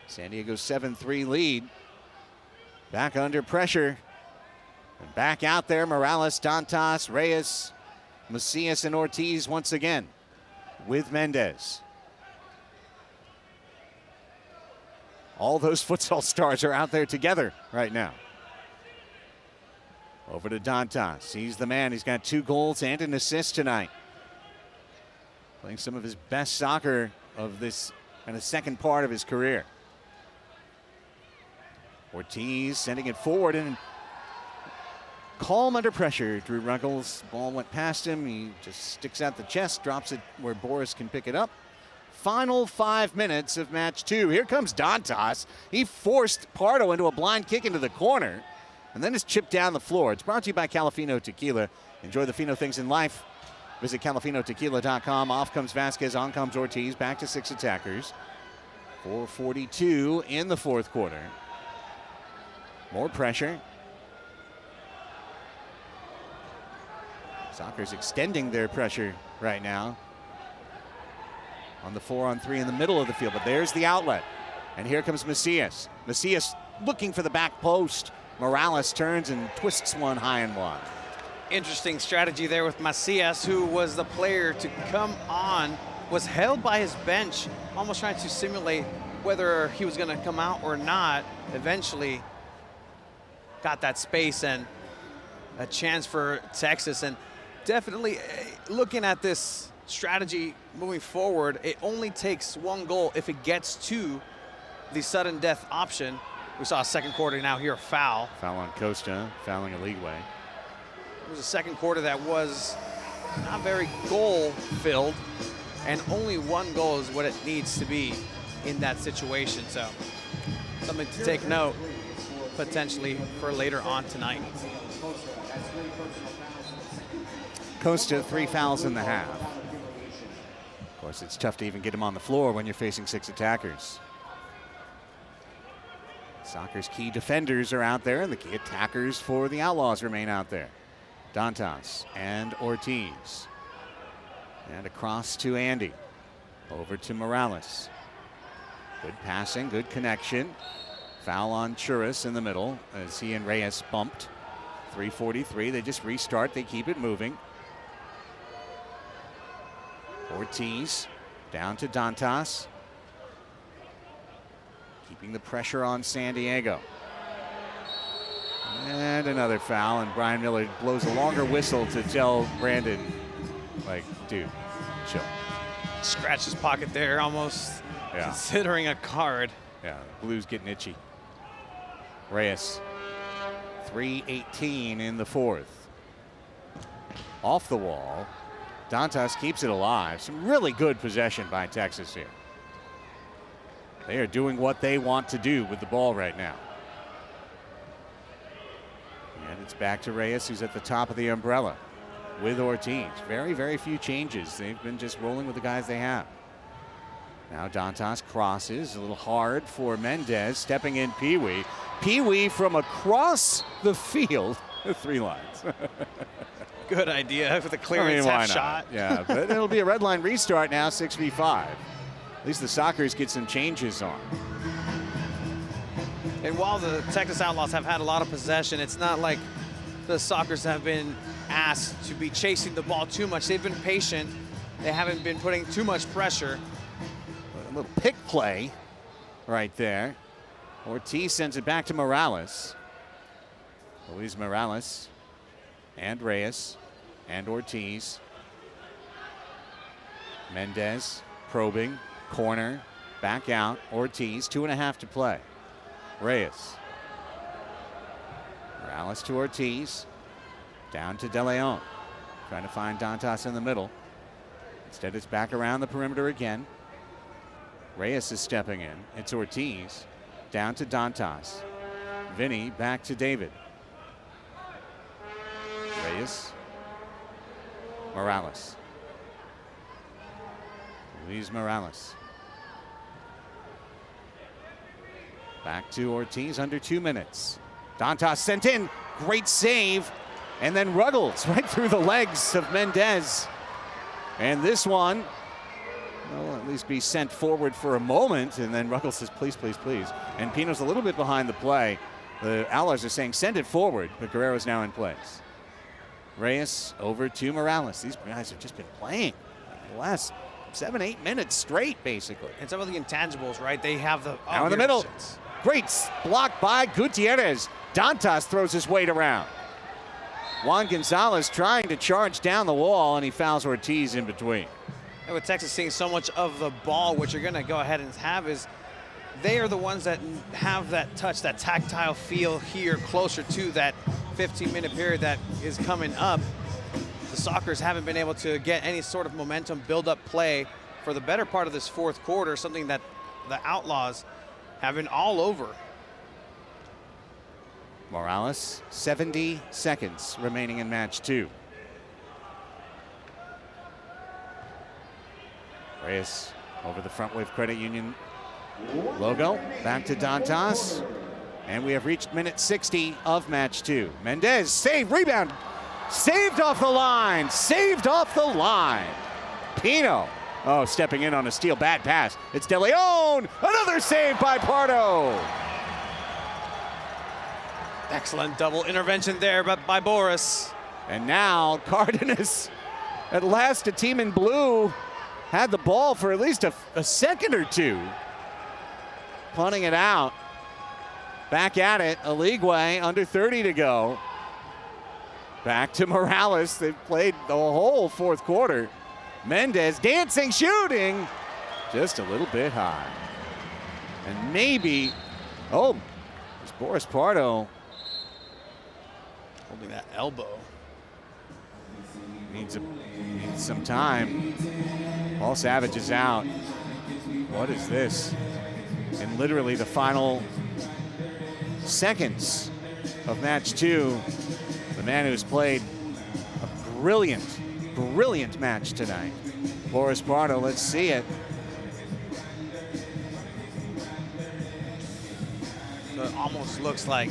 San Diego's 7-3 lead. Back under pressure. And back out there, Morales, Dantas, Reyes, Macias, and Ortiz once again with Mendez. All those futsal stars are out there together right now. Over to Dantas. He's the man. He's got 2 goals and an assist tonight. Playing some of his best soccer of this kind of second part of his career. Ortiz sending it forward and calm under pressure. Drew Ruggles, ball went past him. He just sticks out the chest, drops it where Boris can pick it up. Final 5 minutes of match 2. Here comes Dantas. He forced Pardo into a blind kick into the corner and then is chipped down the floor. It's brought to you by Calafino Tequila. Enjoy the fino things in life. Visit CalafinoTequila.com. Off comes Vasquez, on comes Ortiz. Back to 6 attackers. 4:42 in the fourth quarter. More pressure. Soccer's extending their pressure right now on the 4-on-3 in the middle of the field, but there's the outlet. And here comes Macias. Macias looking for the back post. Morales turns and twists one high and wide.
Interesting strategy there with Macias, who was the player to come on, was held by his bench, almost trying to simulate whether he was going to come out or not. Eventually got that space and a chance for Texas. And definitely looking at this strategy moving forward, it only takes one goal if it gets to the sudden death option. We saw a second quarter now here, a foul.
Foul on Costa, fouling Eligwe.
It was a second quarter that was not very goal-filled, and only one goal is what it needs to be in that situation. So something to take note potentially for later on tonight.
Costa, 3 fouls in the half. Of course, it's tough to even get him on the floor when you're facing 6 attackers. Soccer's key defenders are out there, and the key attackers for the Outlaws remain out there. Dantas and Ortiz. And across to Andy. Over to Morales. Good passing, good connection. Foul on Churras in the middle as he and Reyes bumped. 3:43, they just restart, they keep it moving. Ortiz down to Dantas. Keeping the pressure on San Diego. And another foul, and Brian Miller blows a longer whistle to tell Brandon, like, dude, chill.
Scratch his pocket there, almost considering a card.
Yeah, Blues getting itchy. Reyes, 3:18 in the fourth. Off the wall. Dantas keeps it alive. Some really good possession by Texas here. They are doing what they want to do with the ball right now. And it's back to Reyes, who's at the top of the umbrella with Ortiz. Very, very few changes. They've been just rolling with the guys they have. Now Dantas crosses, a little hard for Mendez, stepping in Pee-wee. Pee-wee from across the field. 3 lines.
Good idea with the clearance half shot.
Yeah, but it'll be a red line restart now, 6v5. At least the Sockers get some changes on.
And while the Texas Outlaws have had a lot of possession, it's not like the Sockers have been asked to be chasing the ball too much. They've been patient. They haven't been putting too much pressure.
A little pick play right there. Ortiz sends it back to Morales. Luis Morales and Reyes and Ortiz. Mendez probing, corner, back out. Ortiz, 2.5 to play. Reyes. Morales to Ortiz. Down to De Leon. Trying to find Dantas in the middle. Instead, it's back around the perimeter again. Reyes is stepping in. It's Ortiz. Down to Dantas. Vinny back to David. Reyes. Morales. Luis Morales. Back to Ortiz, under 2 minutes. Dantas sent in, great save. And then Ruggles right through the legs of Mendez. And this one will at least be sent forward for a moment. And then Ruggles says, please, please, please. And Pino's a little bit behind the play. The Outlaws are saying, send it forward, but Guerrero's now in place. Reyes over to Morales. These guys have just been playing the last 7-8 minutes straight, basically.
And some of the intangibles, right? They have the...
Now in the middle. Great block by Gutierrez. Dantas throws his weight around. Juan Gonzalez trying to charge down the wall, and he fouls Ortiz in between.
And with Texas seeing so much of the ball, what you're going to go ahead and have is they are the ones that have that touch, that tactile feel here closer to that 15-minute period that is coming up. The Sockers haven't been able to get any sort of momentum, build-up play for the better part of this fourth quarter, something that the Outlaws have been all over.
Morales, 70 seconds remaining in match 2. Reyes over the Front Wave Credit Union logo, back to Dantas, and we have reached minute 60 of match 2. Mendez, save, rebound, saved off the line, Pino, oh, stepping in on a steal, bad pass. It's De Leon, another save by Pardo.
Excellent double intervention there by Boris.
And now Cardenas, at last a team in blue, had the ball for at least a second or two. Punting it out. Back at it, Aligwe, under 30 to go. Back to Morales. They've played the whole fourth quarter. Mendez dancing, shooting, just a little bit high. And maybe, oh, it's Boris Pardo.
Holding that elbow.
Needs some time. Paul Savage is out. What is this? In literally the final seconds of match 2, the man who's played a brilliant match tonight. Boris Pardo, let's see it.
So it almost looks like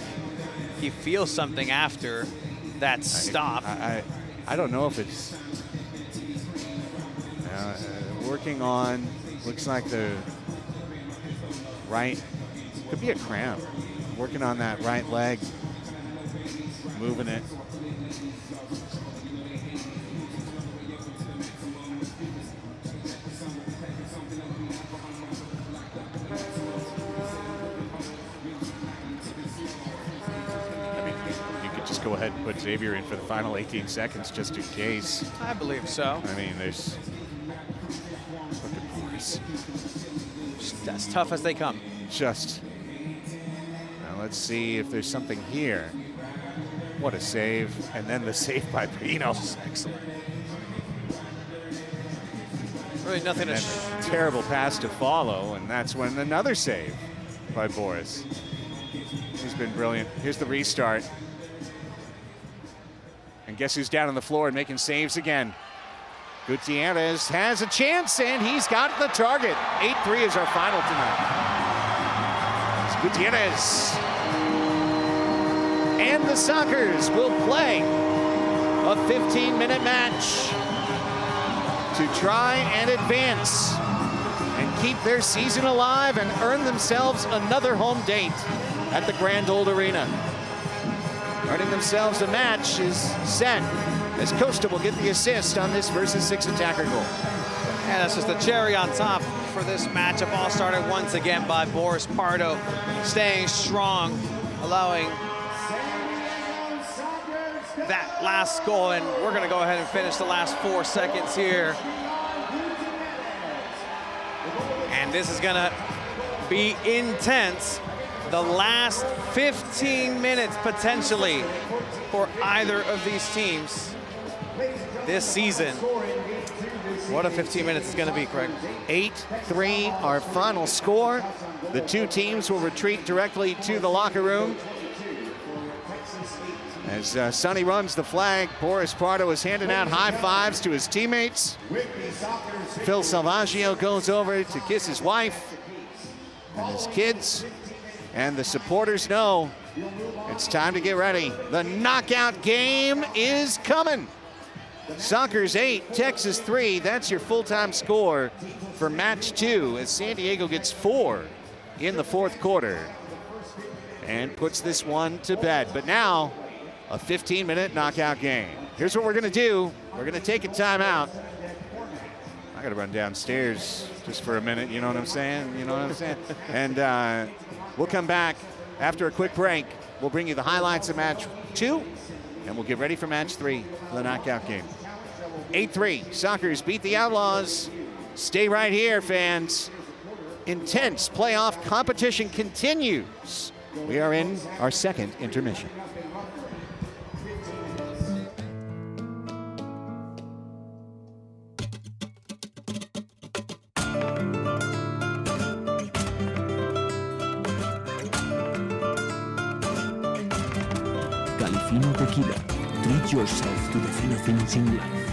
he feels something after that stop.
I don't know if it's working on, looks like the right, could be a cramp. Working on that right leg, moving it. Go ahead and put Xavier in for the final 18 seconds just in case.
I believe so.
I mean, there's, look at Boris.
Just as tough as they come.
Just. Now let's see if there's something here. What a save. And then the save by Pino.
Excellent. Really nothing to
terrible pass to follow, and that's when another save by Boris. He's been brilliant. Here's the restart. And guess who's down on the floor and making saves again? Gutierrez has a chance, and he's got the target. 8-3 is our final tonight. It's Gutierrez. And the Sockers will play a 15-minute match to try and advance and keep their season alive and earn themselves another home date at the Grand Old Arena. Earning themselves a match is set as Costa will get the assist on this versus 6 attacker goal.
And that's just the cherry on top for this matchup. All started once again by Boris Pardo, staying strong, allowing that last goal. And we're going to go ahead and finish the last 4 seconds here. And this is going to be intense. The last 15 minutes potentially for either of these teams this season. What a 15 minutes is going to be, Craig.
8-3, our final score. The two teams will retreat directly to the locker room. As Sonny runs the flag, Boris Pardo is handing out high fives to his teammates. Phil Salvaggio goes over to kiss his wife and his kids. And the supporters know it's time to get ready. The knockout game is coming. Sockers 8, Texas 3. That's your full-time score for match 2 as San Diego gets 4 in the fourth quarter and puts this one to bed. But now, a 15-minute knockout game. Here's what we're going to do. We're going to take a timeout. I got to run downstairs just for a minute, you know what I'm saying? You know what I'm saying? And we'll come back after a quick break. We'll bring you the highlights of match 2, and we'll get ready for match 3, the knockout game. 8-3, Sockers beat the Outlaws. Stay right here, fans. intense playoff competition continues. We are in our second intermission.
Califino Tequila. Treat yourself to the fino things in life.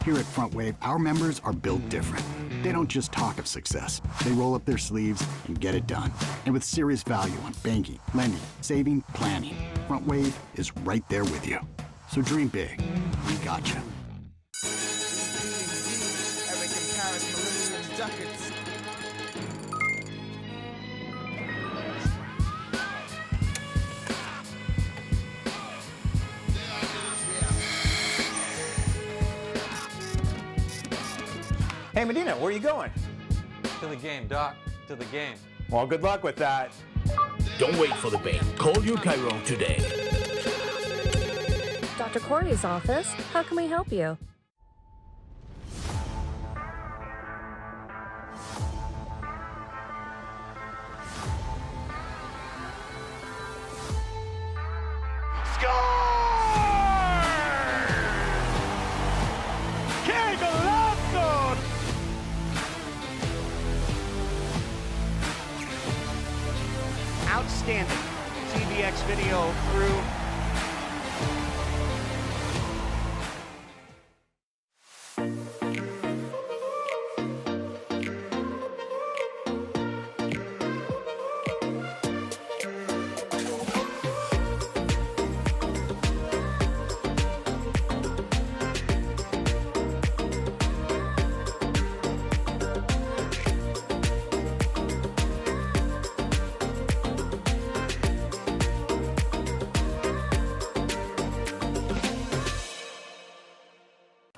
Here at Front Wave, our members are built different. They don't just talk of success. They roll up their sleeves and get it done. And with serious value on banking, lending, saving, planning, Front Wave is right there with you. So dream big. We got you.
Hey, Medina, where are you going?
To the game, Doc. To the game.
Well, good luck with that.
Don't wait for the pain. Call your Chiron today.
Dr. Corey's office. How can we help you?
Outstanding. TVX video through.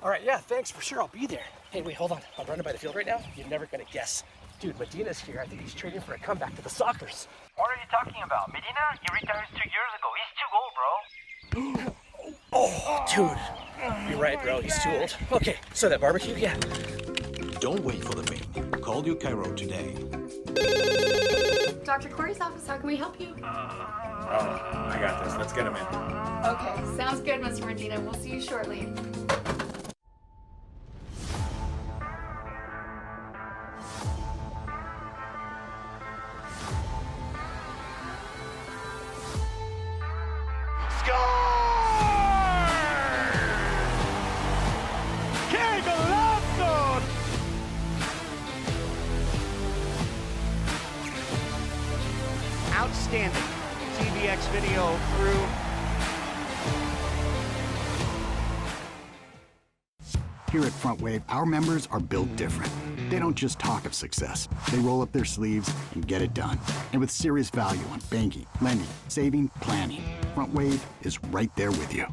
All right, yeah, thanks, for sure, I'll be there. Hey, wait, hold on, I'm running by the field right now. You're never gonna guess. Dude, Medina's here. I think he's training for a comeback to the Sockers.
What are you talking about? Medina? He retired 2 years ago. He's too old, bro.
Oh, dude. You're right, bro. He's too old. Okay, so that barbecue, yeah.
Don't wait for the pain. Call your Chiron today.
Dr. Corey's office, how can we help you?
Oh, I got this. Let's get him in.
Okay, sounds good, Mr. Medina. We'll see you shortly.
Outstanding. TVX video through.
Here at Front Wave, our members are built different. They don't just talk of success. They roll up their sleeves and get it done. And with serious value on banking, lending, saving, planning, Front Wave is right there with you.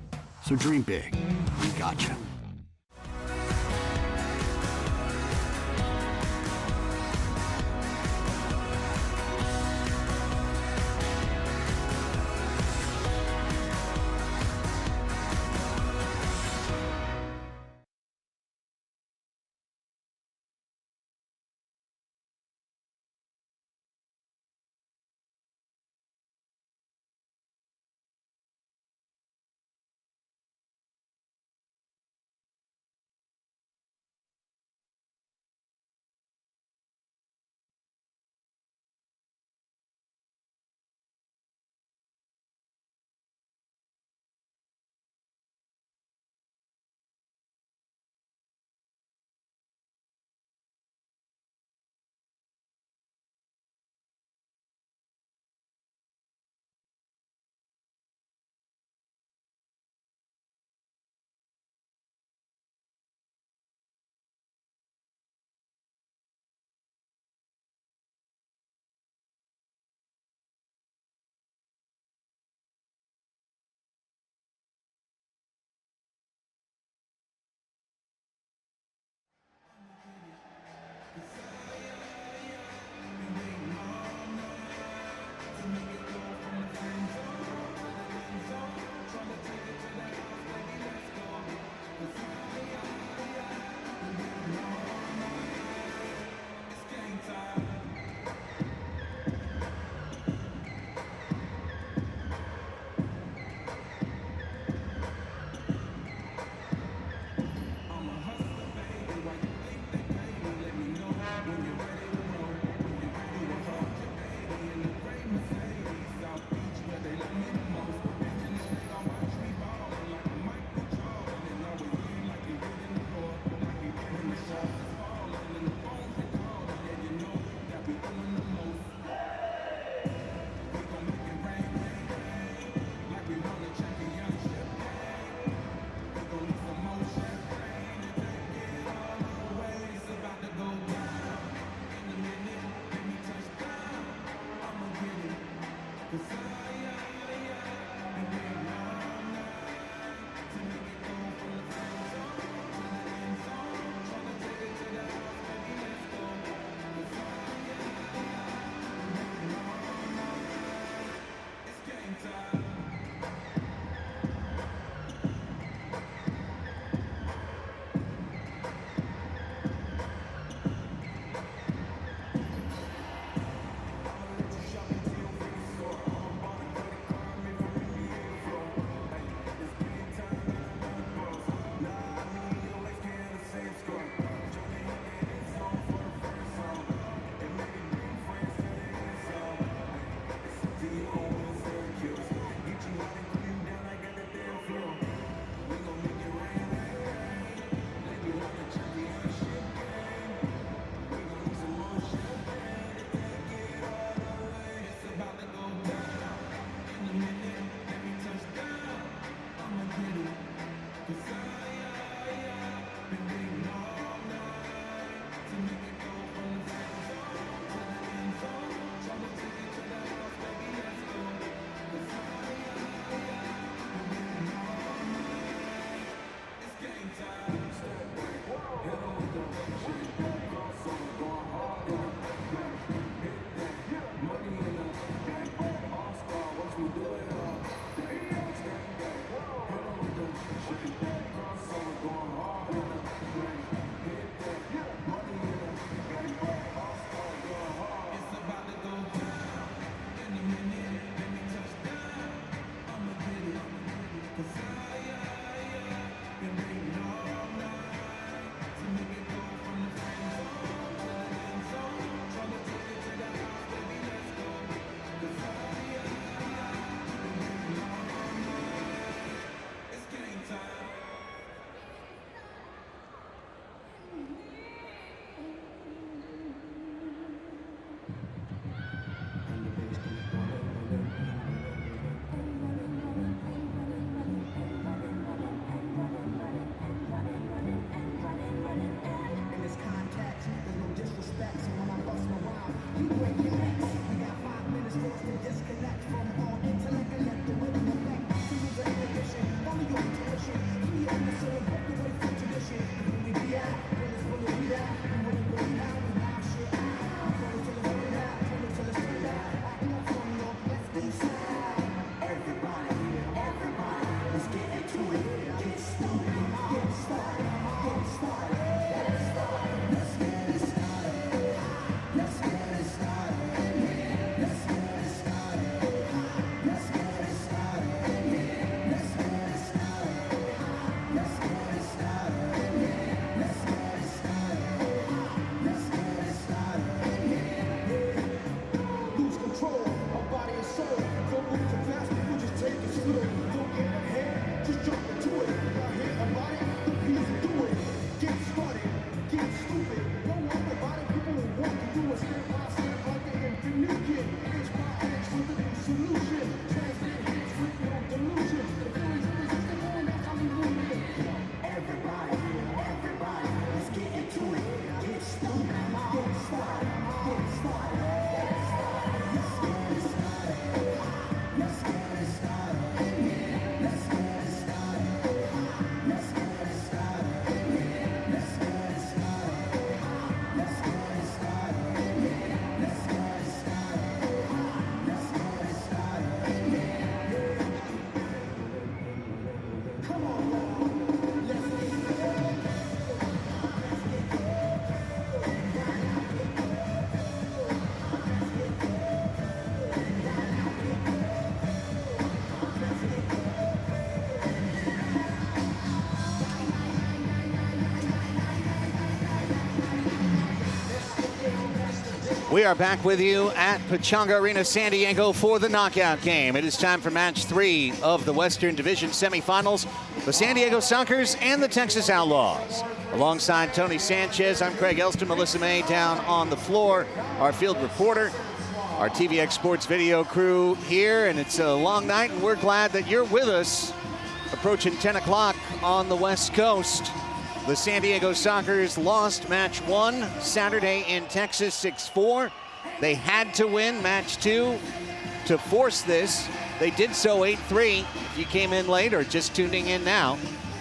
So dream big. We got you.
We are back with you at Pechanga Arena, San Diego for the knockout game. It is time for match 3 of the Western Division semifinals. The San Diego Sockers and the Texas Outlaws. Alongside Tony Sanchez, I'm Craig Elston, Melissa May down on the floor, our field reporter, our TVX Sports video crew here, and it's a long night, and we're glad that you're with us. Approaching 10 o'clock on the West Coast. The San Diego Sockers lost match 1 Saturday in Texas 6-4. They had to win match 2 to force this. They did so 8-3. If you came in late or just tuning in now,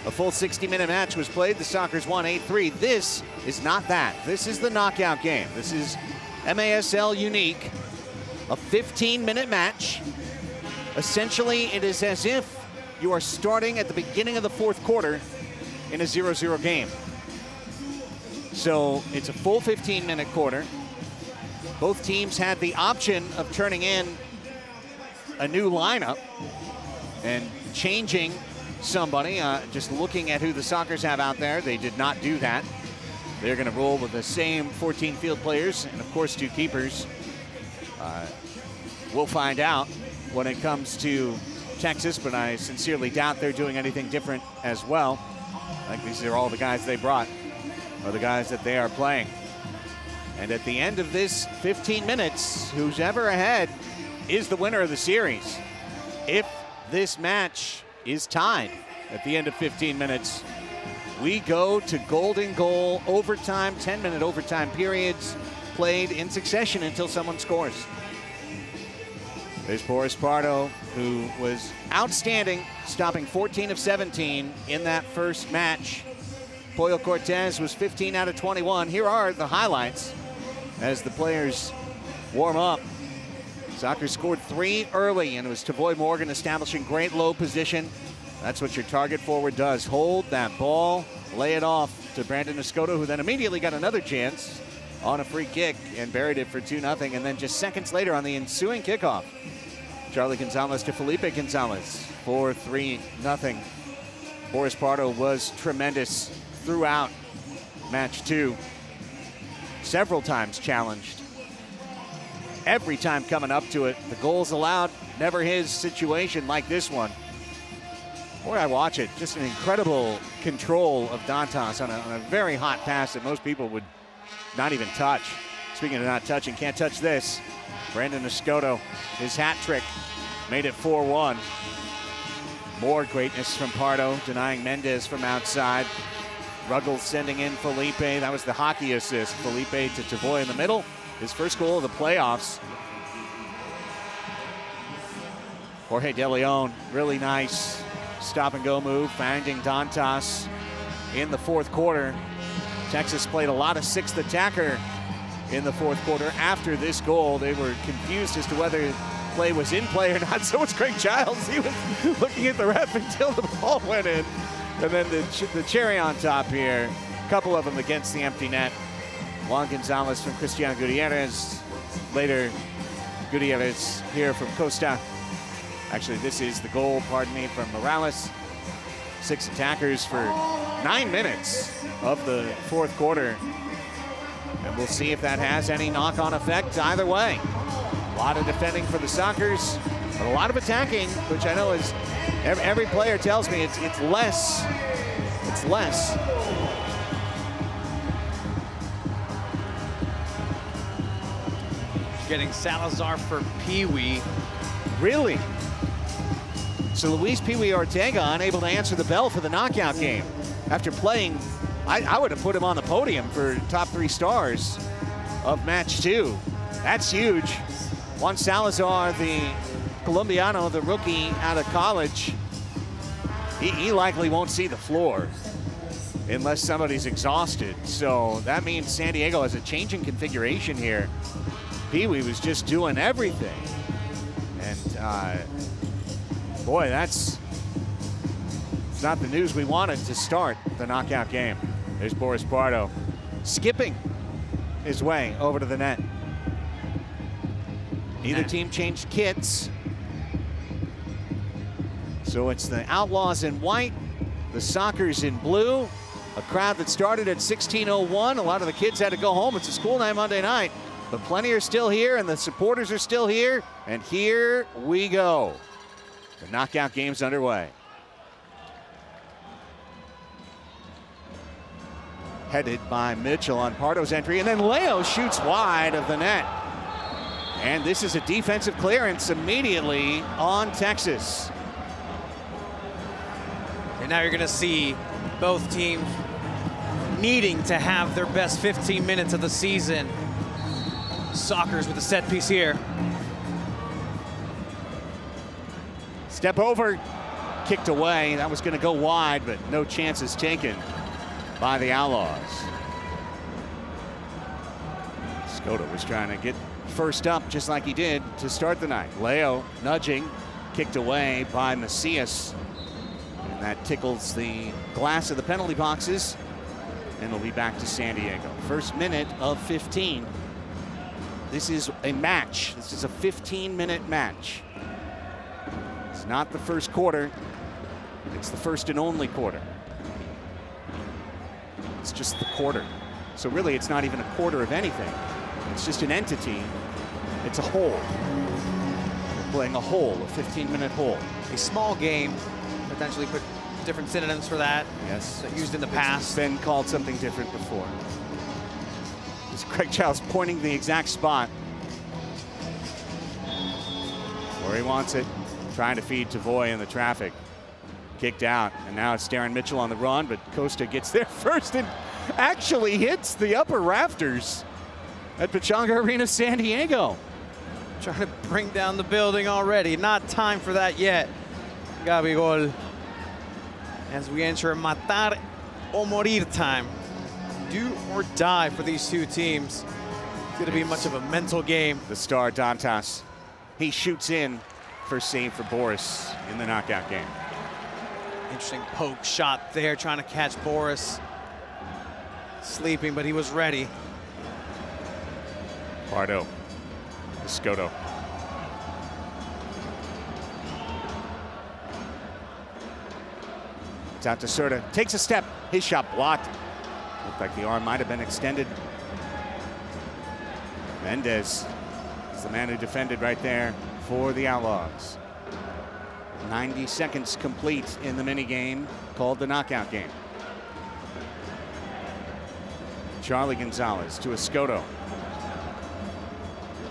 a full 60-minute match was played. The Sockers won 8-3. This is not that. This is the knockout game. This is MASL unique. A 15-minute match. Essentially, it is as if you are starting at the beginning of the fourth quarter in a 0-0 game. So it's a full 15-minute quarter. Both teams had the option of turning in a new lineup and changing somebody. Just looking at who the Sockers have out there, they did not do that. They're going to roll with the same 14 field players and, of course, 2 keepers. We'll find out when it comes to Texas, but I sincerely doubt they're doing anything different as well. I think these are all the guys they brought, or the guys that they are playing. And at the end of this 15 minutes, who's ever ahead is the winner of the series. If this match is tied at the end of 15 minutes, we go to golden goal overtime, 10-minute overtime periods played in succession until someone scores. There's Boris Pardo, who was outstanding, stopping 14 of 17 in that first match. Pollo Cortez was 15 out of 21. Here are the highlights as the players warm up. Sockers scored 3 early, and it was Tavoy Morgan establishing great low position. That's what your target forward does. Hold that ball, lay it off to Brandon Escoto, who then immediately got another chance on a free kick and buried it for 2-0. And then just seconds later on the ensuing kickoff, Charlie Gonzalez to Felipe Gonzalez for 3-0. Boris Pardo was tremendous throughout match 2. Several times challenged. Every time coming up to it. The goals allowed, never his situation like this one. Boy, I watch it. Just an incredible control of Dantas on a very hot pass that most people would not even touch. Speaking of not touching, can't touch this. Brandon Escoto, his hat trick, made it 4-1. More greatness from Pardo, denying Mendez from outside. Ruggles sending in Felipe. That was the hockey assist. Felipe to Tavoy in the middle. His first goal of the playoffs. Jorge De Leon, really nice stop-and-go move, finding Dantas in the fourth quarter. Texas played a lot of sixth attacker in the fourth quarter. After this goal, they were confused as to whether play was in play or not. So was Craig Giles. He was looking at the ref until the ball went in. And then the cherry on top here, a couple of them against the empty net. Juan Gonzalez from Cristian Gutierrez. Later, Gutierrez here from Costa. Actually, this is the goal, pardon me, from Morales. 6 attackers for 9 minutes of the fourth quarter. And we'll see if that has any knock-on effect either way. A lot of defending for the Sockers, but a lot of attacking, which I know is, every player tells me it's less. It's less.
Getting Salazar for Pee-wee.
Really? So Luis Pee-wee Ortega unable to answer the bell for the knockout game. After playing, I would have put him on the podium for top 3 stars of match 2. That's huge. Juan Salazar, the Colombiano, the rookie out of college, he likely won't see the floor unless somebody's exhausted. So that means San Diego has a changing configuration here. Pee-wee was just doing everything. And boy, it's not the news we wanted to start the knockout game. There's Boris Pardo skipping his way over to the net. Neither team changed kits. So it's the Outlaws in white, the Sockers in blue. A crowd that started at 16:01. A lot of the kids had to go home. It's a school night Monday night. but plenty are still here, and the supporters are still here, and here we go. The knockout game's underway. Headed by Mitchell on Pardo's entry, and then Leo shoots wide of the net. And this is a defensive clearance immediately on Texas.
And now you're going to see both teams needing to have their best 15 minutes of the season. Sockers with a set piece here.
Step over, kicked away. That was going to go wide, but no chances taken by the Outlaws. Skoda was trying to get first up just like he did to start the night. Leo nudging, kicked away by Macias. And that tickles the glass of the penalty boxes. And it'll be back to San Diego. First minute of 15. This is a match. This is a 15-minute match. It's not the first quarter. It's the first and only quarter. It's just the quarter. So really, it's not even a quarter of anything. It's just an entity. It's a whole. We're playing a whole, a 15-minute whole.
A small game, potentially put different synonyms for that.
Yes.
Used in the past.
It's been called something different before. This Craig Chow's pointing the exact spot where he wants it. Trying to feed Tavoy in the traffic. Kicked out, and now it's Darren Mitchell on the run, but Costa gets there first and actually hits the upper rafters at Pechanga Arena, San Diego.
Trying to bring down the building already. Not time for that yet. Gabigol. As we enter matar o morir time. Do or die for these two teams. It's going to be much of a mental game.
The star Dantas, he shoots in. First save for Boris in the knockout game.
Interesting poke shot there, trying to catch Boris. Sleeping, but he was ready.
Pardo, Escoto. It's out to Serta, takes a step, his shot blocked. Looked like the arm might have been extended. Mendez is the man who defended right there for the Outlaws. 90 seconds complete in the mini game called the knockout game. Charlie Gonzalez to Escoto.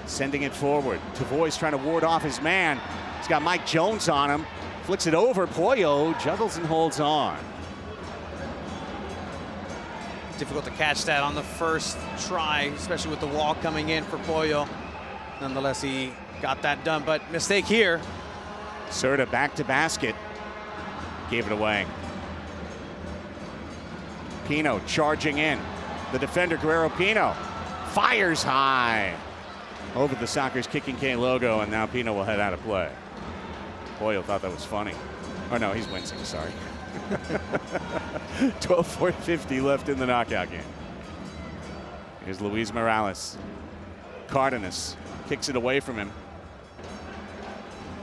Sending it forward. Tavoy's trying to ward off his man. He's got Mike Jones on him. Flicks it over. Pollo juggles and holds on.
Difficult to catch that on the first try, especially with the wall coming in for Pollo. Nonetheless, he got that done, but mistake here.
Serta back to basket. Gave it away. Pino charging in. The defender, Guerrero Pino, fires high over the Sockers Kicking K logo, and now Pino will head out of play. Pollo thought that was funny. Oh no, he's wincing, sorry. 12:50 left in the knockout game. Here's Luis Morales. Cardenas kicks it away from him.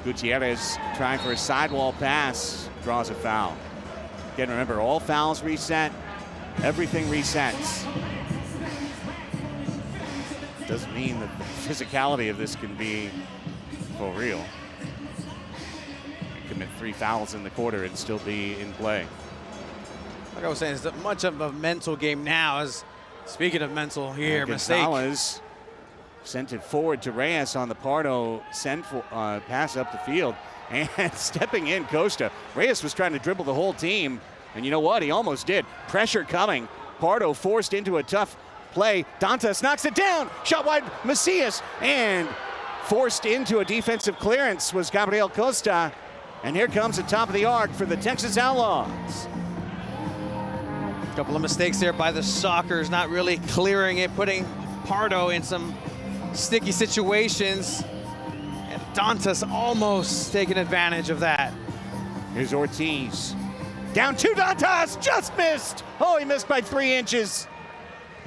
Gutierrez trying for a sidewall pass, draws a foul. Again, remember, all fouls reset, everything resets. Doesn't mean that the physicality of this can be for real. Commit 3 fouls in the quarter and still be in play.
Like I was saying, it's much of a mental game now. As speaking of mental here,
Gonzalez sent it forward to Reyes on the Pardo pass up the field, and stepping in Costa. Reyes was trying to dribble the whole team, and you know what? He almost did. Pressure coming. Pardo forced into a tough play. Dantas knocks it down. Shot wide, Macias, and forced into a defensive clearance was Gabriel Costa. And here comes the top of the arc for the Texas Outlaws.
A couple of mistakes there by the Sockers, not really clearing it, putting Pardo in some sticky situations. And Dantas almost taking advantage of that.
Here's Ortiz. Down to Dantas, just missed. Oh, he missed by 3 inches.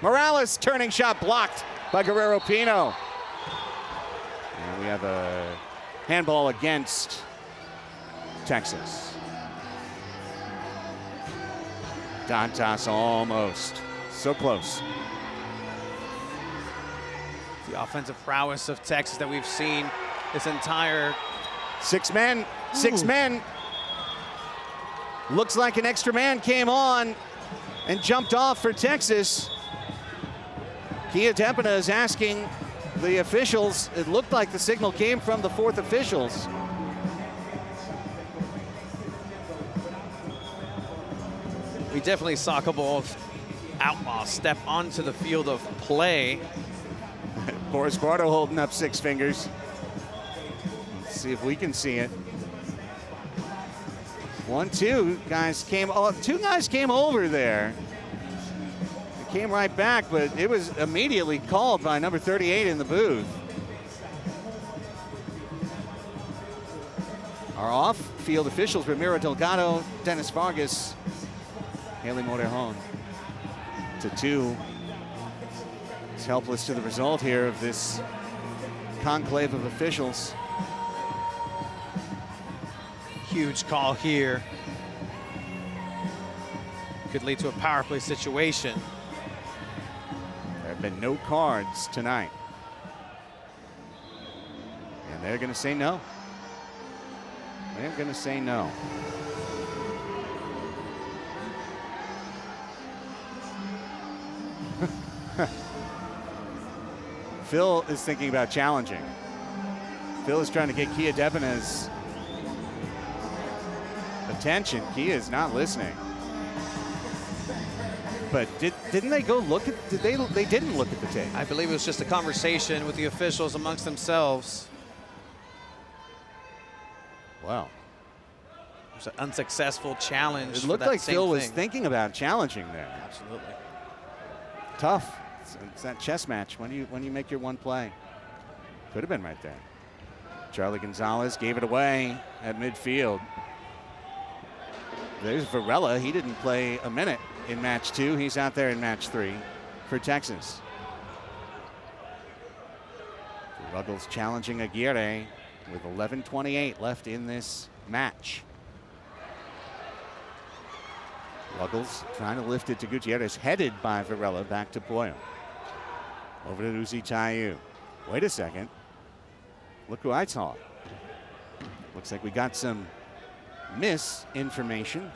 Morales turning shot blocked by Guerrero Pino. And we have a handball against Texas. Dantas almost. So close.
The offensive prowess of Texas that we've seen this entire...
6 men, 6 men. Looks like an extra man came on and jumped off for Texas. Kia Depina is asking the officials. It looked like the signal came from the 4th officials.
We definitely saw a couple of Outlaws step onto the field of play.
Boris Bardo holding up 6 fingers. Let's see if we can see it. 1, 2 guys came. Oh, 2 guys came over there. It came right back, but it was immediately called by number 38 in the booth. Our off-field officials: Ramiro Delgado, Dennis Vargas, Haley Morejon. To 2. It's helpless to the result here of this conclave of officials.
Huge call here. Could lead to a power play situation.
There have been no cards tonight. And they're going to say no. They're going to say no. Phil is thinking about challenging. Phil is trying to get Kia Depina's attention. Kia is not listening. But didn't they go look at? They didn't look at the tape.
I believe it was just a conversation with the officials amongst themselves.
Wow.
It was an unsuccessful challenge.
It looked like Phil was thinking about challenging there.
Absolutely.
Tough. It's that chess match when you make your one play. Could have been right there. Charlie Gonzalez gave it away at midfield. There's Varela. He didn't play a minute in match 2. He's out there in match 3 for Texas. Ruggles challenging Aguirre with 11:28 left in this match. Ruggles trying to lift it to Gutierrez, headed by Varela, back to Pollo. Over to Uzi Tayu. Wait a second. Look who I saw. Looks like we got some misinformation.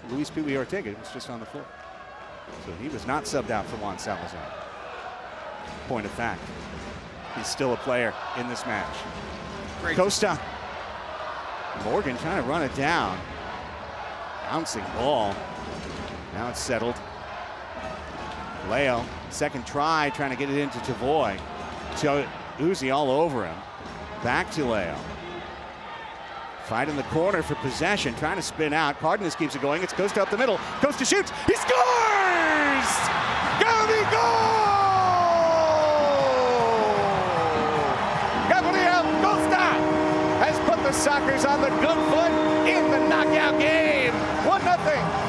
Luis Pui Ortega was just on the floor. So he was not subbed out for Juan Salazar. Point of fact. He's still a player in this match.
Great.
Costa. Morgan trying to run it down. Bouncing ball. Now it's settled. Leo, second try, trying to get it into Tavoy. So Uzi all over him. Back to Leo. Fight in the corner for possession, trying to spin out. Cardenas keeps it going. It's Costa up the middle. Costa shoots. He scores! Gabigol! Gabriel Costa has put the Sockers on the good foot in the knockout game. 1-0.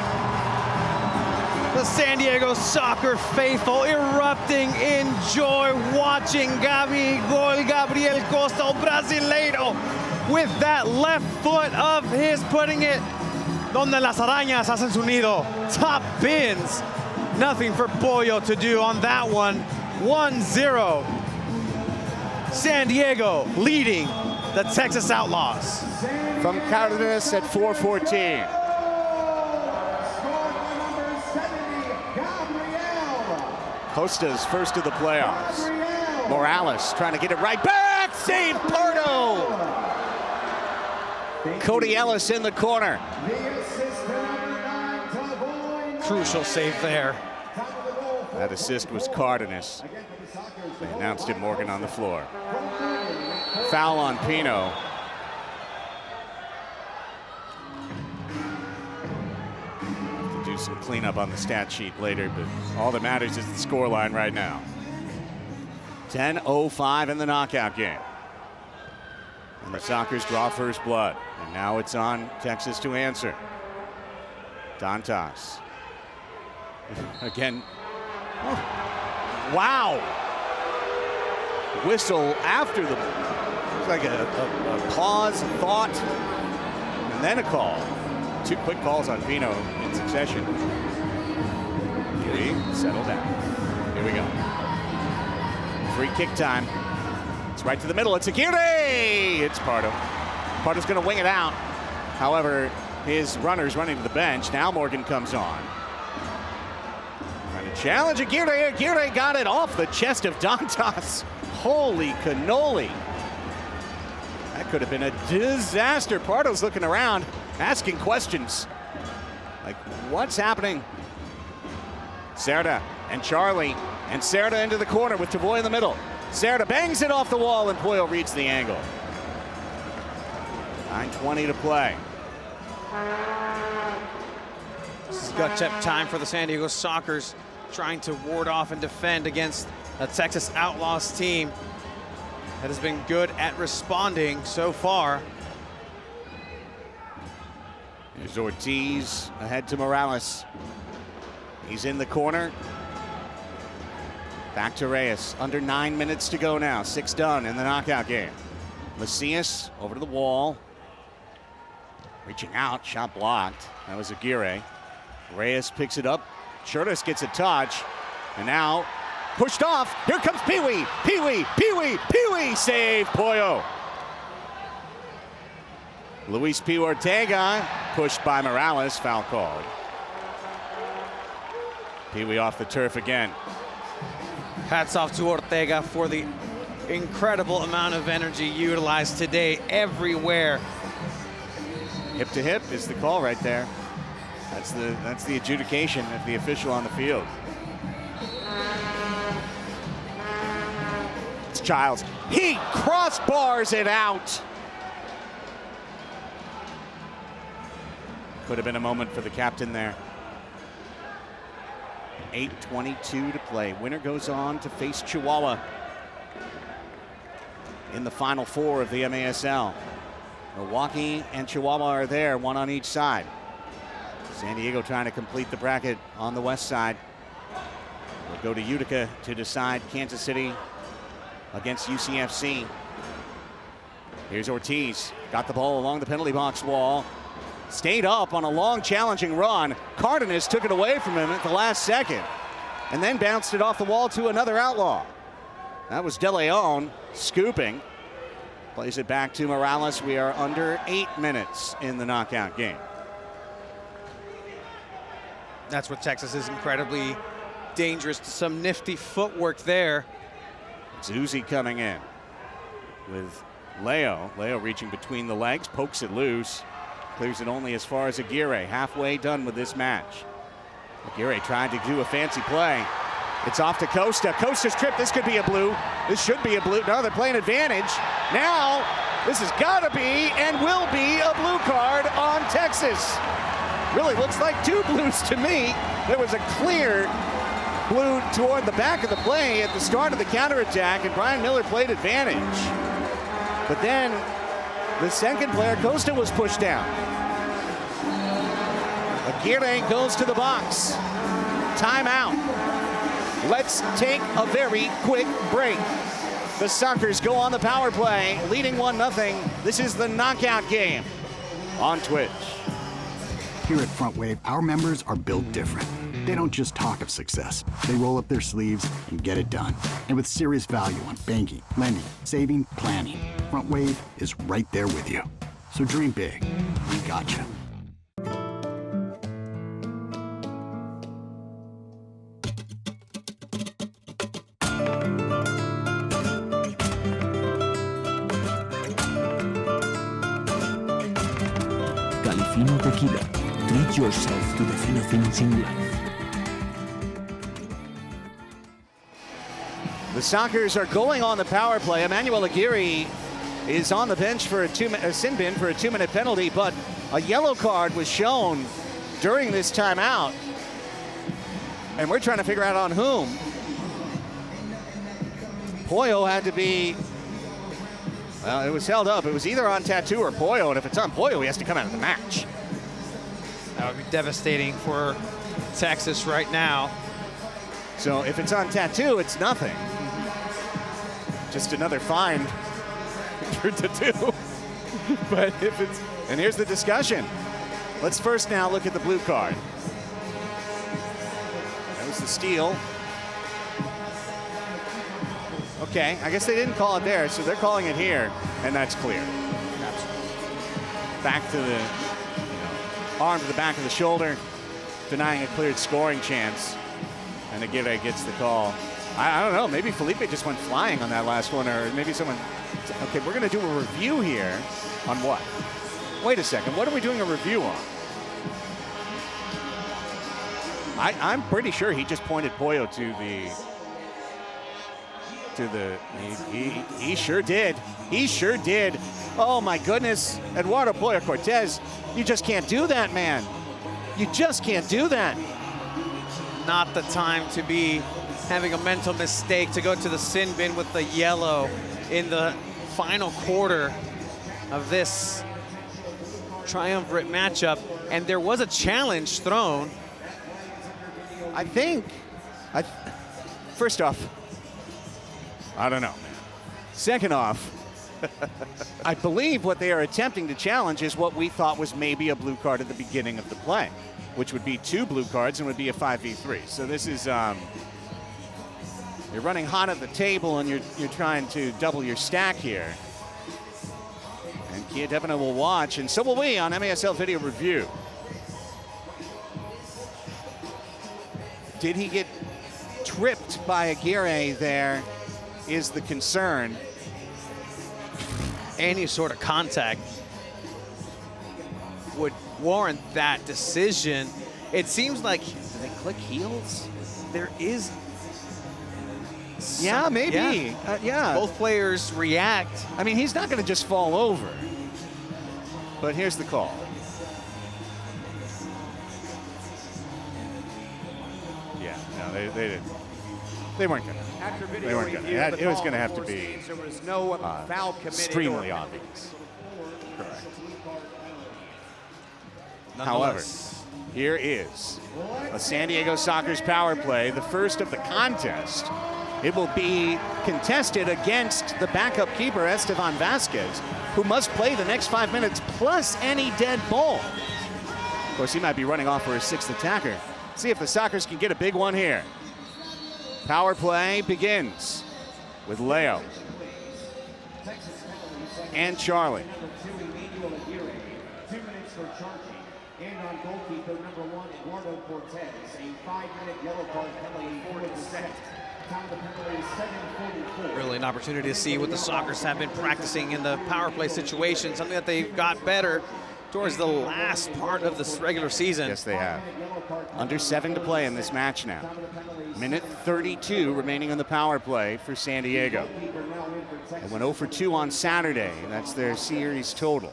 The San Diego Soccer faithful erupting in joy, watching Gabriel Costa, Brasileiro, with that left foot of his, putting it donde las arañas hacen su nido. Top bins. Nothing for Pollo to do on that one. 1-0. San Diego leading the Texas Outlaws.
From Cardenas at 4:14. Costa's first of the playoffs. Morales trying to get it right back. Save Pardo. Cody Ellis in the corner.
Crucial save there.
That assist was Cardenas. They announced it, Morgan on the floor. Foul on Pino. Do some cleanup on the stat sheet later, but all that matters is the scoreline right now. 10:05 in the knockout game. And the Sockers draw first blood. And now it's on Texas to answer. Dantas. Again. Oh. Wow. Whistle after the, it's like a pause, a thought, and then a call. 2 quick calls on Pino in succession. Settle down. Here we go. Free kick time. It's right to the middle. It's Aguirre! It's Pardo. Pardo's going to wing it out. However, his runner's running to the bench. Now Morgan comes on. Trying to challenge Aguirre. Aguirre got it off the chest of Dantas. Holy cannoli. That could have been a disaster. Pardo's looking around, asking questions. Like, what's happening? Cerda and Charlie. And Cerda into the corner with Tavoy in the middle. Cerda bangs it off the wall, and Puyo reads the angle. 9:20 to play.
This is gut check time for the San Diego Sockers, trying to ward off and defend against a Texas Outlaws team that has been good at responding so far.
Here's Ortiz ahead to Morales. He's in the corner. Back to Reyes. Under 9 minutes to go now. 6 done in the knockout game. Macias over to the wall. Reaching out, shot blocked. That was Aguirre. Reyes picks it up. Churtis gets a touch. And now pushed off. Here comes Pee-wee. Pee-wee, Pee-wee, Pee-wee. Save Puyo. Luis P. Ortega pushed by Morales. Foul called. Pee-wee off the turf again.
Hats off to Ortega for the incredible amount of energy utilized today everywhere.
Hip to hip is the call right there. That's the adjudication of the official on the field. It's Childs. He crossbars it out. Could have been a moment for the captain there. 8:22 to play. Winner goes on to face Chihuahua in the Final Four of the MASL. Milwaukee and Chihuahua are there, one on each side. San Diego trying to complete the bracket on the west side. We'll go to Utica to decide Kansas City against UCFC. Here's Ortiz. Got the ball along the penalty box wall. Stayed up on a long, challenging run. Cardenas took it away from him at the last second and then bounced it off the wall to another Outlaw. That was De Leon scooping. Plays it back to Morales. We are under 8 minutes in the knockout game.
That's what Texas is incredibly dangerous. Some nifty footwork there.
Zuzi coming in with Leo. Leo reaching between the legs, pokes it loose. Clears it only as far as Aguirre. Halfway done with this match. Aguirre tried to do a fancy play. It's off to Costa. Costa's trip. This could be a blue. This should be a blue. No, they're playing advantage. Now, this has got to be and will be a blue card on Texas. Really looks like 2 blues to me. There was a clear blue toward the back of the play at the start of the counterattack, and Brian Miller played advantage. But then the second player, Costa, was pushed down. Aguirre goes to the box. Timeout. Let's take a very quick break. The Sockers go on the power play, leading 1-0. This is the knockout game on Twitch.
Here at Front Wave, our members are built different. They don't just talk of success. They roll up their sleeves and get it done. And with serious value on banking, lending, saving, planning, Front Wave is right there with you. So dream big. We gotcha.
Califino Tequila. Treat yourself to the fino things in life.
The Sockers are going on the power play. Emmanuel Aguirre is on the bench for a sin bin for a 2-minute penalty, but a yellow card was shown during this timeout. And we're trying to figure out on whom. Puyo had to be, well, it was held up. It was either on Tattoo or Puyo, and if it's on Puyo, he has to come out of the match.
That would be devastating for Texas right now.
So if it's on Tattoo, it's nothing. Just another fine for Tattoo. But if it's, and here's the discussion. Let's first now look at the blue card. That was the steal. Okay, I guess they didn't call it there, so they're calling it here, and that's clear. Back to the arm to the back of the shoulder, denying a cleared scoring chance. And Aguirre gets the call. I don't know, maybe Felipe just went flying on that last one, or maybe someone, okay, we're gonna do a review here on what? Wait a second, what are we doing a review on? I'm pretty sure he just pointed Pollo to the, he sure did. He sure did. Oh my goodness, Eduardo Pollo Cortez, you just can't do that, man. You just can't do that.
Not the time to be having a mental mistake to go to the sin bin with the yellow in the final quarter of this triumvirate matchup. And there was a challenge thrown.
I think, first off, I don't know. Second off, I believe what they are attempting to challenge is what we thought was maybe a blue card at the beginning of the play, which would be 2 blue cards and would be a 5v3. So this is, you're running hot at the table and you're trying to double your stack here. And Kia Depina will watch, and so will we on MASL Video Review. Did he get tripped by Aguirre there is the concern.
Any sort of contact would warrant that decision. It seems like,
do they click heels?
There is
yeah, maybe. Yeah.
Both players react.
I mean, he's not going to just fall over. But here's the call. Yeah, no, they didn't. They weren't going to. They weren't going to. It was going to have to be extremely obvious. Correct. However, here is a San Diego Sockers power play, the first of the contest. It will be contested against the backup keeper, Esteban Vasquez, who must play the next 5 minutes plus any dead ball. Of course, he might be running off for his 6th attacker. See if the Sockers can get a big one here. Power play begins with Leo and Charlie.
2 minutes for charging. And on goalkeeper number 1, Eduardo Cortez, a 5-minute yellow card penalty for the set. Time of the penalty is 7:44.
Really an opportunity to see what the Sockers have been practicing in the power play situation, something that they've got better towards the last part of this regular season.
Yes, they have. Under 7 to play in this match now. Minute 32 remaining on the power play for San Diego. They went 0 for 2 on Saturday. That's their series total.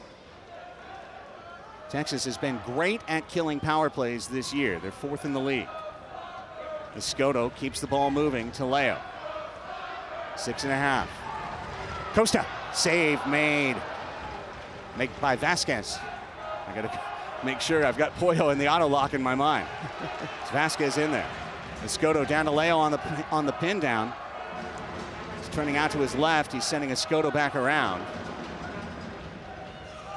Texas has been great at killing power plays this year. They're 4th in the league. Escoto keeps the ball moving to Leo. 6.5. Costa, save made. Made by Vasquez. I gotta make sure I've got Pollo in the auto lock in my mind. It's Vasquez in there. Escoto down to Leo on the pin down. He's turning out to his left. He's sending Escoto back around.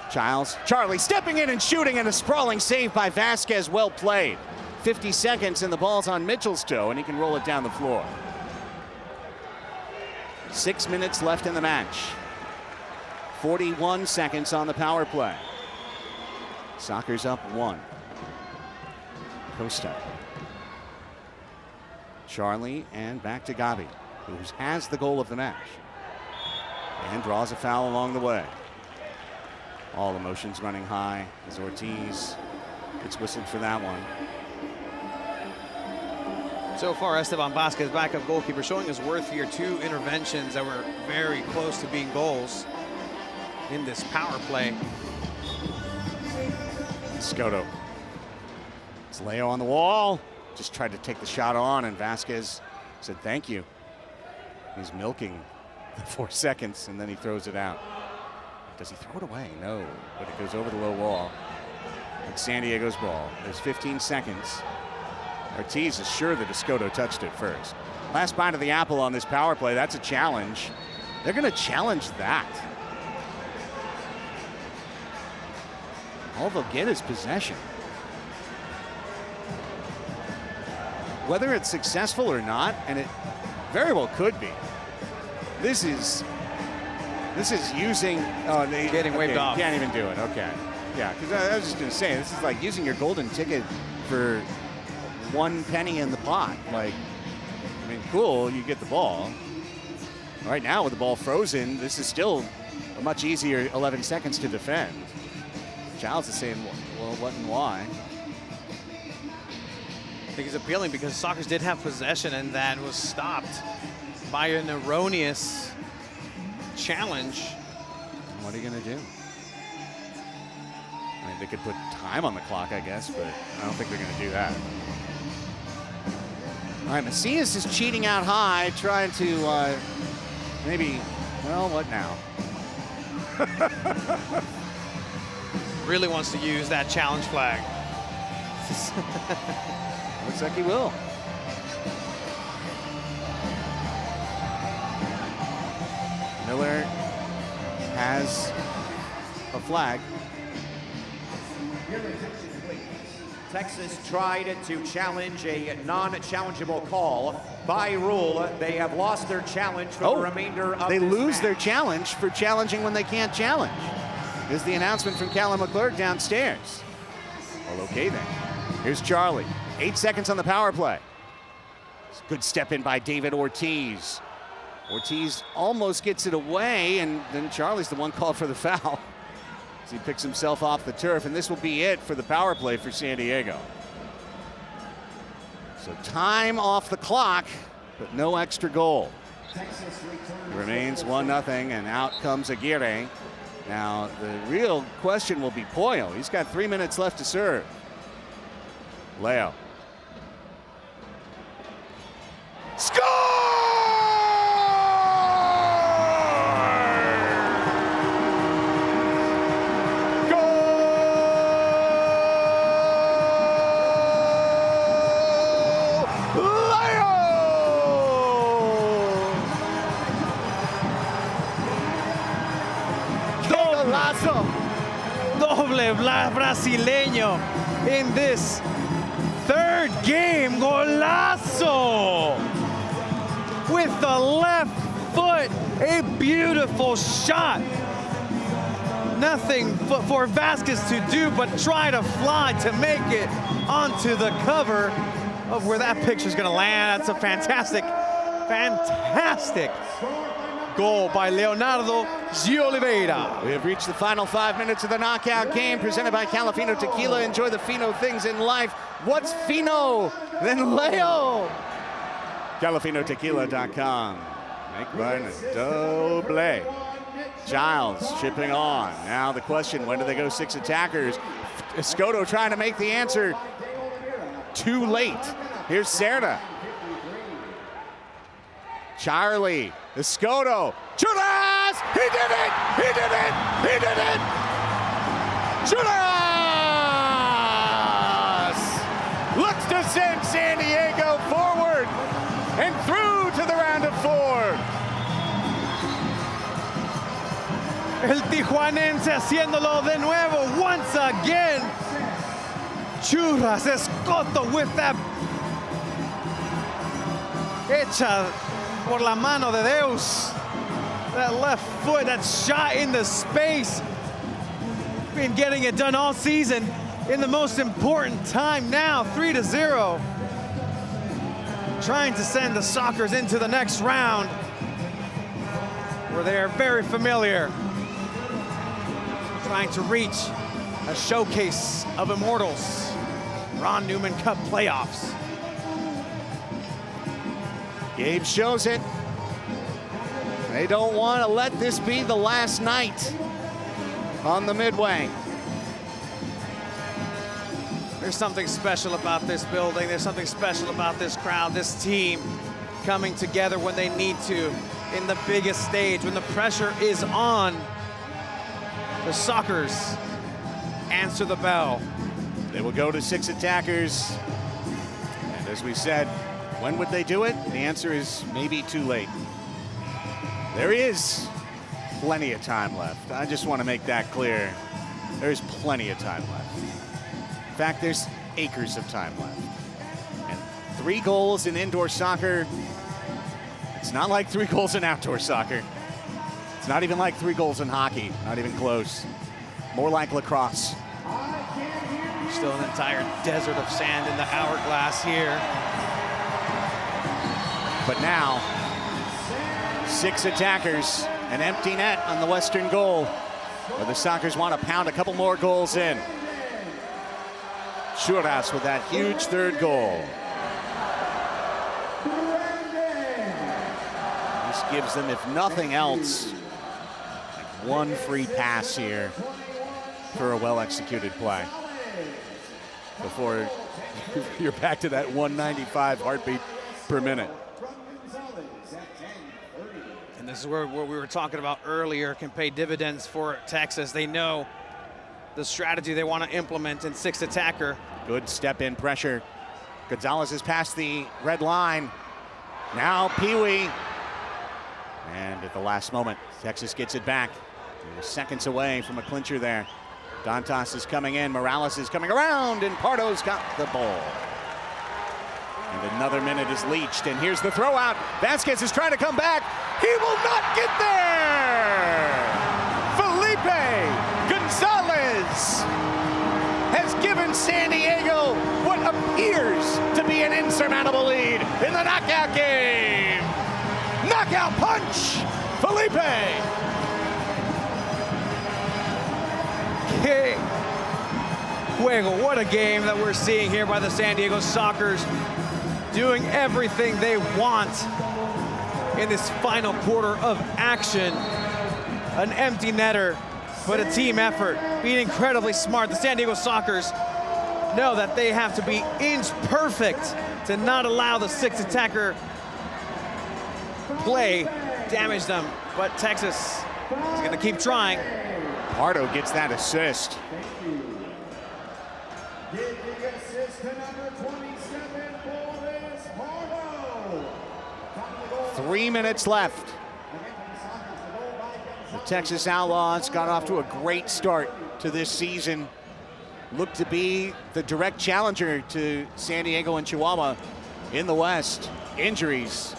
Charlie stepping in and shooting, and a sprawling save by Vasquez. Well played. 50 seconds and the ball's on Mitchell's toe, and he can roll it down the floor. 6 minutes left in the match. 41 seconds on the power play. Sockers up 1. Costa. Charlie and back to Gabi, who has the goal of the match. And draws a foul along the way. All emotions running high as Ortiz gets whistled for that one.
So far, Esteban Vasquez, backup goalkeeper, showing his worth here. 2 interventions that were very close to being goals in this power play.
Escoto. It's Leo on the wall. Just tried to take the shot on, and Vasquez said thank you. He's milking the 4 seconds, and then he throws it out. Does he throw it away? No, but it goes over the low wall. It's San Diego's ball. There's 15 seconds. Ortiz is sure that Escoto touched it first. Last bite of the apple on this power play. That's a challenge. They're going to challenge that. All they'll get is possession. Whether it's successful or not, and it very well could be, This is using. Oh, they
getting waved off.
Can't even do it. Okay. Yeah, because I was just gonna say this is like using your golden ticket for 1 penny in the pot. Like, I mean, cool, you get the ball. Right now with the ball frozen, this is still a much easier 11 seconds to defend. Giles is saying, well, what and why?
I think it's appealing because Sockers did have possession and that was stopped by an erroneous challenge.
What are you gonna do? I mean, they could put time on the clock, I guess, but I don't think they're gonna do that. All right, Macias is cheating out high, trying to maybe, well, what now?
Really wants to use that challenge flag.
Looks like he will. Miller has a flag.
Texas tried to challenge a non-challengeable call. By rule, they have lost their challenge for the remainder of
they
this
lose
match.
their challenge for challenging when they can't challenge. Is the announcement from Callum McClurg downstairs. Well, okay then. Here's Charlie. 8 seconds on the power play. Good step in by David Ortiz. Ortiz almost gets it away, and then Charlie's the one called for the foul. As he picks himself off the turf, and this will be it for the power play for San Diego. So time off the clock, but no extra goal. It remains 1-0, and out comes Aguirre. Now, the real question will be Pollo. He's got 3 minutes left to serve. Leo. Score!
Doble brasileño in this third game. Golazo with the left foot. A beautiful shot. Nothing for Vasquez to do but try to fly to make it onto the cover of where that picture's gonna land. That's a fantastic, fantastic goal by Leonardo Gioliveira.
We have reached the final 5 minutes of the knockout game presented by Calafino Tequila. Enjoy the Fino things in life. What's Fino than Leo? CalafinoTequila.com. Make mine a doble. Giles chipping on. Now the question, when do they go 6 attackers? Escoto trying to make the answer too late. Here's Serna. Charlie, Escoto, Churas! He did it! He did it! He did it! Churas! Looks to send San Diego forward and through to the round of 4.
El tijuanense haciéndolo de nuevo once again. Churras Escoto with that hecha por la mano de Deus. That left foot, that shot in the space. Been getting it done all season in the most important time now, 3-0. Trying to send the Sockers into the next round where they are very familiar. Trying to reach a showcase of immortals. Ron Newman Cup playoffs.
Gabe shows it. They don't want to let this be the last night on the Midway.
There's something special about this building. There's something special about this crowd, this team coming together when they need to in the biggest stage, when the pressure is on. The Sockers answer the bell.
They will go to 6 attackers. And as we said, when would they do it? The answer is maybe too late. There is plenty of time left. I just want to make that clear. There's plenty of time left. In fact, there's acres of time left. And 3 goals in indoor soccer It's not like 3 goals in outdoor soccer. It's not even like 3 goals in hockey. Not even close. More like lacrosse.
Still an entire desert of sand in the hourglass here.
But now, 6 attackers, an empty net on the western goal, where the Sockers want to pound a couple more goals in. Churras with that huge 3rd goal. This gives them, if nothing else, one free pass here for a well-executed play before you're back to that 195 heartbeat per minute.
And this is where what we were talking about earlier can pay dividends for Texas. They know the strategy they want to implement in 6 attacker.
Good step in pressure. Gonzalez has passed the red line. Now Pee-wee. And at the last moment, Texas gets it back. They were seconds away from a clincher there. Dantas is coming in, Morales is coming around, and Pardo's got the ball. And another minute is leached, and here's the throw out. Vasquez is trying to come back. He will not get there! Felipe Gonzalez has given San Diego what appears to be an insurmountable lead in the knockout game. Knockout punch, Felipe!
Hey, juego, what a game that we're seeing here by the San Diego Sockers, doing everything they want in this final quarter of action. An empty netter, but a team effort, being incredibly smart. The San Diego Sockers know that they have to be inch perfect to not allow the 6 attacker play damage them, but Texas is going to keep trying.
Pardo gets that assist.
Give the assist to number 27, Boris Pardo.
3 minutes left. The Texas Outlaws got off to a great start to this season. Looked to be the direct challenger to San Diego and Chihuahua in the West. Injuries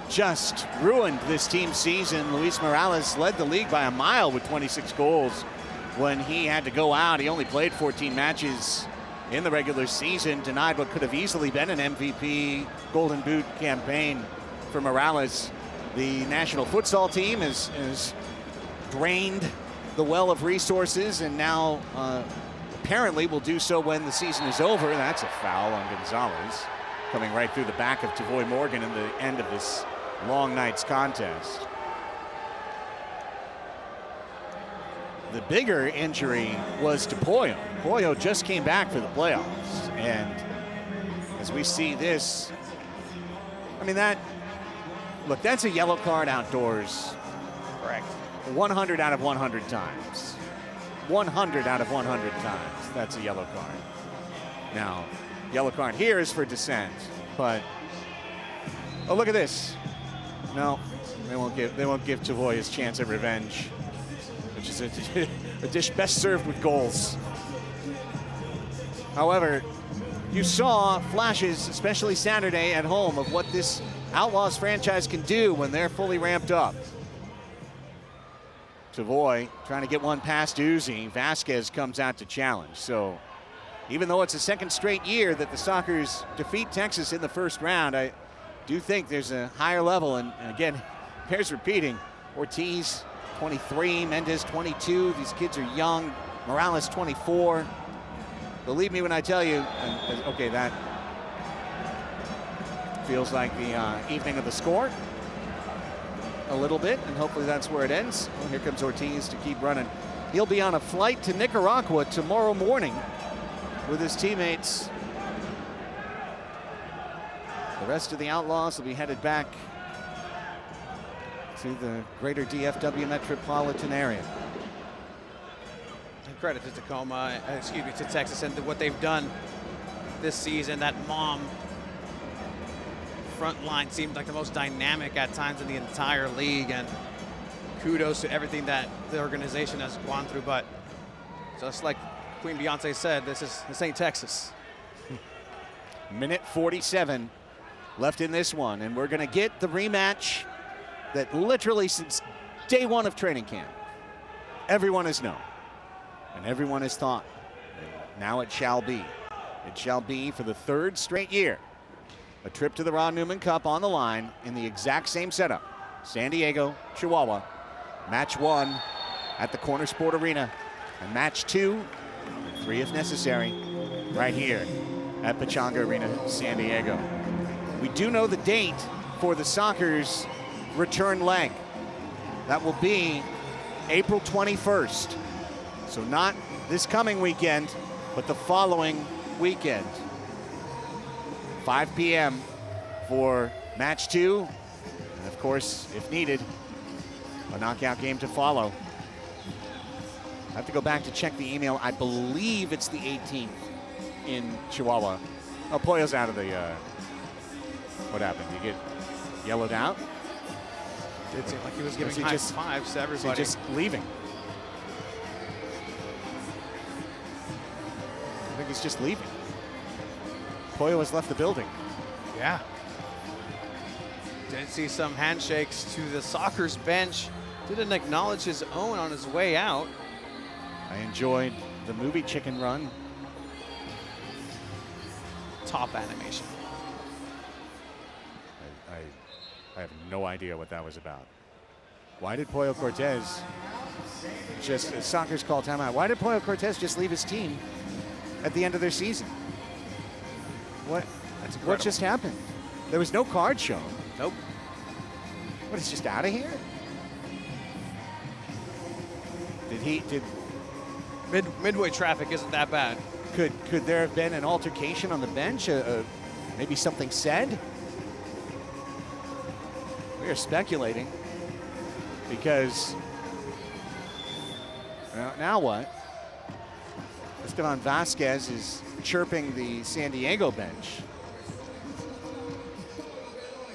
just ruined this team's season. Luis Morales led the league by a mile with 26 goals when he had to go out. He only played 14 matches in the regular season, denied what could have easily been an MVP Golden Boot campaign for Morales. The national futsal team has drained the well of resources and now apparently will do so when the season is over. That's a foul on Gonzalez, coming right through the back of Tavoy Morgan in the end of this long night's contest. The bigger injury was to Pollo. Pollo just came back for the playoffs, and as we see this, I mean, that's a yellow card outdoors.
Correct.
100 out of 100 times. 100 out of 100 times, that's a yellow card. Now, yellow card here is for dissent, but oh, look at this. No, they won't give Tavoy his chance at revenge, which is a dish best served with goals. However, you saw flashes, especially Saturday at home, of what this Outlaws franchise can do when they're fully ramped up. Tavoy trying to get one past Uzi. Vasquez comes out to challenge. So even though it's a second straight year that the Sockers defeat Texas in the first round, I do think there's a higher level. And again, bears repeating. Ortiz, 23, Mendez, 22. These kids are young. Morales, 24. Believe me when I tell you, okay, that feels like the evening of the score a little bit, and hopefully that's where it ends. Well, here comes Ortiz to keep running. He'll be on a flight to Nicaragua tomorrow morning with his teammates. The rest of the Outlaws will be headed back to the greater DFW metropolitan area.
And credit to Tacoma, to Texas, and what they've done this season. That mom front line seemed like the most dynamic at times in the entire league, and kudos to everything that the organization has gone through. But just like Queen Beyonce said, this ain't Texas.
Minute 47 left in this one, and we're going to get the rematch that literally since day one of training camp, everyone has known and everyone has thought. And now it shall be. It shall be for the third straight year. A trip to the Ron Newman Cup on the line in the exact same setup. San Diego, Chihuahua. Match 1 at the Corner Sport Arena. And match 2, 3 if necessary, right here at Pechanga Arena, San Diego. We do know the date for the Sockers' return leg. That will be April 21st. So not this coming weekend, but the following weekend. 5 p.m. for match 2. And of course, if needed, a knockout game to follow. I have to go back to check the email. I believe it's the 18th in Chihuahua. Oh, Pollo's out of the, what happened? You get yellowed out?
It seemed like he was giving high fives to everybody.
Is he just leaving? I think he's just leaving. Pollo has left the building.
Yeah. Did see some handshakes to the Sockers bench. Didn't acknowledge his own on his way out.
I enjoyed the movie Chicken Run.
Top animation.
I have no idea what that was about. Why did Pollo Cortez just, Sockers call timeout, why did Pollo Cortez just leave his team at the end of their season? What just happened? There was no card shown.
Nope.
What, he's just out of here? Did
Midway traffic isn't that bad.
Could there have been an altercation on the bench? Maybe something said? We are speculating because now what? Esteban Vasquez is chirping the San Diego bench.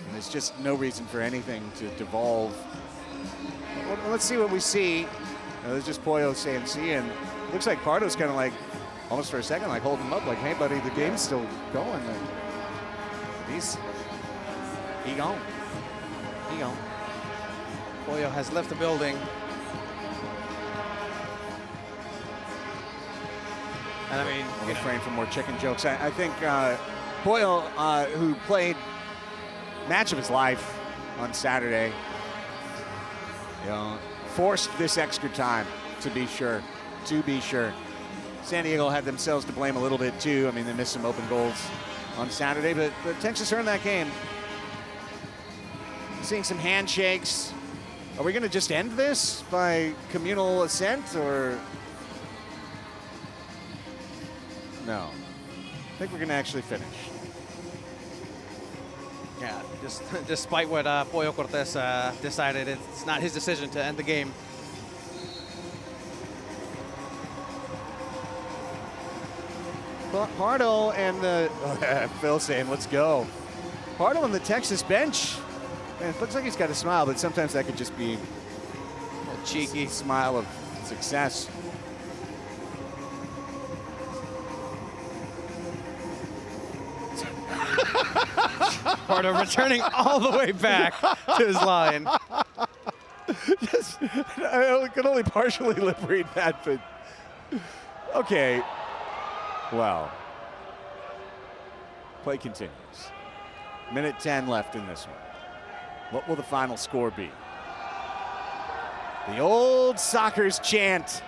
And there's just no reason for anything to devolve. Well, let's see what we see. There's just Pollo saying see, and looks like Pardo's kind of like, almost for a second, like holding him up, like, hey, buddy, the game's still going. Like, he gone. He gone.
Pollo has left the building. And I mean,
I'll refrain from more chicken jokes. I think Pollo, who played match of his life on Saturday, forced this extra time, to be sure. San Diego had themselves to blame a little bit too. I mean, they missed some open goals on Saturday, but Texas earned that game. Seeing some handshakes. Are we going to just end this by communal assent, or no? I think we're going to actually finish.
Yeah, just despite what Pollo Cortez decided, it's not his decision to end the game.
Pardo and the Phil saying, "Let's go." Pardo and the Texas bench. Man, it looks like he's got a smile, but sometimes that could just be
a cheeky
smile of success.
Pardo returning all the way back to his line.
I could only partially lip read that, but okay. Well, play continues. Minute 10 left in this one. What will the final score be? The old Sockers chant,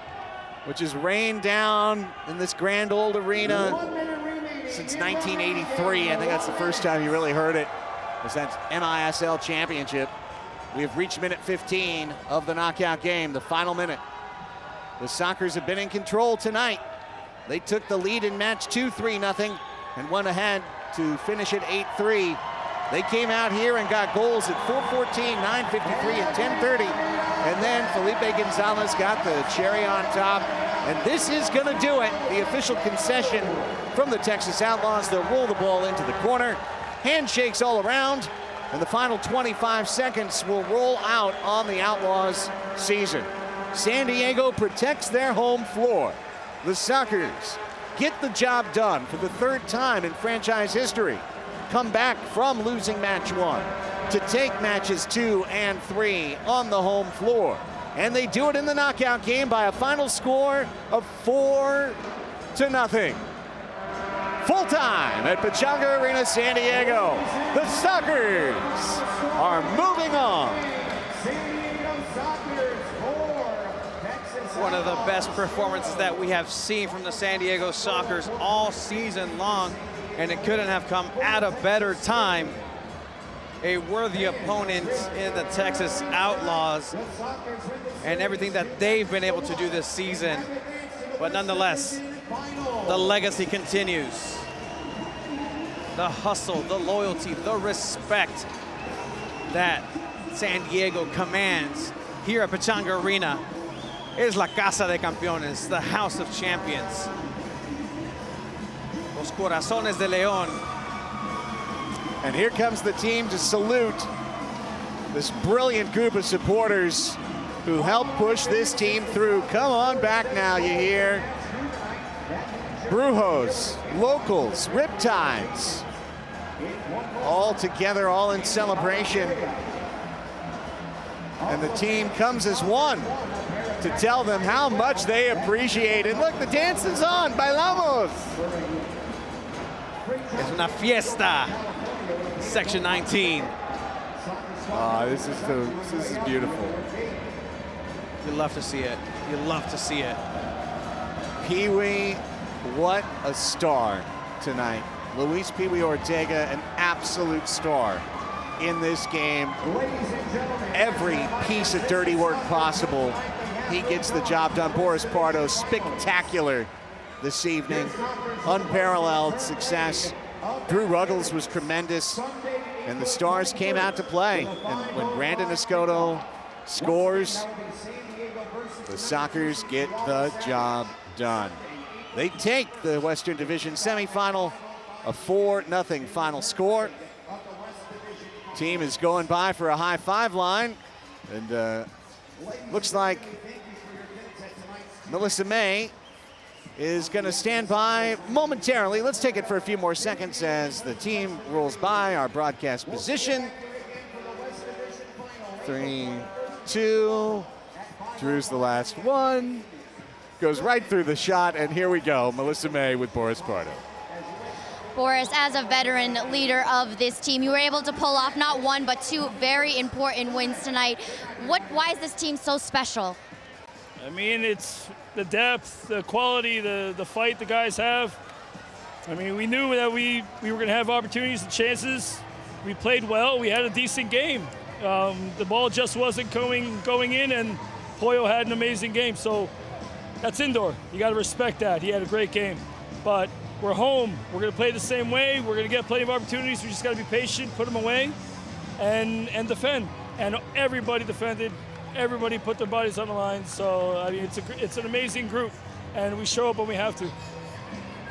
which has rained down in this grand old arena since 1983. I think that's the first time you really heard it, was that MASL championship. We have reached minute 15 of the knockout game, the final minute. The Sockers have been in control tonight. They took the lead in match 2, 3-0, and went ahead to finish at 8-3. They came out here and got goals at 4:14, 9:53, and 10:30. And then Felipe Gonzalez got the cherry on top. And this is going to do it. The official concession from the Texas Outlaws. They'll roll the ball into the corner. Handshakes all around. And the final 25 seconds will roll out on the Outlaws season. San Diego protects their home floor. The Sockers get the job done for the third time in franchise history.
come back from losing match 1 to take matches 2 and 3 on the home floor. And they do it in the knockout game by a final score of 4-0. Full time at Pechanga Arena, San Diego. The Sockers are moving on.
One of the best performances that we have seen from the San Diego Sockers all season long, and it couldn't have come at a better time. A worthy opponent in the Texas Outlaws and everything that they've been able to do this season. But nonetheless, the legacy continues. The hustle, the loyalty, the respect that San Diego commands here at Pechanga Arena is La Casa de Campeones, the House of Champions. Los Corazones de León.
And here comes the team to salute this brilliant group of supporters who helped push this team through. Come on back now, you hear. Brujos, locals, Riptides, all together, all in celebration. And the team comes as one to tell them how much they appreciate it. Look, the dance is on, bailamos.
Es una fiesta. Section 19.
This is beautiful.
You love to see it. You love to see it.
Pee-wee, what a star tonight. Luis Pee-wee Ortega, an absolute star in this game. Every piece of dirty work possible, he gets the job done. Boris Pardo, spectacular this evening. Unparalleled success. Drew Ruggles was tremendous, and the stars came out to play. And when Brandon Escoto scores, the Sockers get the job done. They take the Western Division semifinal, a 4-0 final score. Team is going by for a high five line, and looks like Melissa May is going to stand by momentarily. Let's take it for a few more seconds as the team rolls by our broadcast position. 3, 2, Drew's the last one. Goes right through the shot, and here we go. Melissa May with Boris Pardo.
Boris, as a veteran leader of this team, you were able to pull off not one, but 2 very important wins tonight. Why is this team so special?
I mean, it's the depth, the quality, the fight the guys have. I mean, we knew that we were going to have opportunities and chances. We played well. We had a decent game. The ball just wasn't going in, and Pollo had an amazing game. So that's indoor. You got to respect that. He had a great game. But we're home. We're going to play the same way. We're going to get plenty of opportunities. We just got to be patient, put them away, and defend. And everybody defended. Everybody put their bodies on the line. So, I mean, it's an amazing group, and we show up when we have to.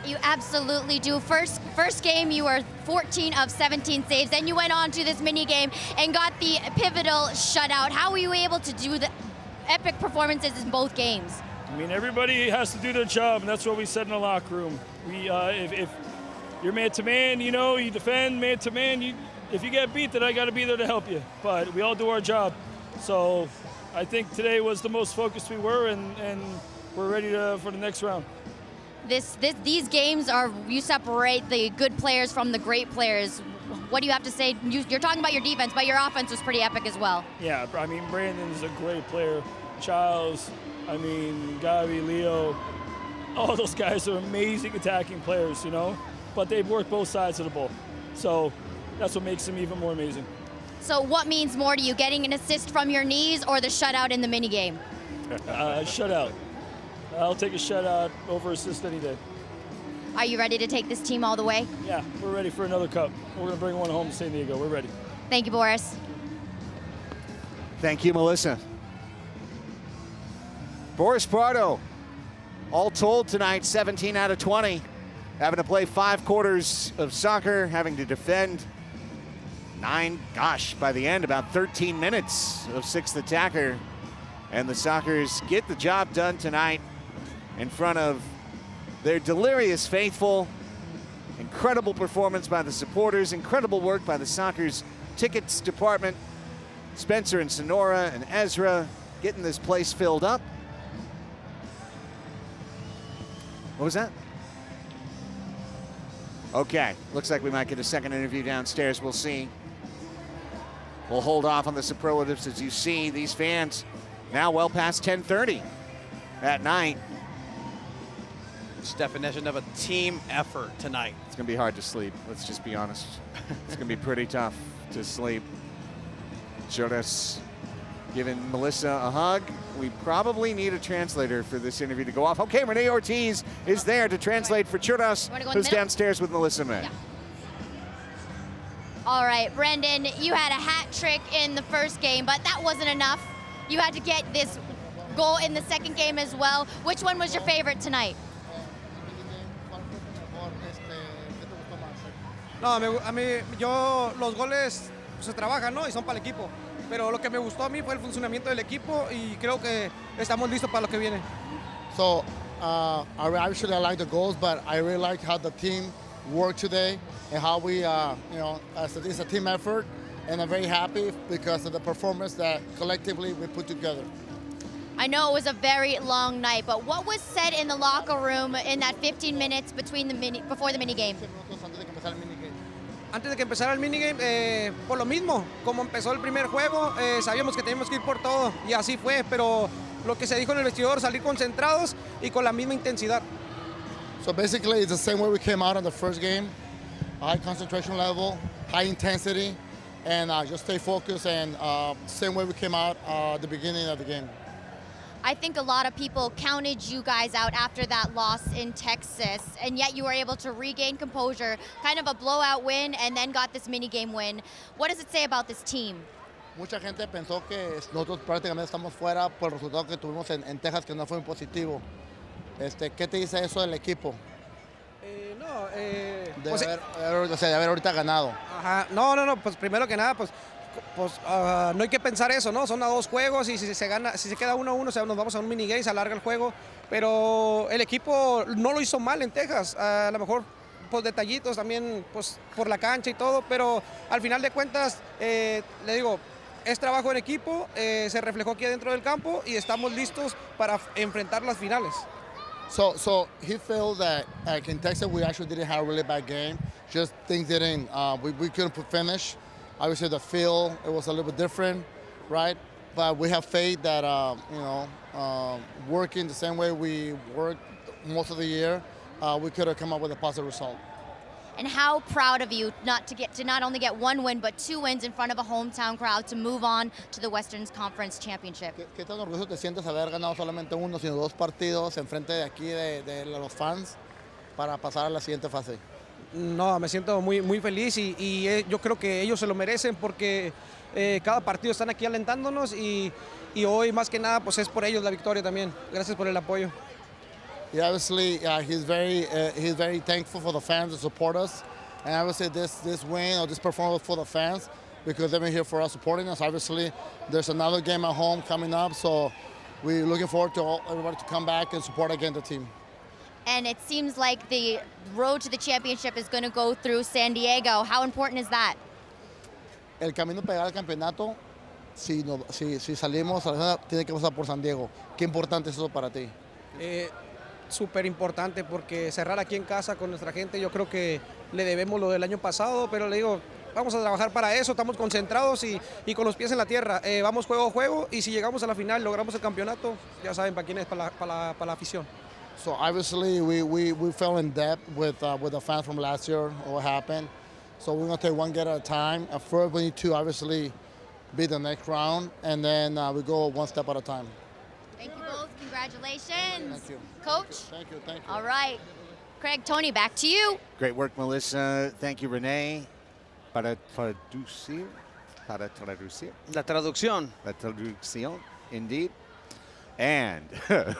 You absolutely do. First game, you were 14 of 17 saves. Then you went on to this mini game and got the pivotal shutout. How were you able to do the epic performances in both games?
I mean, everybody has to do their job, and that's what we said in the locker room. We, if you're man-to-man, you know, you defend man-to-man. If you get beat, then I got to be there to help you. But we all do our job. So I think today was the most focused we were, and we're ready for the next round.
These games you separate the good players from the great players. What do you have to say? You're talking about your defense, but your offense was pretty epic as well.
Yeah, I mean, Brandon's a great player. Charles, I mean, Gabi, Leo, all those guys are amazing attacking players, you know, but they've worked both sides of the ball. So that's what makes them even more amazing.
So what means more to you, getting an assist from your knees or the shutout in the mini game?
Shutout. I'll take a shutout over assist any day.
Are you ready to take this team all the way?
Yeah, we're ready for another cup. We're going to bring one home to San Diego. We're ready.
Thank you, Boris.
Thank you, Melissa. Boris Pardo, all told tonight, 17 out of 20. Having to play 5 quarters of soccer, having to defend 9, by the end, about 13 minutes of 6th attacker. And the Sockers get the job done tonight in front of their delirious faithful. Incredible performance by the supporters, incredible work by the soccer's tickets department. Spencer and Sonora and Ezra getting this place filled up. What was that? Okay, looks like we might get a second interview downstairs. We'll see. We'll hold off on the superlatives. As you see, these fans now well past 10:30 at night.
It's definition of a team effort tonight.
It's going to be hard to sleep. Let's just be honest. It's going to be pretty tough to sleep. Jonas giving Melissa a hug. We probably need a translator for this interview to go off. Okay, Renee Ortiz is there to translate for Churras, who's downstairs with Melissa May.
Yeah. All right, Brendan, you had a hat trick in the first game, but that wasn't enough. You had to get this goal in the second game as well. Which one was your favorite tonight?
No, los goles se trabajan, ¿no? Y son para el equipo. Pero lo que me gustó a mí fue el funcionamiento del equipo y creo que estamos listos para lo que viene.
So, obviously I like the goals, but I really like how the team worked today and how we, it's a team effort, and I'm very happy because of the performance that collectively we put together.
I know it was a very long night, but what was said in the locker room in that 15 minutes before the mini game?
Antes de que empezara el minigame, por lo mismo, como empezó el primer juego, sabíamos que teníamos que ir por todo y así fue, pero lo que se dijo en el vestidor, salir concentrados y con la misma intensidad.
So basically it's the same way we came out in the first game, high concentration level, high intensity, and just stay focused, and same way we came out at the beginning of the game.
I think a lot of people counted you guys out after that loss in Texas, and yet you were able to regain composure, kind of a blowout win, and then got this mini game win. What does it say about this team?
Mucha gente pensó que nosotros prácticamente estamos fuera por el resultado que tuvimos en Texas, que no fue muy positivo. ¿Qué te dice eso del equipo? De haber ahorita ganado.
Ajá, no, pues primero que nada, pues no hay que pensar eso, ¿no? Son a 2 juegos y si se queda 1-1, o sea, nos vamos a un minigame, se alarga el juego, pero el equipo no lo hizo mal en Texas, a lo mejor pues detallitos también pues por la cancha y todo, pero al final de cuentas, le digo, es trabajo en equipo, se reflejó aquí adentro del campo y estamos listos para enfrentar las finales.
So he felt that like in Texas we actually didn't have a really bad game, just things didn't, we couldn't finish. Obviously the feel, it was a little bit different, right? But we have faith that, working the same way we worked most of the year, we could have come up with a positive result.
And how proud of you to not only get 1 win, but 2 wins in front of a hometown crowd to move on to the Western Conference Championship.
¿Qué tan orgulloso te sientes haber ganado solamente 1, sino 2 partidos en frente de aquí de los fans para pasar a la siguiente fase?
No, me siento muy feliz y yo creo que ellos se lo merecen porque cada partido están aquí alentándonos y hoy más que nada pues es por ellos la victoria también. Gracias por el apoyo.
Yeah, obviously he's very thankful for the fans to support us, and obviously this win or this performance for the fans because they've been here for us supporting us. Obviously there's another game at home coming up, so we're looking forward to everybody to come back and support again the team.
And it seems like the road to the championship is going to go through San Diego. How important is that?
El camino para llegar al campeonato, si salimos, tiene que pasar por San Diego. ¿Qué importante es eso para ti?
Súper importante porque cerrar aquí en casa con nuestra gente, yo creo que le debemos lo del año pasado, pero le digo, vamos a trabajar para eso, estamos concentrados y con los pies en la tierra. Vamos juego a juego y si llegamos a la final, logramos el campeonato, ya saben para quién es, para la afición.
So obviously we fell in depth with the fans from last year, what happened. So we're going to take one game at a time. At first we need to obviously beat the next round, and then we go one step at a time.
Thank you both. Congratulations.
Thank you.
Coach?
Thank you.
All right. Craig, Tony, back to you.
Great work, Melissa. Thank you, Renee. Para traducir.
La traducción.
La traducción, indeed. And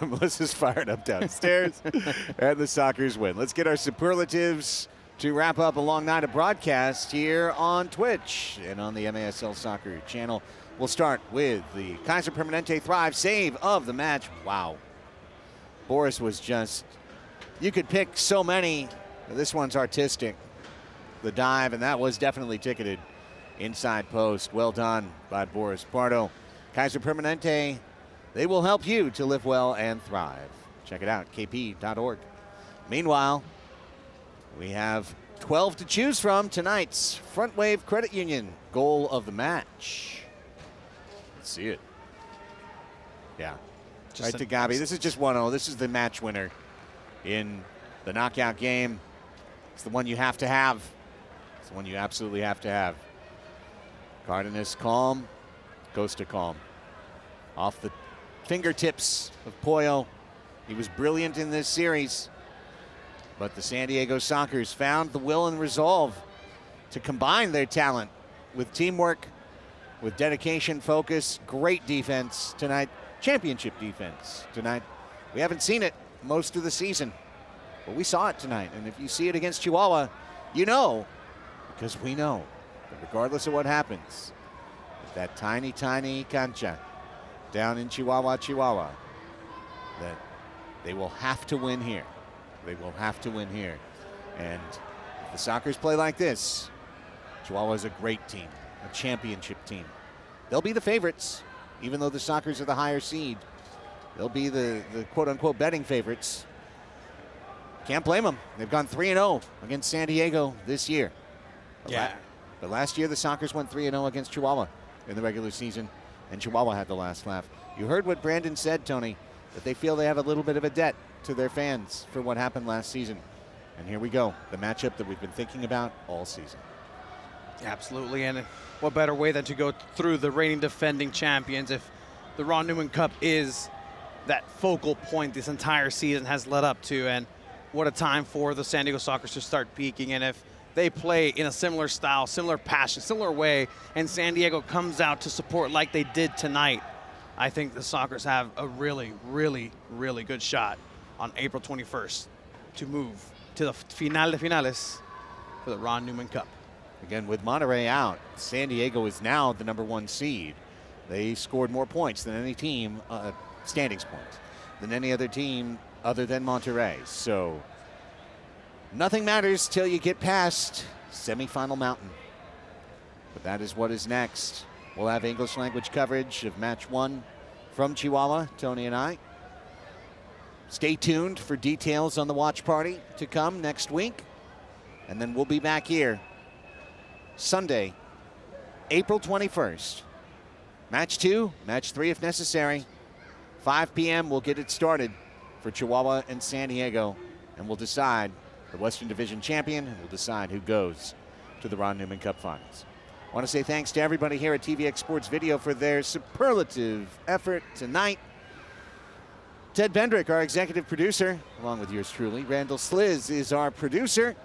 Melissa's fired up downstairs, and the Sockers win. Let's get our superlatives to wrap up a long night of broadcast here on Twitch and on the MASL Soccer channel. We'll start with the Kaiser Permanente Thrive save of the match. Wow. Boris was just, you could pick so many This one's artistic. The dive, and that was definitely ticketed. Inside post. Well done by Boris Pardo. Kaiser Permanente, they will help you to live well and thrive. Check it out, kp.org. Meanwhile, we have 12 to choose from tonight's Front Wave Credit Union goal of the match. Let's see it. Yeah. Right to Gabi. This is just 1-0. This is the match winner in the knockout game. It's the one you have to have. It's the one you absolutely have to have. Cardenas calm, goes to calm. Off the fingertips of Pollo. He was brilliant in this series. But the San Diego Sockers found the will and resolve to combine their talent with teamwork, with dedication, focus, great defense tonight. Championship defense tonight. We haven't seen it most of the season, but we saw it tonight. And if you see it against Chihuahua, you know, because we know that regardless of what happens, with that tiny, tiny cancha down in Chihuahua, that they will have to win here. They will have to win here. And if the Sockers play like this, Chihuahua is a great team, a championship team. They'll be the favorites. Even though the Sockers are the higher seed, they'll be the quote-unquote betting favorites. Can't blame them. They've gone 3-0 against San Diego this year.
Yeah.
But last year, the Sockers went 3-0 against Chihuahua in the regular season, and Chihuahua had the last laugh. You heard what Brandon said, Tony, that they feel they have a little bit of a debt to their fans for what happened last season. And here we go, the matchup that we've been thinking about all season.
Absolutely, and what better way than to go through the reigning defending champions if the Ron Newman Cup is that focal point this entire season has led up to, and what a time for the San Diego Sockers to start peaking. And if they play in a similar style, similar passion, similar way, and San Diego comes out to support like they did tonight, I think the Sockers have a really, really, really good shot on April 21st to move to the final de finales for the Ron Newman Cup.
Again, with Monterrey out, San Diego is now the #1 seed. They scored more points than any team, standings points, than any other team other than Monterrey. So nothing matters till you get past semifinal mountain. But that is what is next. We'll have English language coverage of match 1 from Chihuahua, Tony and I. Stay tuned for details on the watch party to come next week. And then we'll be back here Sunday, April 21st. Match 2, match 3 if necessary. 5 p.m. we'll get it started for Chihuahua and San Diego, and we'll decide the Western Division champion, and we'll decide who goes to the Ron Newman Cup Finals. I want to say thanks to everybody here at TVX Sports Video for their superlative effort tonight. Ted Bendrick, our executive producer, along with yours truly. Randall Sliz is our producer.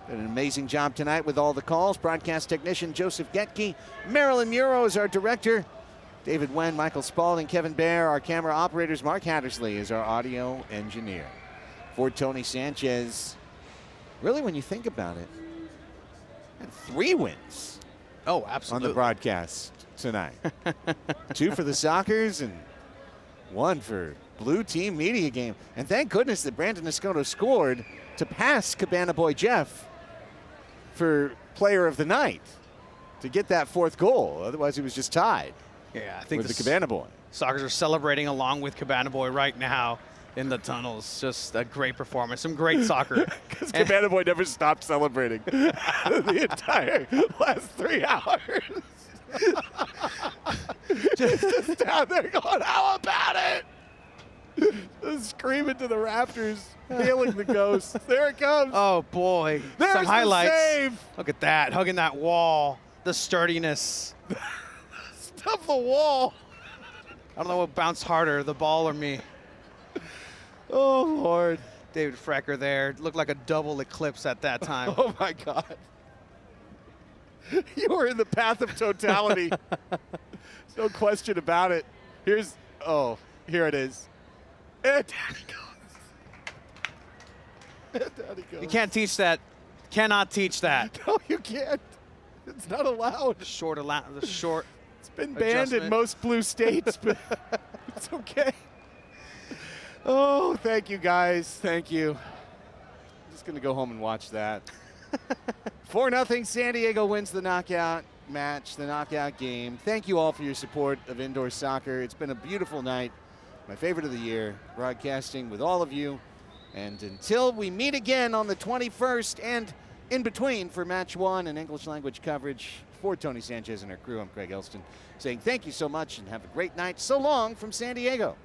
Did an amazing job tonight with all the calls. Broadcast technician Joseph Getke. Marilyn Muro is our director. David Wen, Michael Spalding, Kevin Bear, our camera operators. Mark Hattersley is our audio engineer. For Tony Sanchez, really when you think about it, had 3 wins.
Oh, absolutely.
On the broadcast tonight. 2 for the Sockers and 1 for Blue Team Media Game. And thank goodness that Brandon Escoto scored to pass Cabana Boy Jeff for player of the night to get that 4th goal. Otherwise, he was just tied.
Yeah, I think
with the Cabana Boy.
Sockers are celebrating along with Cabana Boy right now in the tunnels. Just a great performance, some great soccer.
Because Cabana Boy never stopped celebrating the entire last 3 hours. just down there going, how about it? Just screaming to the rafters, hailing the ghost. There it comes.
Oh, boy.
There's
some highlights.
The save.
Look at that, hugging that wall, the sturdiness.
Stuff the wall.
I don't know what bounced harder, the ball or me.
Oh, Lord.
David Frecker there. Looked like a double eclipse at that time.
Oh, my God. You were in the path of totality. There's no question about it. Here it is. And down he goes. Down he goes.
You can't teach that. Cannot teach that.
No, you can't. It's not allowed.
The short.
It's been banned in most blue states, but it's okay. Oh, thank you, guys. Thank you. just going to go home and watch that. 4-0, San Diego wins the knockout match, the knockout game. Thank you all for your support of indoor soccer. It's been a beautiful night, my favorite of the year, broadcasting with all of you. And until we meet again on the 21st and in between for match 1 and English language coverage, for Tony Sanchez and our crew, I'm Craig Elston saying thank you so much and have a great night. So long from San Diego.